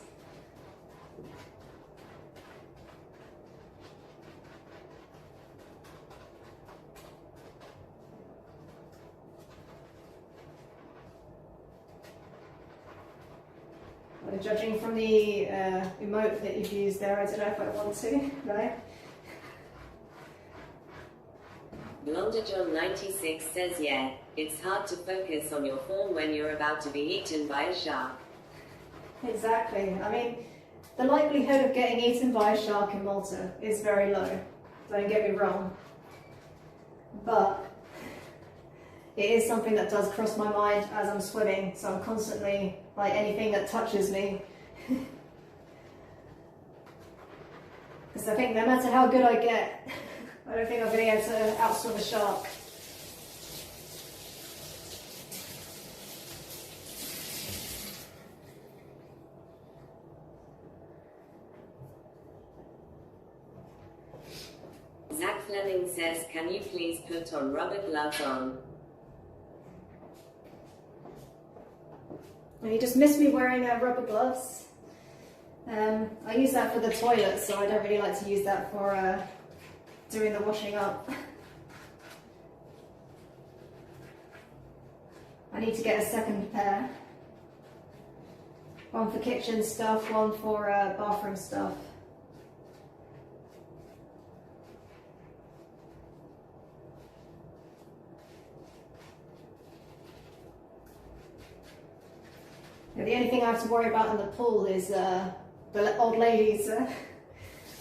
Judging from the emote that you've used there, I don't know if I want to, no? Blonder John 96 says yeah, it's hard to focus on your phone when you're about to be eaten by a shark. Exactly. I mean, the likelihood of getting eaten by a shark in Malta is very low, don't get me wrong. But it is something that does cross my mind as I'm swimming, so I'm constantly, like, anything that touches me. Because I think no matter how good I get, I don't think I'll be able to outswim a shark. Zach Fleming says, can you please put on rubber gloves on? And you just miss me wearing rubber gloves. I use that for the toilet, so I don't really like to use that for doing the washing up. I need to get a second pair. One for kitchen stuff, one for bathroom stuff. The only thing I have to worry about in the pool is the old ladies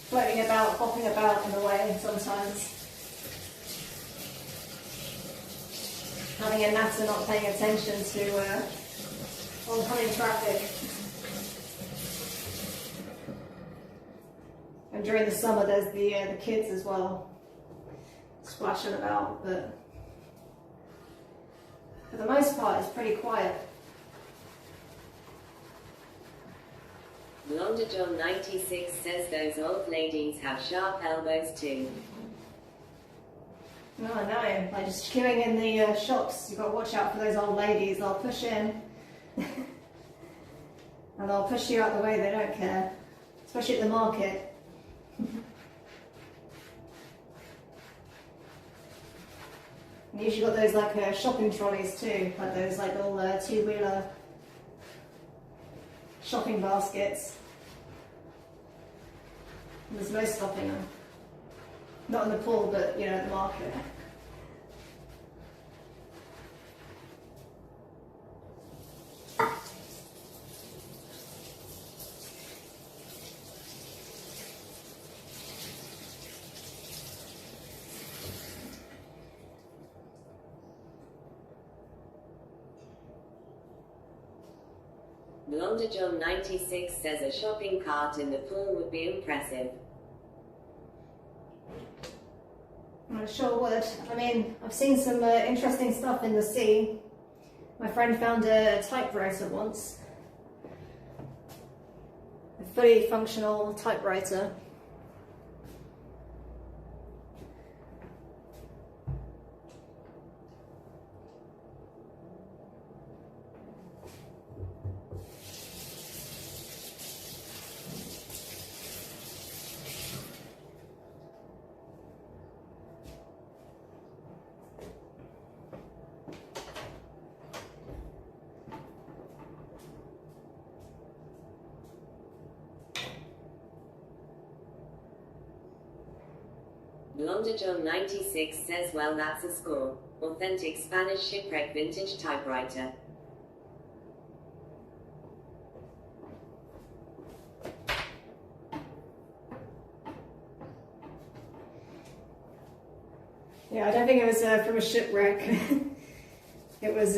floating about, hopping about in the way sometimes. Having a natter not paying attention to oncoming traffic. And during the summer there's the kids as well, splashing about, but for the most part it's pretty quiet. Blonder John 96 says those old ladies have sharp elbows too. No, I know. Like just queuing in the shops, you've got to watch out for those old ladies. They'll push in and they'll push you out the way. They don't care, especially at the market. And usually got those like shopping trolleys too, like those like little two-wheeler shopping baskets. And there's no stopping them. Not in the pool, but you know, at the market. Blonder John 96 says a shopping cart in the pool would be impressive. I sure would. I mean, I've seen some interesting stuff in the sea. My friend found a typewriter once. A fully functional typewriter. Blonder John 96 says, well, that's a score. Authentic Spanish shipwreck vintage typewriter. Yeah, I don't think it was from a shipwreck. It was,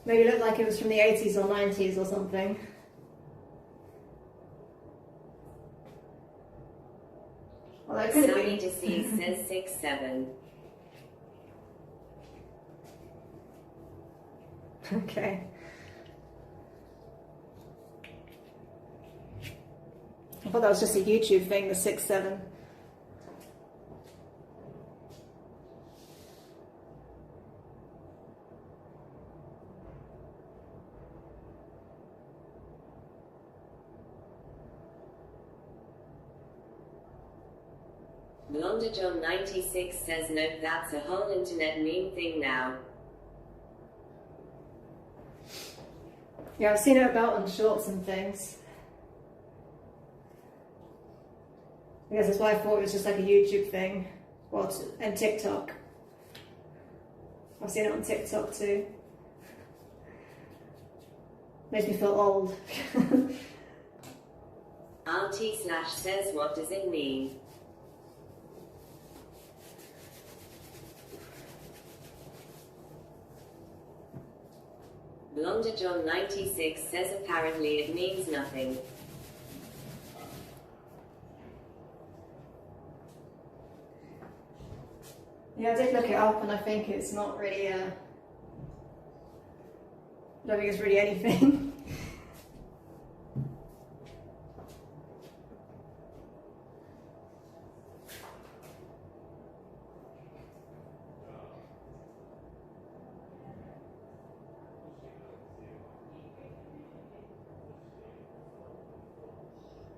maybe it looked like it was from the 80s or 90s or something. Well, that could have Sammy been. Deceased says 6'7". Okay. I thought that was just a YouTube thing, the 6'7". Blonder John 96 says, nope, that's a whole internet meme thing now. Yeah, I've seen it about on shorts and things. I guess that's why I thought it was just like a YouTube thing. Well, and TikTok. I've seen it on TikTok too. Makes me feel old. RT/ says, what does it mean? Blonder John 96 says apparently it means nothing. Yeah, I did look it up and I think it's not really I don't think it's really anything.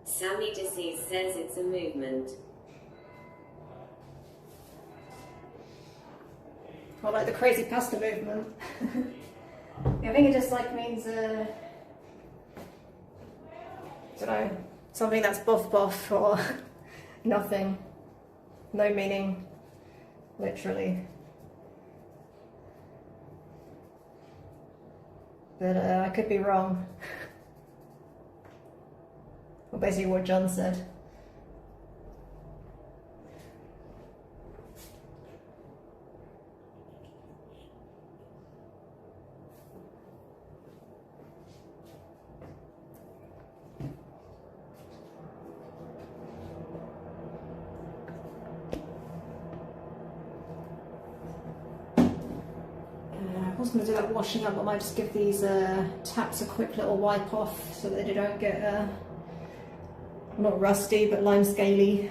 Sammy Deceased says it's a movement. Or like the crazy pasta movement. Yeah, I think it just like means I don't know, something that's boff or nothing. No meaning, literally. But I could be wrong. Well, basically what John said. I was going to do that washing up, but I might just give these taps a quick little wipe off so that they don't get not rusty but lime scaly.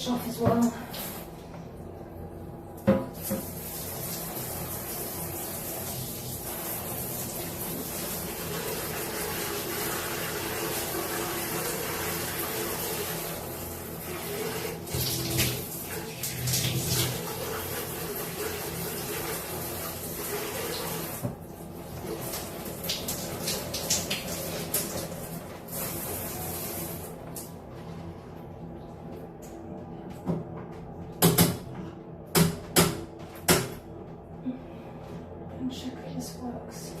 switch off as well. Check if this works.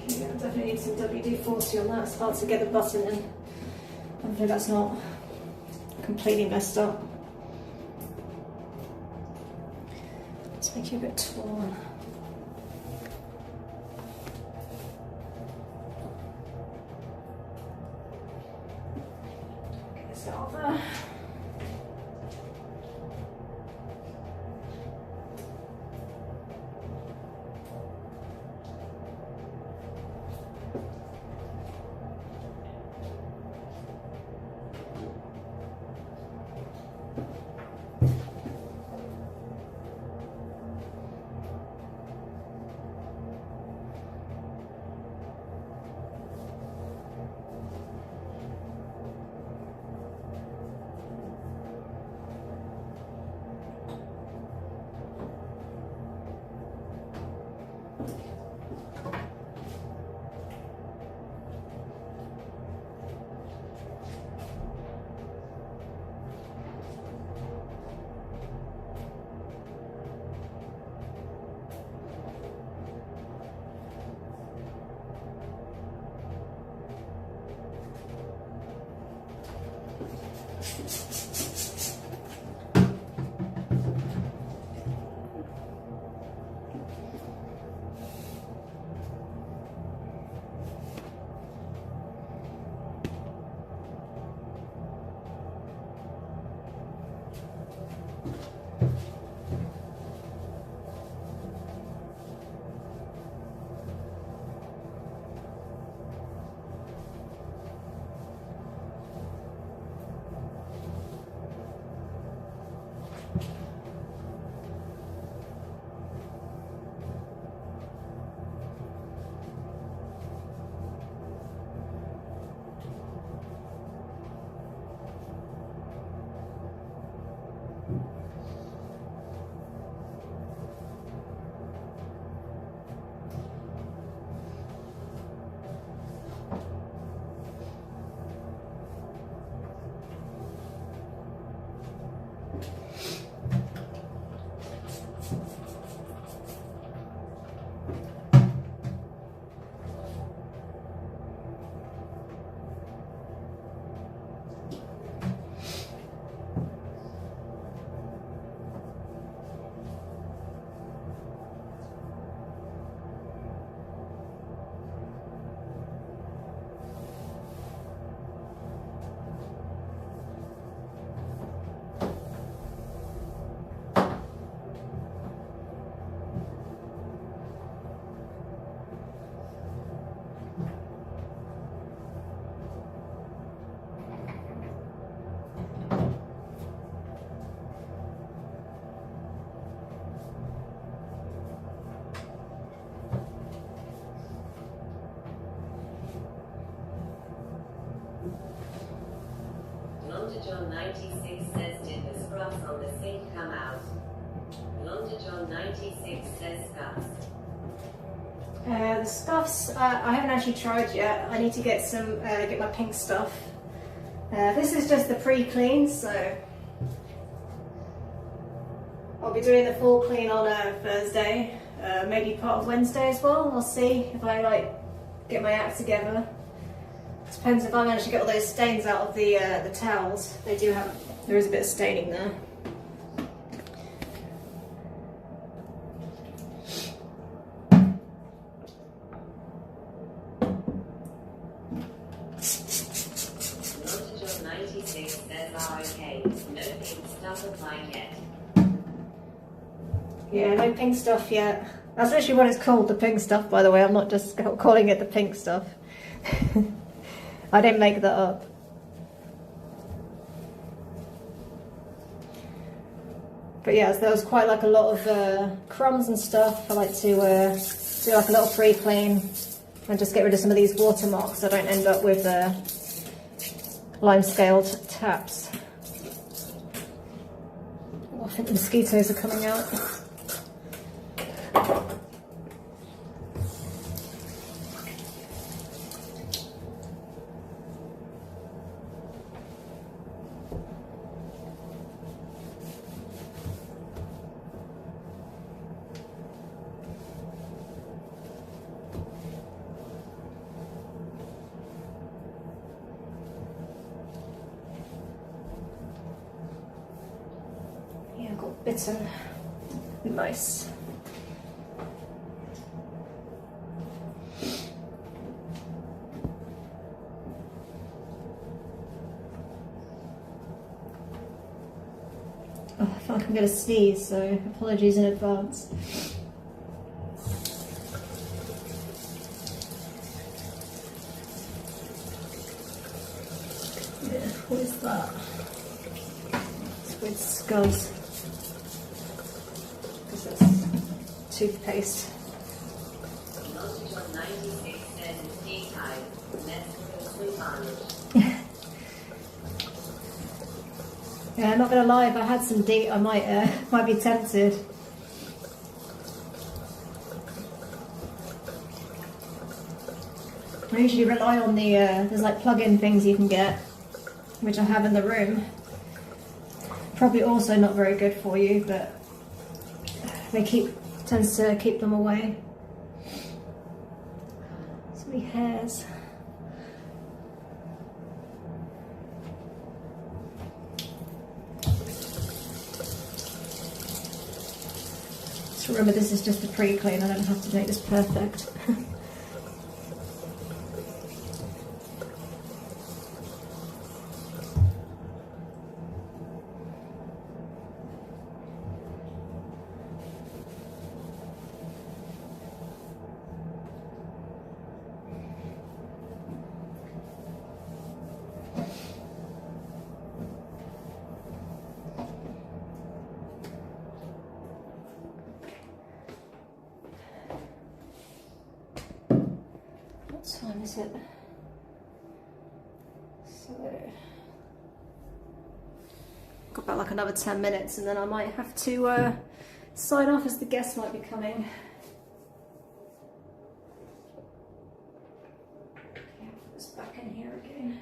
Yeah, definitely need some WD-40 on that. Start to get the button in. Hopefully that's not completely messed up. Let's make you a bit torn. Get this out of there. John 96 says, did the scruffs on the sink come out? John 96 says scuffs. The scuffs, I haven't actually tried yet. I need to get some, get my pink stuff. This is just the pre-clean, so I'll be doing the full clean on Thursday, maybe part of Wednesday as well. I'll see if I get my act together. Depends if I manage to get all those stains out of the towels. There is a bit of staining there. 96 says are okay. No pink stuff applied yet. Yeah, no pink stuff yet. That's literally what it's called, the pink stuff, by the way. I'm not just calling it the pink stuff. I didn't make that up. But yeah, there was quite like a lot of crumbs and stuff. I like to do like a little pre-clean and just get rid of some of these watermarks so I don't end up with lime-scaled taps. Oh, I think the mosquitoes are coming out. Yeah, I've got bitten mice. Oh, I feel like I'm going to sneeze, so apologies in advance. Yeah, what is that? It's with skulls. This is toothpaste. Notice on 96 says it's tea time. Let's go sweet varnish. Yeah, I'm not gonna lie, if I had some DEET, I might be tempted. I usually rely on the, there's like plug-in things you can get, which I have in the room. Probably also not very good for you, but tends to keep them away. So many hairs. Just remember, this is just a pre-clean. I don't have to make this perfect. What time is it? So, got about like another 10 minutes and then I might have to sign off as the guests might be coming. Yeah, put this back in here again.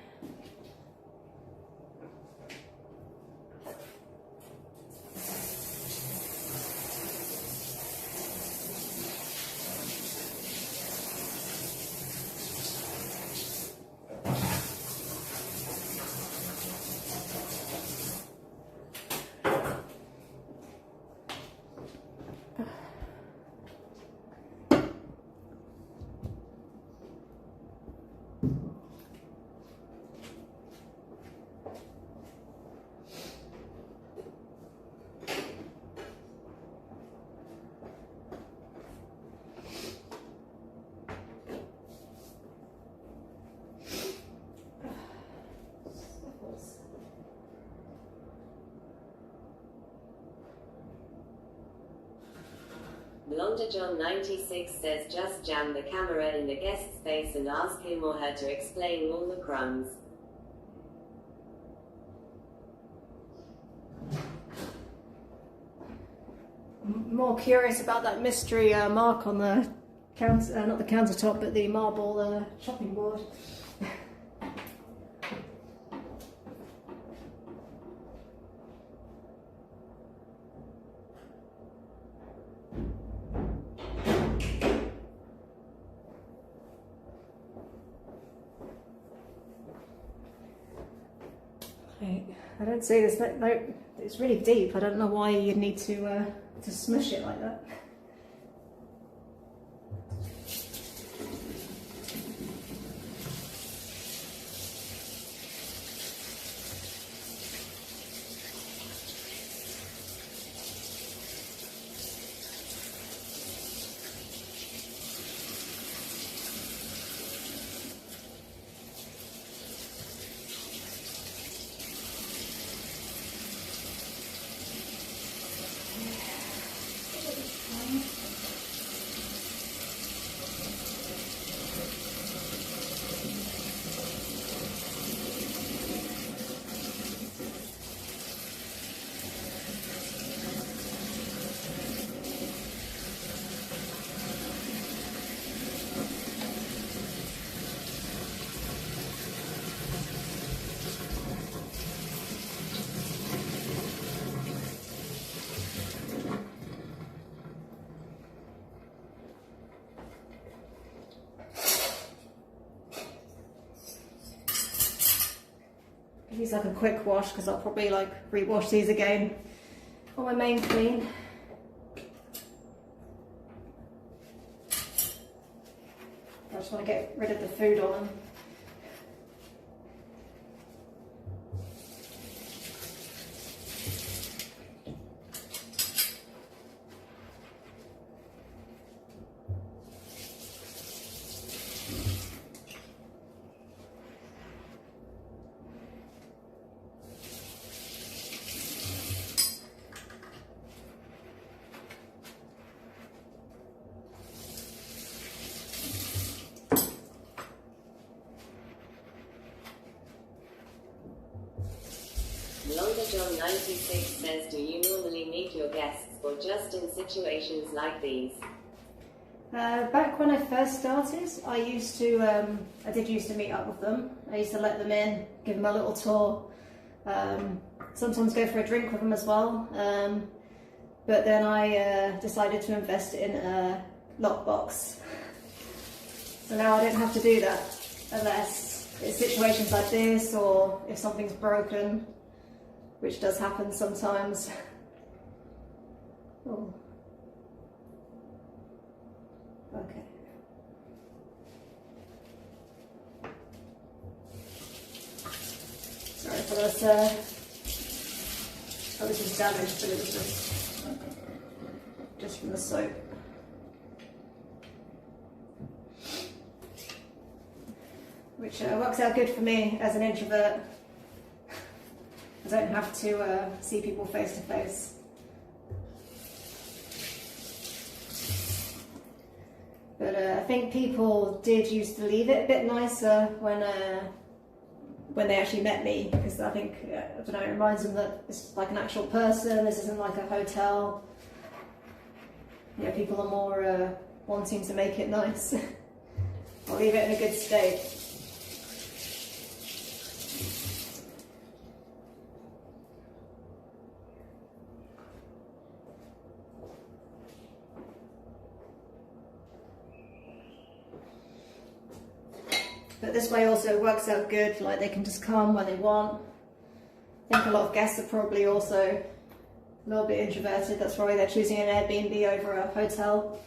Blonder John 96 says just jam the camera in the guest's face and ask him or her to explain all the crumbs. I'm more curious about that mystery mark on the counter, not the countertop, but the marble chopping board. I don't see this. It's really deep. I don't know why you'd need to smush it like that. give these like a quick wash because I'll probably like rewash these again on my main clean. I just want to get rid of the food on them. Longer John 96 says, do you normally meet your guests or just in situations like these? Back when I first started, I did used to meet up with them. I used to let them in, give them a little tour, sometimes go for a drink with them as well. But then I decided to invest in a lockbox. So now I don't have to do that unless it's situations like this or if something's broken, which does happen sometimes. Oh. Okay. Sorry for this. Oh, this is damaged, but it was just from the soap. Which works out good for me as an introvert. I don't have to see people face to face. But I think people did used to leave it a bit nicer when they actually met me, because I think, I don't know, it reminds them that it's like an actual person, this isn't like a hotel. Yeah, people are more wanting to make it nice. I'll leave it in a good state. But this way also works out good, like they can just come when they want. I think a lot of guests are probably also a little bit introverted, that's why they're choosing an Airbnb over a hotel.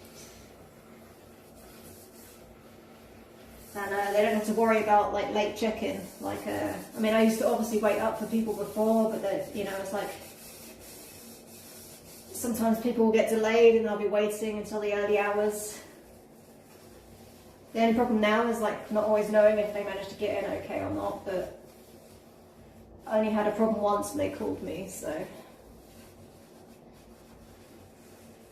And they don't have to worry about like late check-in. Like, I mean, I used to obviously wait up for people before, but you know, it's like sometimes people will get delayed and I'll be waiting until the early hours. The only problem now is like not always knowing if they managed to get in okay or not, but I only had a problem once and they called me, so.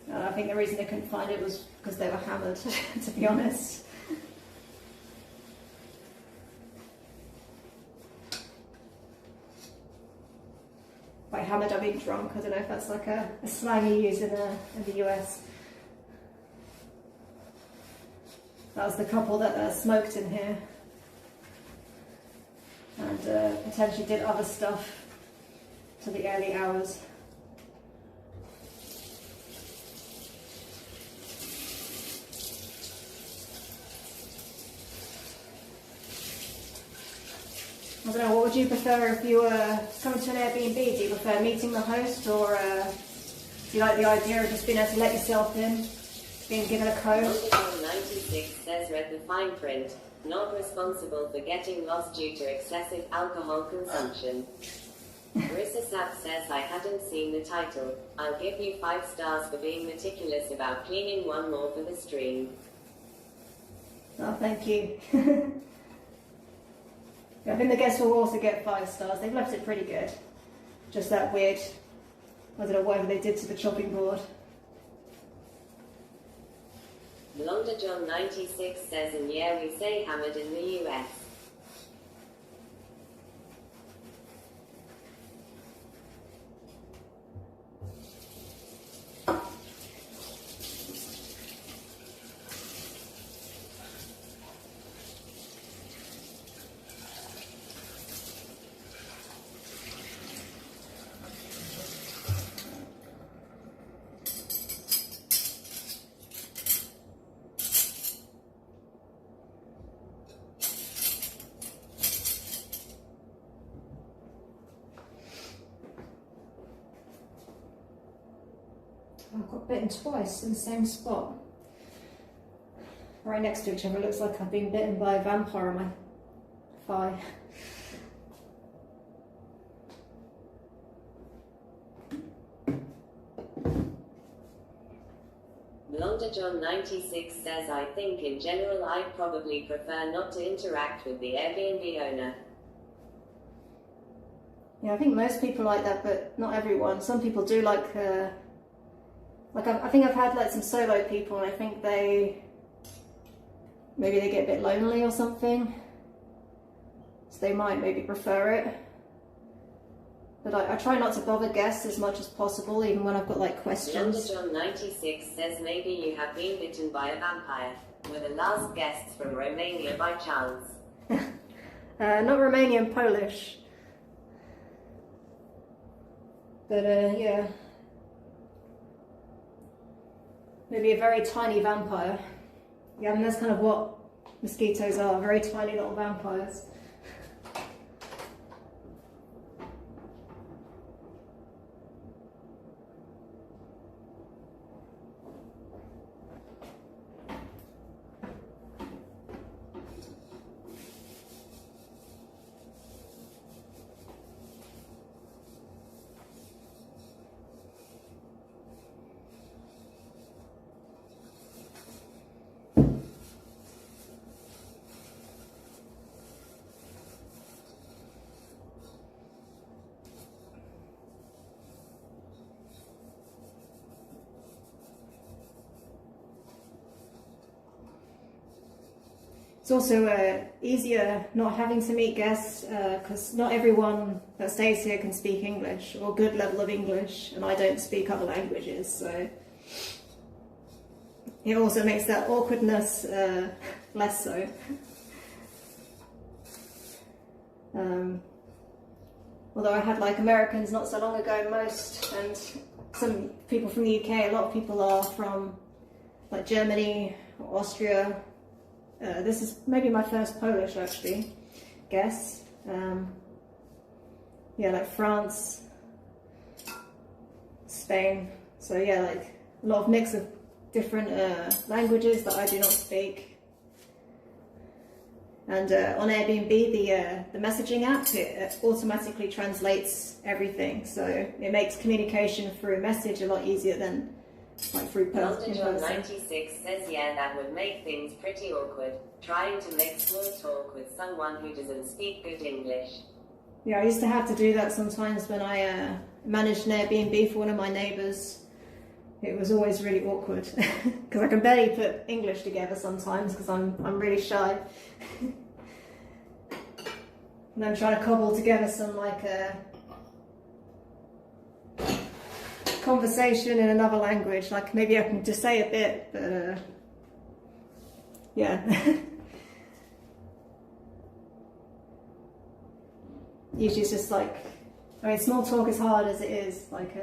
And I think the reason they couldn't find it was because they were hammered, to be honest. By hammered I mean drunk, I don't know if that's like a slang you use in the US. That was the couple that smoked in here and potentially did other stuff to the early hours. I don't know, what would you prefer if you were coming to an Airbnb? Do you prefer meeting the host, or do you like the idea of just being able to let yourself in? Being given a code. 96 says, read the fine print. Not responsible for getting lost due to excessive alcohol consumption. Marissa Sapp says, I hadn't seen the title. I'll give you 5 stars for being meticulous about cleaning one more for the stream. Oh, thank you. I think the guests will also get 5 stars. They've left it pretty good. Just that weird, I don't know, whatever they did to the chopping board. Londa John 96 says, and yeah, we say hammered in the US. I've got bitten twice in the same spot. Right next to each other. It looks like I've been bitten by a vampire on my thigh. Blonder John 96 says, I think in general I'd probably prefer not to interact with the Airbnb owner. Yeah, I think most people like that, but not everyone. Some people do like I think I've had like some solo people, and I think maybe they get a bit lonely or something, so they might maybe prefer it. But I try not to bother guests as much as possible, even when I've got like questions. Blonder John 96 says, maybe you have been bitten by a vampire. Were the last guests from Romania by chance? Not Romanian, Polish. But yeah, maybe a very tiny vampire. Yeah, I mean that's kind of what mosquitoes are, very tiny little vampires. It's also easier not having to meet guests because not everyone that stays here can speak English or good level of English, and I don't speak other languages, so it also makes that awkwardness less so. Although I had like Americans not so long ago, most, and some people from the UK, a lot of people are from like Germany or Austria. This is maybe my first Polish, actually, guess. Yeah, like France, Spain. So yeah, like a lot of mix of different languages that I do not speak. And on Airbnb, the messaging app, it automatically translates everything. So it makes communication through message a lot easier than like through Blonder John 96 says, yeah, that would make things pretty awkward, trying to make small talk with someone who doesn't speak good English. Yeah, I used to have to do that sometimes when I managed an Airbnb for one of my neighbours. It was always really awkward because I can barely put English together sometimes because I'm really shy. And I'm trying to cobble together some like conversation in another language, like maybe I can just say a bit, but yeah. Usually it's just like, I mean, small talk is hard as it is, like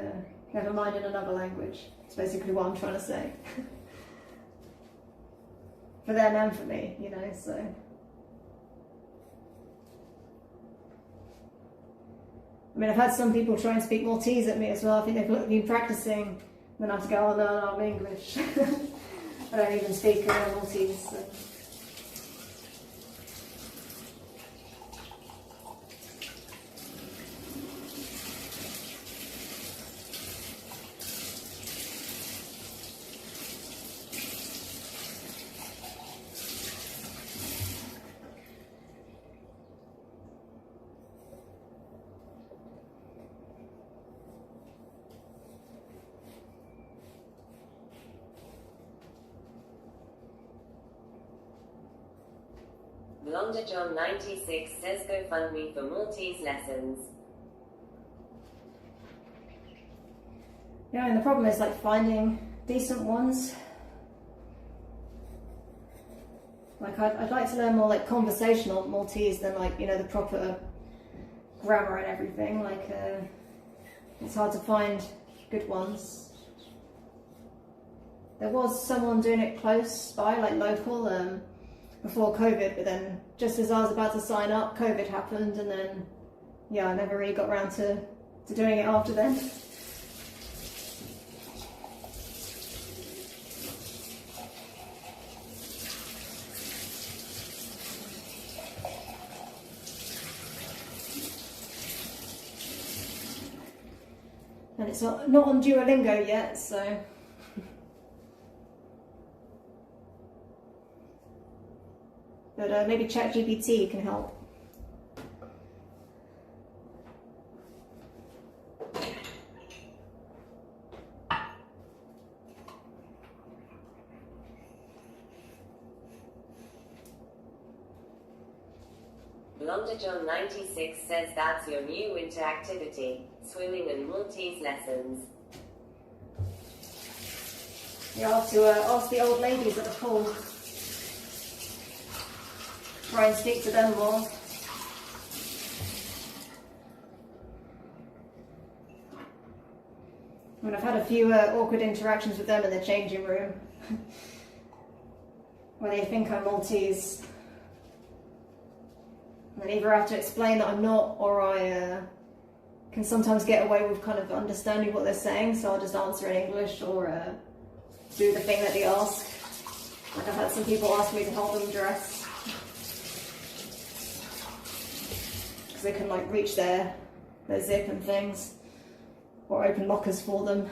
never mind in another language. It's basically what I'm trying to say. For them and for me, you know, so. I mean, I've had some people try and speak Maltese at me as well. I think they've been practicing, and then I have to go, oh no, I'm English. I don't even speak Maltese. So. Blonder John 96 says, go fund me for Maltese lessons. Yeah, and the problem is like finding decent ones. Like I'd like to learn more like conversational Maltese than like, you know, the proper grammar and everything. Like it's hard to find good ones. There was someone doing it close by, like local, before COVID, but then just as I was about to sign up, COVID happened, and then yeah, I never really got around to doing it after then. And it's not on Duolingo yet, so... But maybe ChatGPT can help. Blonder John 96 says that's your new winter activity, swimming and Maltese lessons. You have to ask the old ladies at the pool. Try and speak to them more. I mean, I've had a few awkward interactions with them in the changing room. Where they think I'm Maltese. And either I have to explain that I'm not, or I can sometimes get away with kind of understanding what they're saying, so I'll just answer in English or do the thing that they ask. Like I've had some people ask me to help them dress. Because they can like reach their zip and things, or open lockers for them.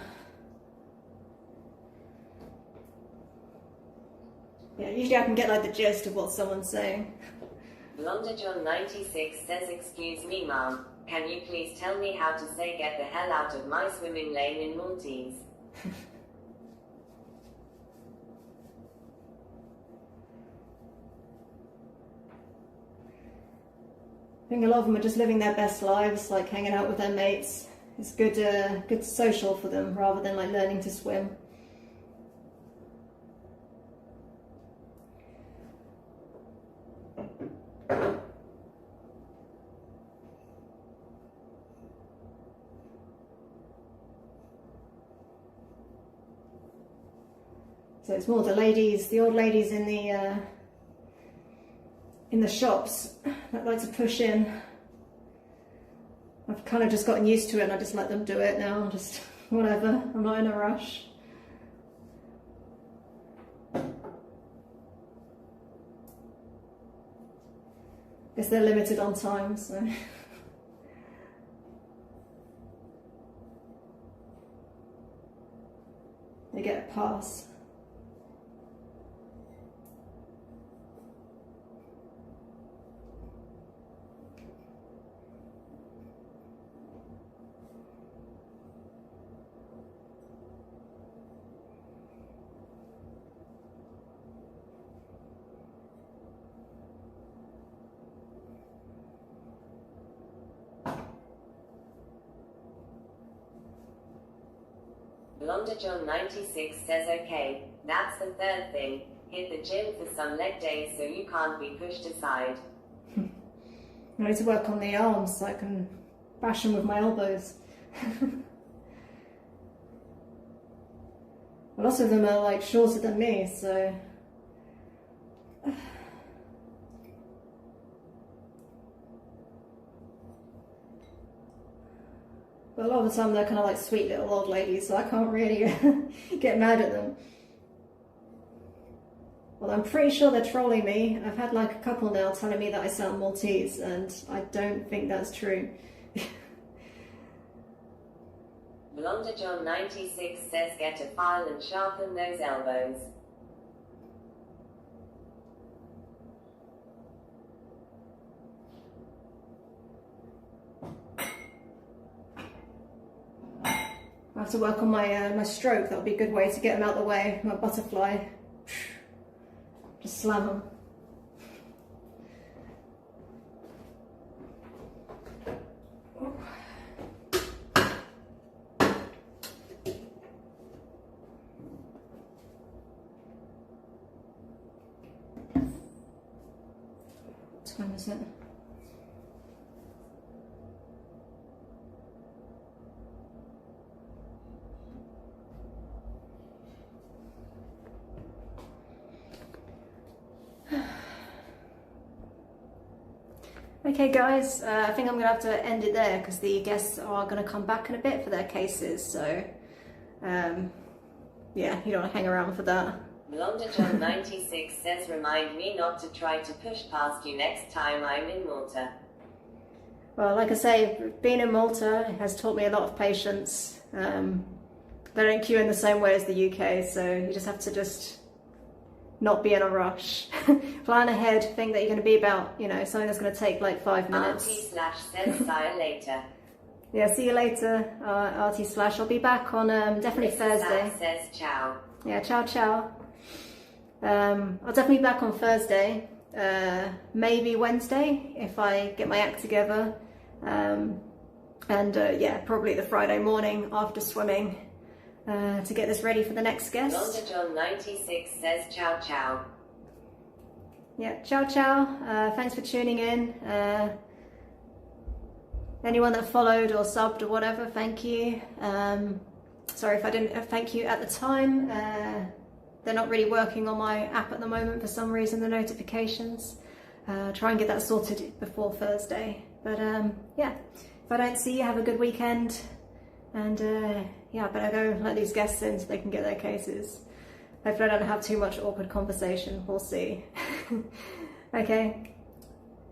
Yeah, usually I can get like the gist of what someone's saying. Blonder John 96 says, excuse me ma'am, can you please tell me how to say get the hell out of my swimming lane in Maltese? I think a lot of them are just living their best lives, like hanging out with their mates. It's good social for them, rather than like learning to swim. So it's more the old ladies in the shops that like to push in. I've kind of just gotten used to it and I just let them do it now, just whatever, I'm not in a rush. Guess they're limited on time, so... they get a pass. Blonder John 96 says okay, that's the third thing, hit the gym for some leg days so you can't be pushed aside. I need to work on the arms so I can bash them with my elbows. A lot of them are like shorter than me, so... But a lot of the time they're kind of like sweet little old ladies, so I can't really get mad at them. Well, I'm pretty sure they're trolling me. I've had like a couple now telling me that I sound Maltese, and I don't think that's true. Blonder John 96 says get a file and sharpen those elbows. I have to work on my stroke. That would be a good way to get them out of the way. My butterfly. Just slam them. What time is it? Okay guys, I think I'm going to have to end it there because the guests are going to come back in a bit for their cases, so yeah, you don't want to hang around for that. Blonder John 96 says remind me not to try to push past you next time I'm in Malta. Well, like I say, being in Malta has taught me a lot of patience. They don't queue in the same way as the UK, so you just have to just not be in a rush. Plan ahead, think that you're going to be about, you know, something that's going to take like 5 minutes. RT/says see you later. Yeah, see you later, RT/. I'll be back on definitely Thursday. Says ciao. Yeah, ciao ciao. I'll definitely be back on Thursday, maybe Wednesday if I get my act together, and yeah, probably the Friday morning after swimming to get this ready for the next guest. Londa John 96 says ciao ciao. Yeah, ciao ciao. Thanks for tuning in. Anyone that followed or subbed or whatever, thank you. Sorry if I didn't thank you at the time. They're not really working on my app at the moment for some reason, the notifications. Try and get that sorted before Thursday. But yeah, if I don't see you, have a good weekend. And yeah, I better go let these guests in so they can get their cases. Hopefully I don't have too much awkward conversation. We'll see. Okay,